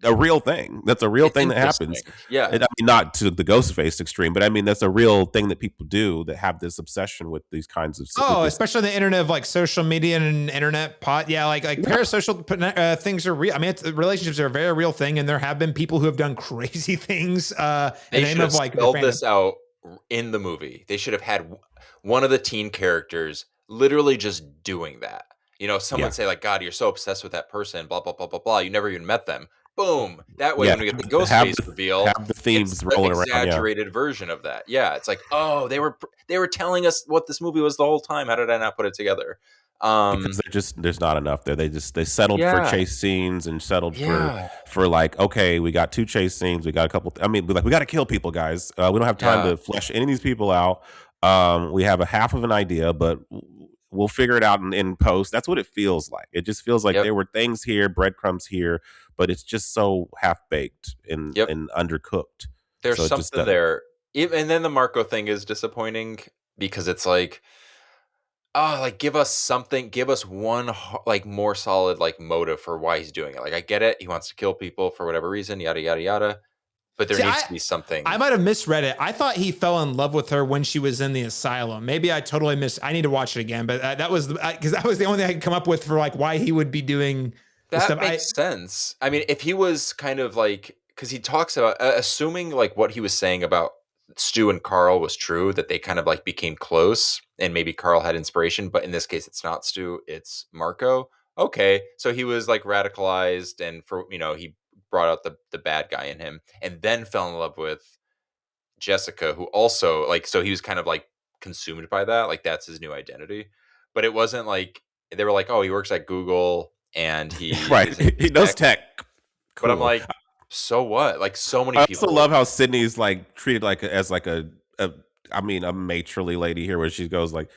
a real thing. That's a real thing that happens. Yeah, I mean, not to the Ghostface extreme, but I mean that's a real thing that people do that have this obsession with these kinds of. Especially on the internet of like social media and internet like parasocial things are real. I mean, relationships are a very real thing, and there have been people who have done crazy things. They should have spelled this out in the movie. They should have had one of the teen characters literally just doing that. Someone say like, "God, you're so obsessed with that person," blah blah blah blah blah. You never even met them. Boom. That way, when we get the Ghostface reveal, have the themes rolling around. Exaggerated version of that. Yeah, it's like, oh, they were telling us what this movie was the whole time. How did I not put it together? Because there's not enough there. They settled for chase scenes and settled for like, okay, we got 2 chase scenes. We got a couple. We got to kill people, guys. We don't have time to flesh any of these people out. We have a half of an idea, but we'll figure it out in post. That's what it feels like. It just feels like there were things here, breadcrumbs here, but it's just so half baked and undercooked. There's so something there. And then the Marco thing is disappointing because it's like, oh, like give us something, give us one like more solid like motive for why he's doing it. Like I get it, he wants to kill people for whatever reason, yada yada yada. But there needs to be something. I might have misread it. I thought he fell in love with her when she was in the asylum. Maybe I totally missed. I need to watch it again. But that was because that was the only thing I could come up with for like why he would be doing that stuff. Makes sense. I mean, if he was kind of like, because he talks about assuming like what he was saying about Stu and Carl was true, that they kind of like became close, and maybe Carl had inspiration. But in this case, it's not Stu, it's Marco. Okay, so he was like radicalized, and for he brought out the bad guy in him, and then fell in love with Jessica, who also like, so he was kind of like consumed by that, like that's his new identity. But it wasn't like they were like, oh, he works at Google and he he knows tech. Cool. But I'm like, so what? Like so many people. I also love how Sydney's like treated like as like a matronly lady here, where she goes like,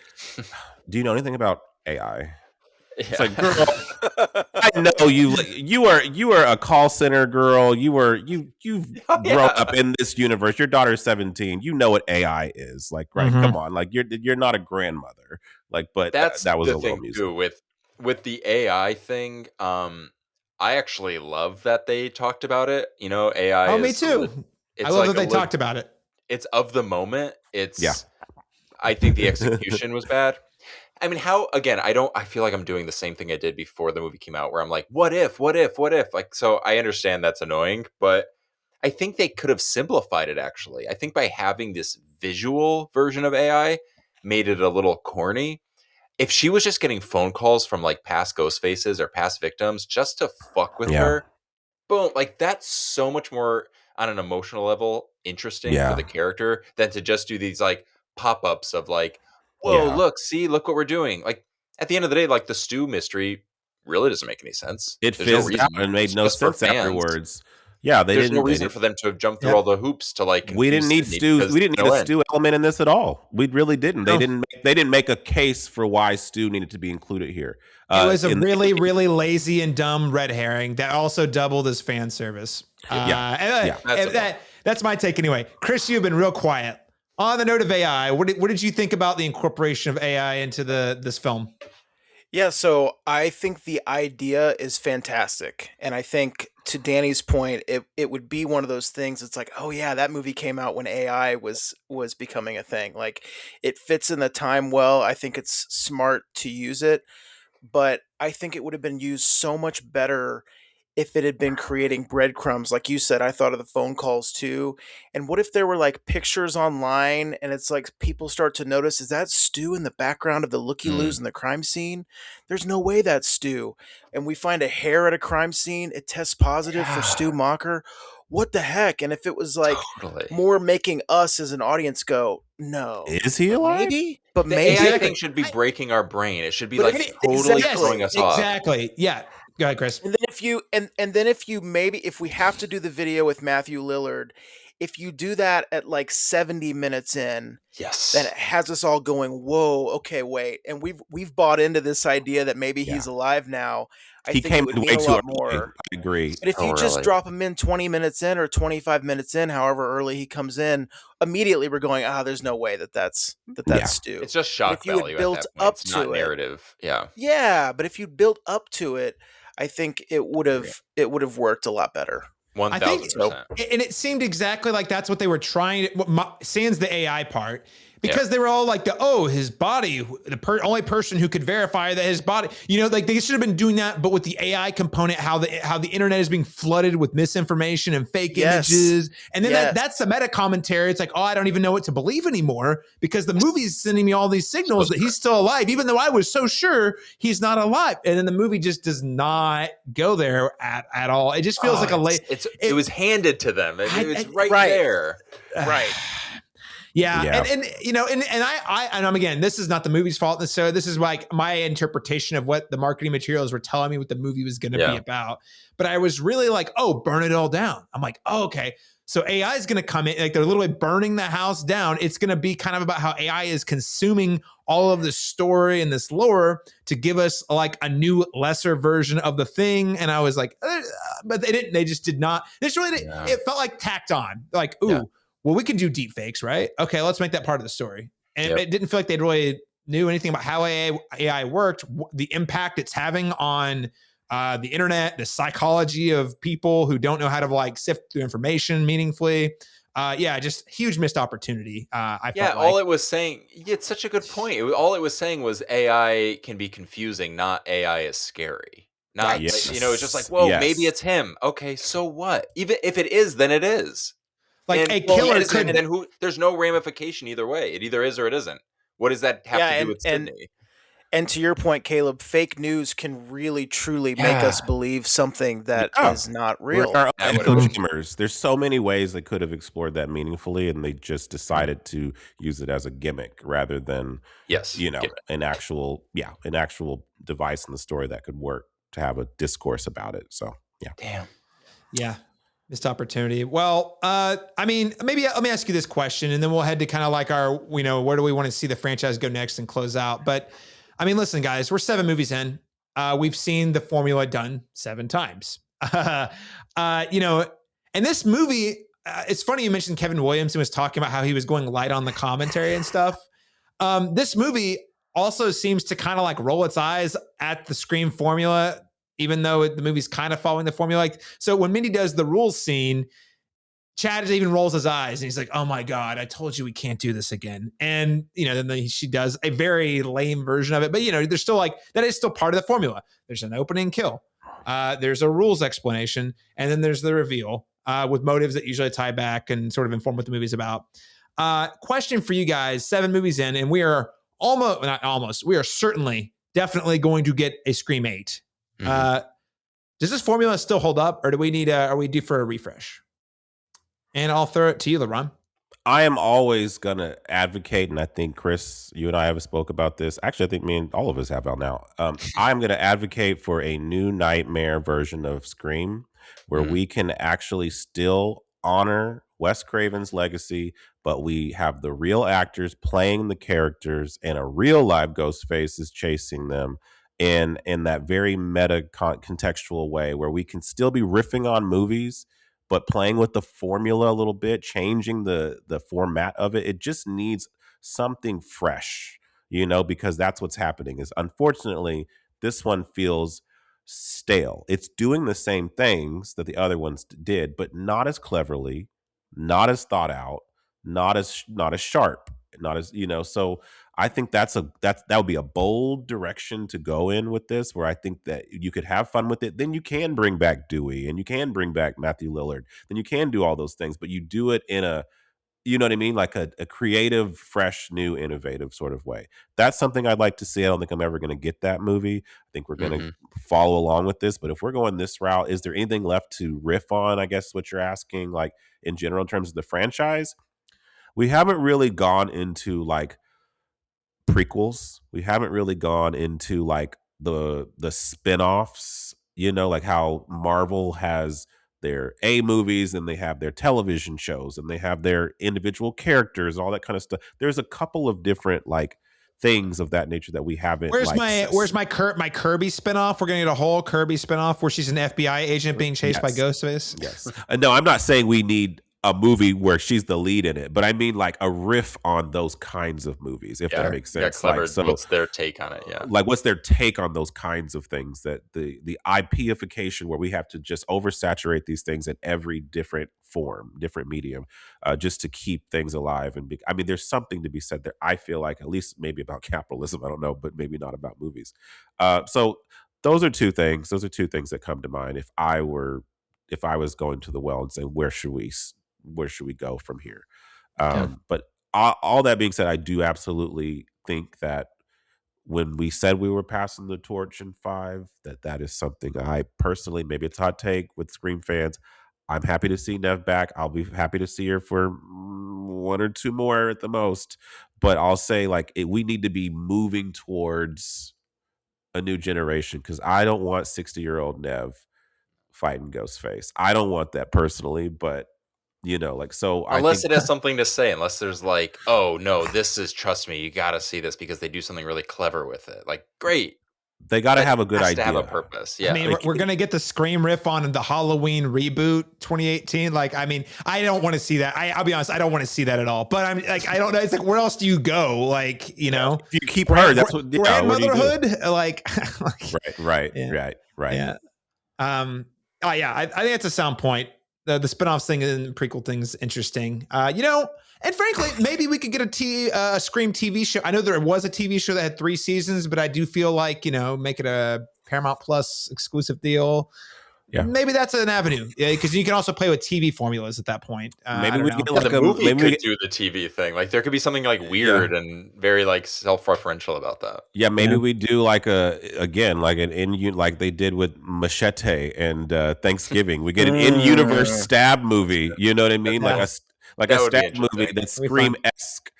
do you know anything about AI? It's like, girl, I know you are a call center girl. You've grown up in this universe. Your daughter's 17. You know what AI is. Like, right? Come on. Like you're not a grandmother. Like, but that was the a thing little music. too with the AI thing. I actually love that they talked about it. AI. Oh, me too. I love that they talked about it. It's of the moment. I think the execution was bad. I mean, I feel like I'm doing the same thing I did before the movie came out, where I'm like, what if? Like, so I understand that's annoying, but I think they could have simplified it, actually. I think by having this visual version of AI made it a little corny. If she was just getting phone calls from like past ghost faces or past victims just to fuck with her, boom, like that's so much more on an emotional level interesting for the character than to just do these like pop-ups of like, whoa, look what we're doing. Like at the end of the day, like the Stu mystery really doesn't make any sense. It fizzed out and made no sense afterwards. Yeah, there's no reason for them to have jumped through all the hoops to like. We didn't need Stu. We didn't need a Stu element in this at all. We really didn't. No. They didn't make a case for why Stu needed to be included here. It was a really lazy and dumb red herring that also doubled as fan service. That's my take anyway. Chris, you've been real quiet. On the note of AI, what did you think about the incorporation of AI into this film? Yeah, so I think the idea is fantastic. And I think to Danny's point, it would be one of those things. It's like, oh yeah, that movie came out when AI was becoming a thing. Like it fits in the time well. I think it's smart to use it, but I think it would have been used so much better if it had been creating breadcrumbs. Like you said, I thought of the phone calls too. And what if there were like pictures online and it's like people start to notice, is that Stu in the background of the looky-loos in the crime scene? There's no way that's Stu. And we find a hair at a crime scene. It tests positive for Stu Macher. What the heck? And if it was like more making us as an audience go, no. Is he alive? Maybe. But maybe AI thing should be breaking our brain. It should be like totally throwing us off. Exactly. Yeah. Go ahead, Chris. And then if we have to do the video with Matthew Lillard, if you do that at like 70 minutes in, then it has us all going, whoa, okay, wait. And we've bought into this idea that maybe he's alive now. I think it would mean a lot more. I agree. But if you just drop him in 20 minutes in or 25 minutes in, however early he comes in, immediately we're going, there's no way that's Stu. It's just shock value. Built up to not narrative. Yeah. Yeah, but if you built up to it, I think it would have worked a lot better. 1,000%. And it seemed exactly like that's what they were trying. Sans the AI part, because they were all like, his body, the only person who could verify that his body, like they should have been doing that, but with the AI component, how the internet is being flooded with misinformation and fake images. And then that's the meta commentary. It's like, I don't even know what to believe anymore because the movie's sending me all these signals that he's still alive, even though I was so sure he's not alive. And then the movie just does not go there at all. It just feels like it was handed to them. It's right there. Right. Yeah. And I'm again, this is not the movie's fault necessarily. This is like my interpretation of what the marketing materials were telling me what the movie was going to be about. But I was really like, burn it all down. I'm like, okay. So AI is going to come in, like they're literally burning the house down. It's going to be kind of about how AI is consuming all of this story and this lore to give us like a new, lesser version of the thing. And I was like, but they didn't. They just did not. This really, it felt like tacked on. Like, ooh, well, we can do deep fakes, right? Okay, let's make that part of the story. And it didn't feel like they'd really knew anything about how AI worked, the impact it's having on the internet, the psychology of people who don't know how to like sift through information meaningfully. Just huge missed opportunity. I felt all it was saying, it's such a good point. All it was saying was AI can be confusing, not AI is scary. Not, Yes. it's just like, whoa, maybe it's him. Okay, so what? Even if it is, then it is. Like and a killer could. And then there's no ramification either way. It either is or it isn't. What does that have to do with Sydney? And to your point, Caleb, fake news can really, truly make us believe something that is not real. There's so many ways they could have explored that meaningfully, and they just decided to use it as a gimmick rather than, an actual device in the story that could work to have a discourse about it. So, Damn. Yeah. Missed opportunity. Well, maybe let me ask you this question, and then we'll head to kind of like our, where do we want to see the franchise go next and close out. But I mean, listen, guys, we're 7 movies in. We've seen the formula done 7 times. And this movie, it's funny you mentioned Kevin Williamson was talking about how he was going light on the commentary and stuff. This movie also seems to kind of like roll its eyes at the Scream formula, even though the movie's kind of following the formula. Like, so when Mindy does the rules scene, Chad even rolls his eyes and he's like, "Oh my God, I told you we can't do this again." And, then she does a very lame version of it. But, there's still like, that is still part of the formula. There's an opening kill. There's a rules explanation. And then there's the reveal with motives that usually tie back and sort of inform what the movie's about. Question for you guys, 7 movies in, and we are we are certainly, definitely going to get a Scream 8. Mm-hmm. Does this formula still hold up, or do we need are we due for a refresh? And I'll throw it to you, Laron. I am always going to advocate, and I think, Chris, you and I have spoke about this. Actually, I think me and all of us have out now. I'm going to advocate for a new nightmare version of Scream where we can actually still honor Wes Craven's legacy, but we have the real actors playing the characters and a real live Ghostface is chasing them in that very meta contextual way where we can still be riffing on movies, but playing with the formula a little bit, changing the format of it. It just needs something fresh, because that's what's happening. Is unfortunately, this one feels stale. It's doing the same things that the other ones did, but not as cleverly, not as thought out, not as sharp, not as, so I think that would be a bold direction to go in with this, where I think that you could have fun with it. Then you can bring back Dewey and you can bring back Matthew Lillard. Then you can do all those things, but you do it in a, you know what I mean? Like a creative, fresh, new, innovative sort of way. That's something I'd like to see. I don't think I'm ever going to get that movie. I think we're going to follow along with this. But if we're going this route, is there anything left to riff on? I guess what you're asking, like in general, in terms of the franchise, we haven't really gone into like prequels. We haven't really gone into like the spin-offs, like how Marvel has their A movies and they have their television shows and they have their individual characters, all that kind of stuff. There's a couple of different like things of that nature that we haven't. Where's my Kirby spinoff? We're gonna get a whole Kirby spinoff where she's an FBI agent being chased by Ghostface. Yes. No, I'm not saying we need a movie where she's the lead in it, but I mean like a riff on those kinds of movies, if that makes sense. Clever. Like, so, what's their take on it? Yeah. Like what's their take on those kinds of things, that the IPification where we have to just oversaturate these things in every different form, different medium, just to keep things alive. And I mean, there's something to be said there. I feel like, at least maybe about capitalism, I don't know, but maybe not about movies. So those are 2 things. Those are 2 things that come to mind if I was going to the well and saying, where should we go from here? But all that being said, I do absolutely think that when we said we were passing the torch in 5, that is something I personally, maybe it's a hot take with Scream fans, I'm happy to see Nev back. I'll be happy to see her for 1 or 2 more at the most. But I'll say like we need to be moving towards a new generation, because I don't want 60-year-old Nev fighting Ghostface. I don't want that personally, but You know, like, so I Unless think it has something to say, unless there's like, oh no, this is, trust me, you got to see this because they do something really clever with it. Like, great, they got to that have a good has to have a idea. purpose. I Yeah, mean, we're going to get the Scream riff on the Halloween reboot 2018. Like, I mean, I don't want to see that. I'll be honest, I don't want to see that at all. But I'm like, I don't know. It's like, where else do you go? Like, you know, If you keep her, that's what, grandmotherhood. Like, right. Yeah. Oh yeah, I think it's a sound point. The spinoffs thing and prequel thing's interesting. You know, and frankly, maybe we could get a Scream TV show. I know there was a TV show that had 3 seasons, but I do feel like, you know, make it a Paramount Plus exclusive deal. Yeah, maybe that's an avenue, because you can also play with TV formulas at that point. Maybe we get like the movie maybe could do the TV thing. Like, there could be something like weird and very like self-referential about that. Yeah, maybe we do like like they did with Machete and Thanksgiving. We get an in-universe stab movie. You know what I mean? Yeah. Like That a would be stab movie interesting. that's Scream-esque.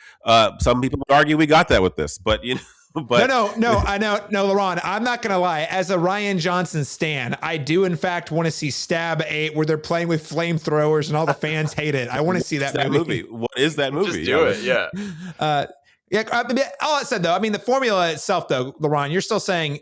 Some people would argue we got that with this, but you know. But No, I know, Laron, I'm not gonna lie. As a Ryan Johnson stan, I do in fact want to see Stab 8, where they're playing with flamethrowers and all the fans hate it. I want to see that movie. What is that movie? Just do it. Yeah. Yeah. I mean, all that said, though, I mean, the formula itself, though, Laron, you're still saying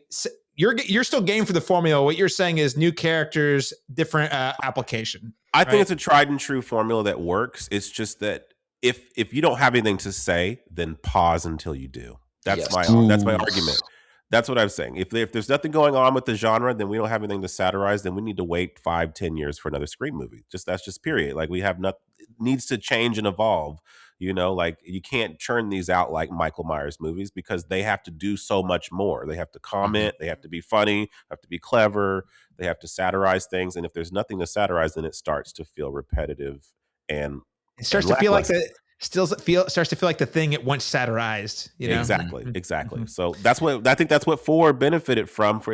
you're still game for the formula. What you're saying is new characters, different application. I think it's a tried and true formula that works. It's just that if you don't have anything to say, then pause until you do. That's my argument. That's what I'm saying. If there's nothing going on with the genre, then we don't have anything to satirize. Then we need to wait 5-10 years for another Scream movie. That's just period. Like, we have it needs to change and evolve. You know, like, you can't churn these out like Michael Myers movies, because they have to do so much more. They have to comment. They have to be funny. Have to be clever. They have to satirize things. And if there's nothing to satirize, then it starts to feel repetitive and it starts to feel like starts to feel like the thing it once satirized. You know? Exactly. So that's what 4 benefited from. For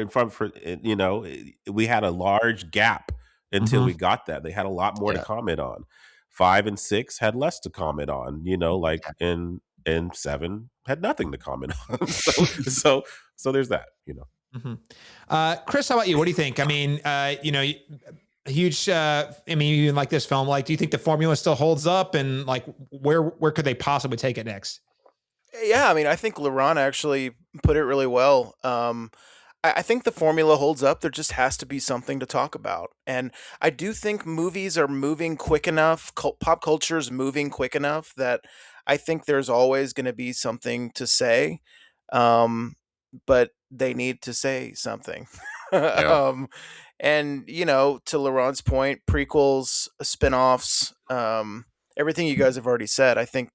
you know, we had a large gap until we got that. They had a lot more to comment on. 5 and 6 had less to comment on. You know, like and 7 had nothing to comment on. so there's that. You know. Chris, how about you? What do you think? I mean, you know, huge. I mean, even like this film, like, do you think the formula still holds up, and like, where could they possibly take it next? Yeah, I mean, I think Laron actually put it really well. I think the formula holds up. There just has to be something to talk about. And I do think movies are moving quick enough, pop culture is moving quick enough that I think there's always going to be something to say. But they need to say something. Yeah. And, you know, to Laron's point, prequels, spin-offs, everything you guys have already said, I think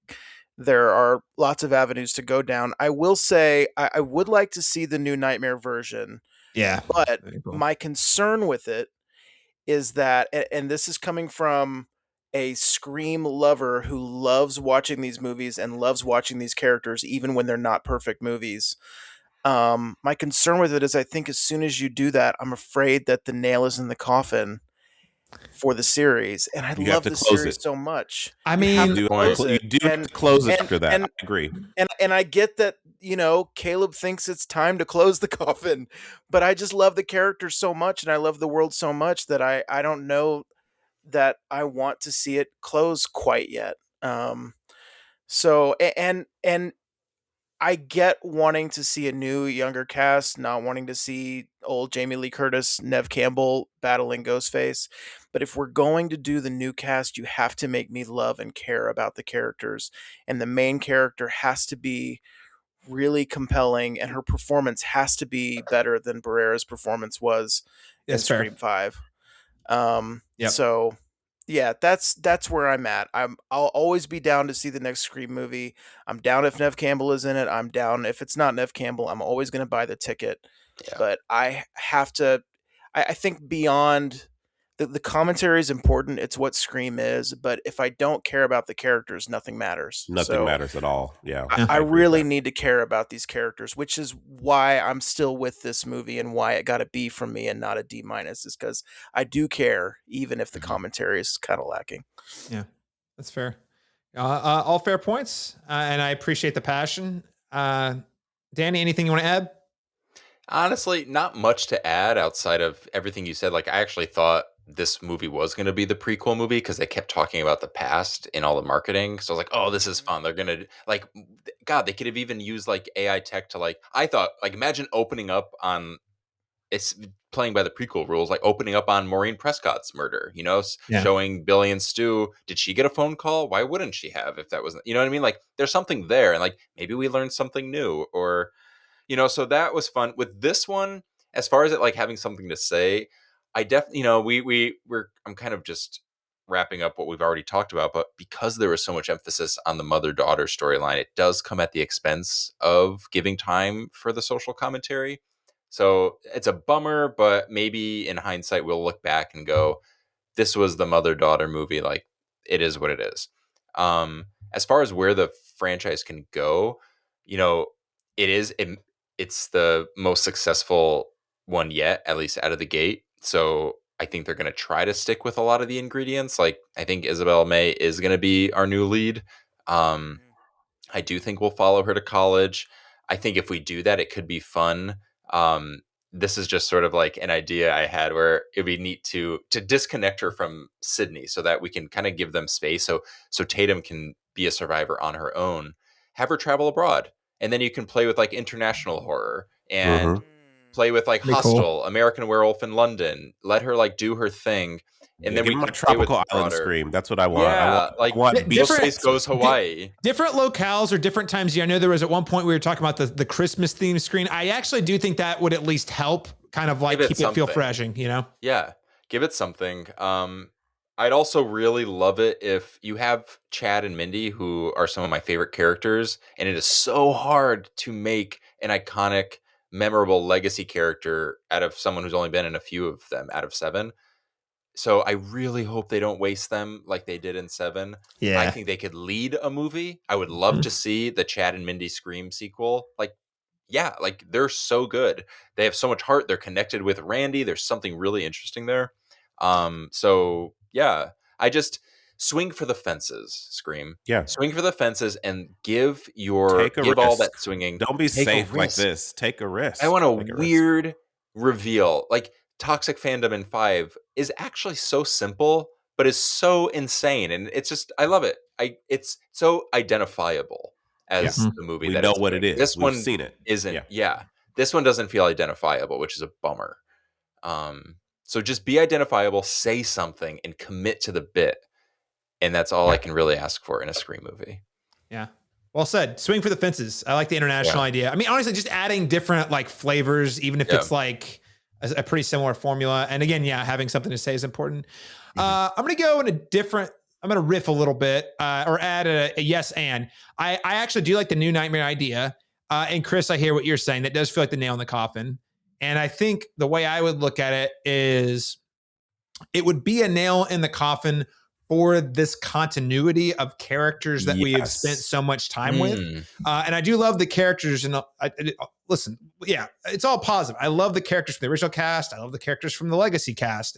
there are lots of avenues to go down. I will say I would like to see the new Nightmare version. Yeah. But my concern with it is that, and this is coming from a Scream lover who loves watching these movies and loves watching these characters, even when they're not perfect movies. My concern with it is, I think as soon as you do that, I'm afraid that the nail is in the coffin for the series, and I love the series so much. I mean, you do have to close it after that. I agree. And I get that, you know, Caleb thinks it's time to close the coffin, but I just love the characters so much, and I love the world so much that I don't know that I want to see it close quite yet. So and I get wanting to see a new, younger cast, not wanting to see old Jamie Lee Curtis, Nev Campbell battling Ghostface. But if we're going to do the new cast, you have to make me love and care about the characters. And the main character has to be really compelling, and her performance has to be better than Barrera's performance was in Scream 5. So yeah, that's where I'm at. I'll always be down to see the next Scream movie. I'm down if Nev Campbell is in it. I'm down if it's not Nev Campbell. I'm always going to buy the ticket. Yeah. But I have to. I think beyond the commentary is important. It's what Scream is. But if I don't care about the characters, nothing matters. Nothing matters at all. Yeah, I really need to care about these characters, which is why I'm still with this movie and why it got a B from me and not a D-, is because I do care, even if the commentary is kind of lacking. Yeah, that's fair. All fair points, and I appreciate the passion. Danny, anything you want to add? Honestly, not much to add outside of everything you said. Like, I actually thought this movie was going to be the prequel movie because they kept talking about the past in all the marketing. So I was like, oh, this is fun. They're going to like, God, they could have even used like AI tech to like, I thought like, imagine opening up on it's playing by the prequel rules, like opening up on Maureen Prescott's murder, you know, showing Billy and Stu. Did she get a phone call? Why wouldn't she have if that wasn't, you know what I mean? Like there's something there and like maybe we learned something new or, you know, so that was fun. With this one, as far as it like having something to say, I definitely, you know, I'm kind of just wrapping up what we've already talked about, but because there was so much emphasis on the mother-daughter storyline, it does come at the expense of giving time for the social commentary. So it's a bummer, but maybe in hindsight, we'll look back and go, this was the mother-daughter movie. Like it is what it is. As far as where the franchise can go, you know, it's the most successful one yet, at least out of the gate. So I think they're going to try to stick with a lot of the ingredients. Like I think Isabel May is going to be our new lead. I do think we'll follow her to college. I think if we do that, it could be fun. This is just sort of like an idea I had where it'd be neat to disconnect her from Sydney so that we can kind of give them space. So Tatum can be a survivor on her own, have her travel abroad. And then you can play with like international horror and play with like Pretty Hostel, cool. American Werewolf in London. Let her like do her thing. And then give we him can a play with tropical the island broader- scream. That's what I want. Yeah, I want Di- beach different- Space Goes Hawaii. Different locales or different times. I know there was at one point we were talking about the Christmas theme screen. I actually do think that would at least help kind of like Give it keep it feel something. freshing, you know? Yeah, give it something. I'd also really love it if you have Chad and Mindy, who are some of my favorite characters, and it is so hard to make an iconic, memorable legacy character out of someone who's only been in a few of them out of 7. So I really hope they don't waste them like they did in 7. Yeah. I think they could lead a movie. I would love to see the Chad and Mindy Scream sequel. Like, yeah, like they're so good. They have so much heart. They're connected with Randy. There's something really interesting there. So yeah, I just swing for the fences, Scream. Yeah. Swing for the fences and give Take a all risk. that swinging. Don't be Take a safe like risk. this. Take a risk. I want Take a risk. weird reveal. Like Toxic Fandom in 5 is actually so simple, but is so insane. And it's just, I love it. It's so identifiable as Yeah. the movie We that know it's what doing. it is. This We've one seen it. isn't. Yeah. Yeah. This one doesn't feel identifiable, which is a bummer. So just be identifiable, say something, and commit to the bit. And that's all I can really ask for in a Scream movie. Yeah. Well said. Swing for the fences. I like the international idea. I mean, honestly, just adding different like flavors, even if it's like a pretty similar formula. And again, yeah, having something to say is important. I'm going to go in a different, I'm going to riff a little bit or add a yes and. I actually do like the new Nightmare idea. And Chris, I hear what you're saying. That does feel like the nail in the coffin. And I think the way I would look at it is it would be a nail in the coffin for this continuity of characters that we have spent so much time with. And I do love the characters. And listen, yeah, it's all positive. I love the characters from the original cast. I love the characters from the legacy cast.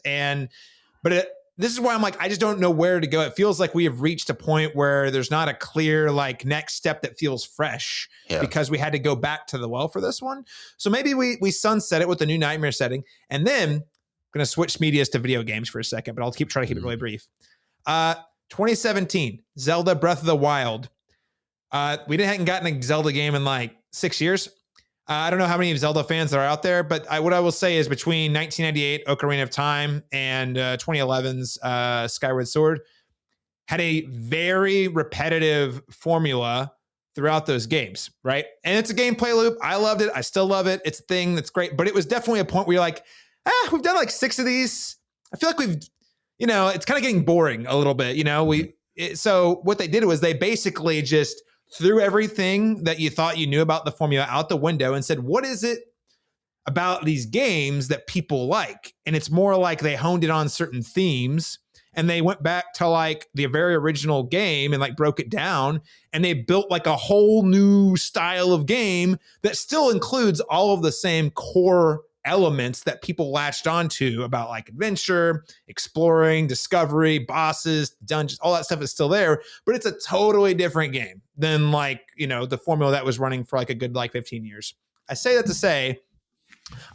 This is why I'm like, I just don't know where to go. It feels like we have reached a point where there's not a clear like next step that feels fresh because we had to go back to the well for this one. So maybe we sunset it with the new Nightmare setting. And then I'm going to switch medias to video games for a second, but I'll try to keep it really brief. 2017, Zelda Breath of the Wild. We hadn't gotten a Zelda game in like 6 years. I don't know how many Zelda fans there are out there, but what I will say is between 1998 Ocarina of Time and 2011's Skyward Sword had a very repetitive formula throughout those games, right? And it's a gameplay loop. I loved it. I still love it. It's a thing that's great, but it was definitely a point where you're like, we've done like 6 of these. I feel like it's kind of getting boring a little bit, so what they did was they basically just threw everything that you thought you knew about the formula out the window and said, what is it about these games that people like? And it's more like they honed it on certain themes and they went back to like the very original game and like broke it down and they built like a whole new style of game that still includes all of the same core elements that people latched onto about like adventure, exploring, discovery, bosses, dungeons, all that stuff is still there, but it's a totally different game than like, the formula that was running for like a good like 15 years. I say that to say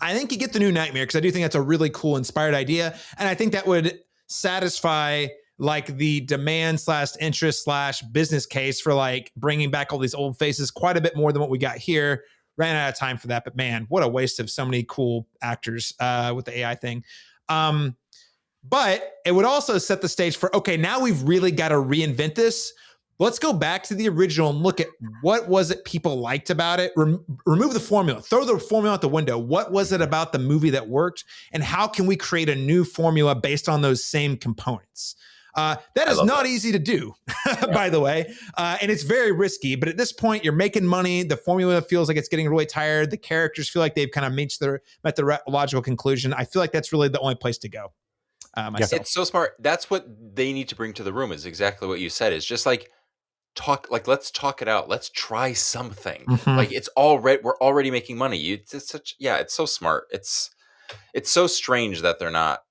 I think you get the new Nightmare because I do think that's a really cool, inspired idea, and I think that would satisfy like the demand / interest / business case for like bringing back all these old faces quite a bit more than what we got here. Ran out of time for that, but man, what a waste of so many cool actors with the AI thing. But it would also set the stage for, okay, now we've really got to reinvent this. Let's go back to the original and look at what was it people liked about it. Remove the formula, throw the formula out the window. What was it about the movie that worked? And how can we create a new formula based on those same components? That is not easy to do, by the way. And it's very risky. But at this point, you're making money. The formula feels like it's getting really tired. The characters feel like they've kind of met the logical conclusion. I feel like that's really the only place to go. Myself. It's so smart. That's what they need to bring to the room is exactly what you said. Is just like, let's talk it out. Let's try something. Like it's already, we're already making money. It's so smart. It's so strange that they're not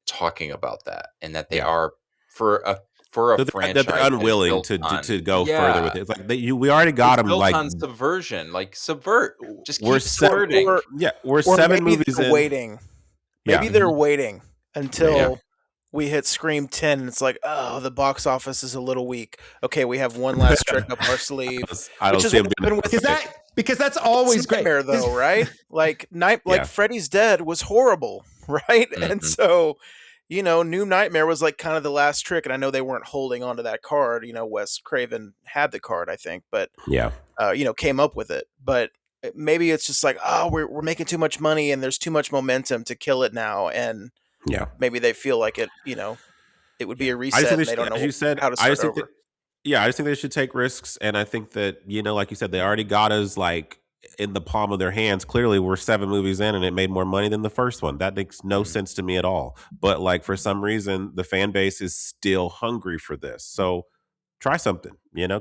talking about that and that they are for a franchise that they're unwilling to go further with it. It's like we already got them like on subversion, like subvert. Just we're keep subverting. We're 7 movies in. Waiting. Maybe they're waiting until we hit Scream 10 and it's like, oh, the box office is a little weak. Okay, we have one last trick up our sleeve. I don't see them doing because that's always great. Nightmare, though, right? Like Freddy's Dead was horrible, right? And so, New Nightmare was like kind of the last trick, and I know they weren't holding onto that card. Wes Craven had the card, I think, but came up with it. But maybe it's just like, oh, we're making too much money and there's too much momentum to kill it now, and maybe they feel like it, it would be a reset. And they don't know how to start over. I just think they should take risks, and I think that like you said, they already got us like in the palm of their hands. Clearly, we're 7 movies in, and it made more money than the first one. That makes no sense to me at all. But like for some reason, the fan base is still hungry for this. So try something.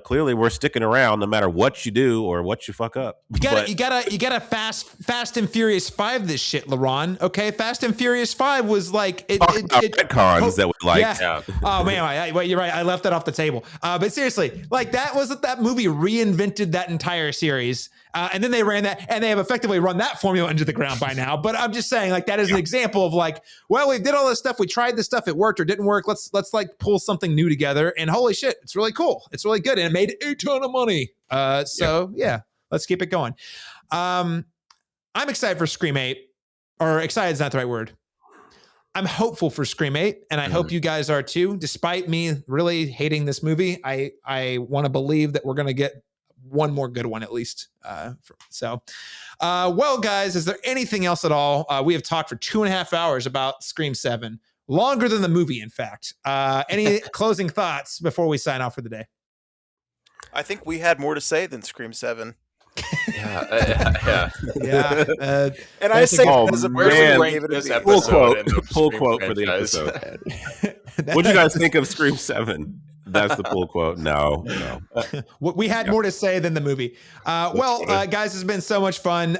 Clearly we're sticking around no matter what you do or what you fuck up. You gotta Fast and Furious 5 this shit, Laron. Okay, Fast and Furious 5 was like retcons that we liked. Yeah. Oh man, you're right. I left that off the table. But seriously, like that movie reinvented that entire series. And then they ran that, and they have effectively run that formula into the ground by now. But I'm just saying, like, that is an example of like, well, we did all this stuff, we tried this stuff, it worked or didn't work. Let's like pull something new together, and holy shit, it's really cool. It's really good, and it made a ton of money. Let's keep it going. I'm excited for Scream 8, or excited is not the right word. I'm hopeful for Scream 8, and I hope you guys are too. Despite me really hating this movie, I want to believe that we're going to get one more good one at least. Well, guys, is there anything else at all? We have talked for 2.5 hours about Scream 7, longer than the movie, in fact. Any closing thoughts before we sign off for the day? I think we had more to say than Scream 7. Yeah. And I say, full quote for the episode. What do you guys think of Scream 7? That's the full quote. No. We had more to say than the movie. Guys, it's been so much fun.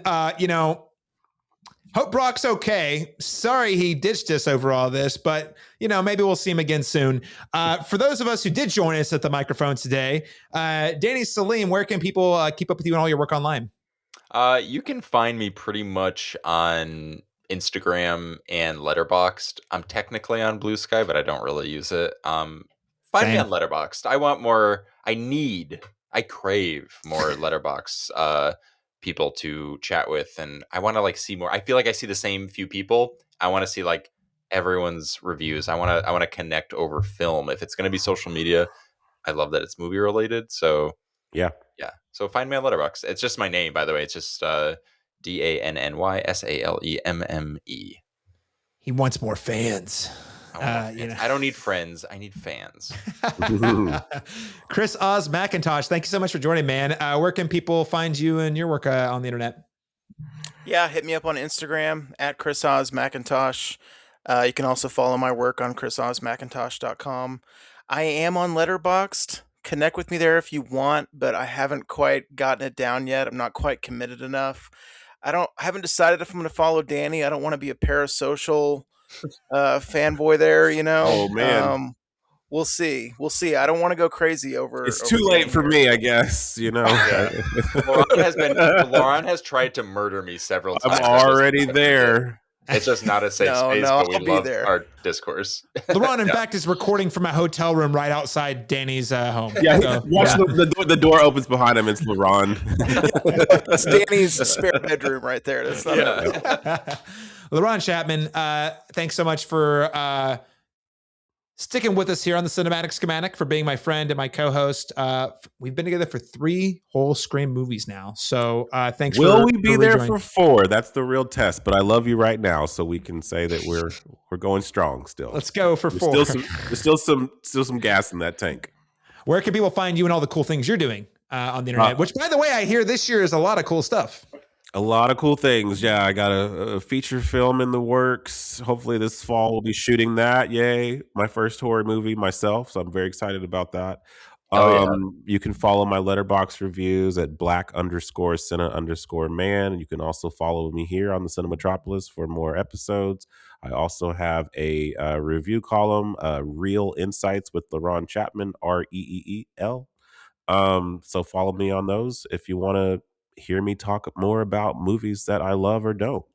Hope Brock's okay. Sorry he ditched us over all this, but maybe we'll see him again soon. For those of us who did join us at the microphone today, Danny, Salemme, where can people keep up with you and all your work online? You can find me pretty much on Instagram and Letterboxd. I'm technically on Blue Sky, but I don't really use it. Find me on Letterboxd. I want more. I crave more Letterboxd people to chat with, and I want to like see more. I feel like I see the same few people. I want to see like everyone's reviews. I want to connect over film. If it's going to be social media, I love that it's movie related. So yeah. So find me on Letterboxd. It's just my name, by the way. It's just DANNYSALEMME. He wants more fans. I don't need friends. I need fans. Chris Oz McIntosh, thank you so much for joining, man. Where can people find you and your work on the internet? Yeah, hit me up on Instagram at Chris Oz McIntosh. You can also follow my work on chrisozmcintosh.com. I am on Letterboxd. Connect with me there if you want, but I haven't quite gotten it down yet. I'm not quite committed enough. I haven't decided if I'm going to follow Danny. I don't want to be a parasocial fanboy there, Oh man. We'll see. We'll see. I don't want to go crazy over. It's over too late getting for here. me, I guess. You know, Laron has tried to murder me several I'm times. already there. It's just not a safe No, space, no, but we I'll be love there. our discourse. LeBron, in fact, is recording from a hotel room right outside Danny's home. Yeah, So, watch yeah. the door opens behind him. It's LaRon. That's Danny's spare bedroom right there. That's not LaRon Chapman, thanks so much for sticking with us here on the Cinematic Schematic, for being my friend and my co-host. We've been together for 3 whole Scream movies now. So thanks Will for we be for there rejoining. for 4? That's the real test. But I love you right now, so we can say that we're going strong still. Let's go for 4. There's still some gas in that tank. Where can people find you and all the cool things you're doing on the internet? Which, by the way, I hear this year is a lot of cool stuff. A lot of cool things. Yeah, I got a feature film in the works. Hopefully this fall we'll be shooting that. Yay. My first horror movie myself. So I'm very excited about that. You can follow my Letterboxd reviews at black_Cinna_man. You can also follow me here on the Cinematropolis for more episodes. I also have a review column, Real Insights with Laron Chapman, REEEL. So follow me on those if you want to hear me talk more about movies that I love or don't.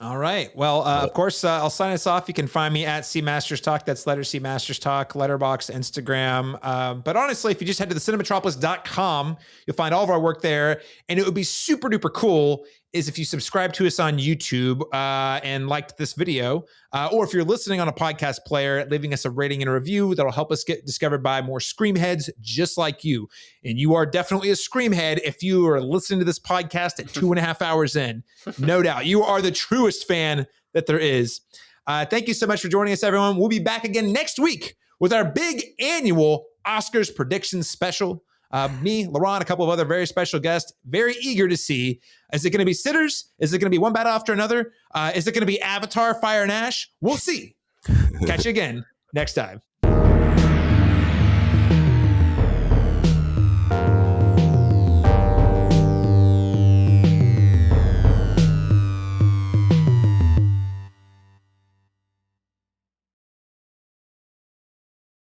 All right. Well, of course, I'll sign us off. You can find me at C Masters Talk. That's letter C Masters Talk, Letterboxd, Instagram. But honestly, if you just head to the cinematropolis.com, you'll find all of our work there. And it would be super duper cool is if you subscribe to us on YouTube and liked this video, or if you're listening on a podcast player, leaving us a rating and a review that'll help us get discovered by more Scream heads just like you. And you are definitely a Scream head if you are listening to this podcast at 2.5 hours in. No doubt. You are the truest fan that there is. Thank you so much for joining us, everyone. We'll be back again next week with our big annual Oscars predictions special. Me, Laron, a couple of other very special guests, very eager to see. Is it going to be Sitters? Is it going to be one battle after another? Is it going to be Avatar, Fire and Ash? We'll see. Catch you again next time.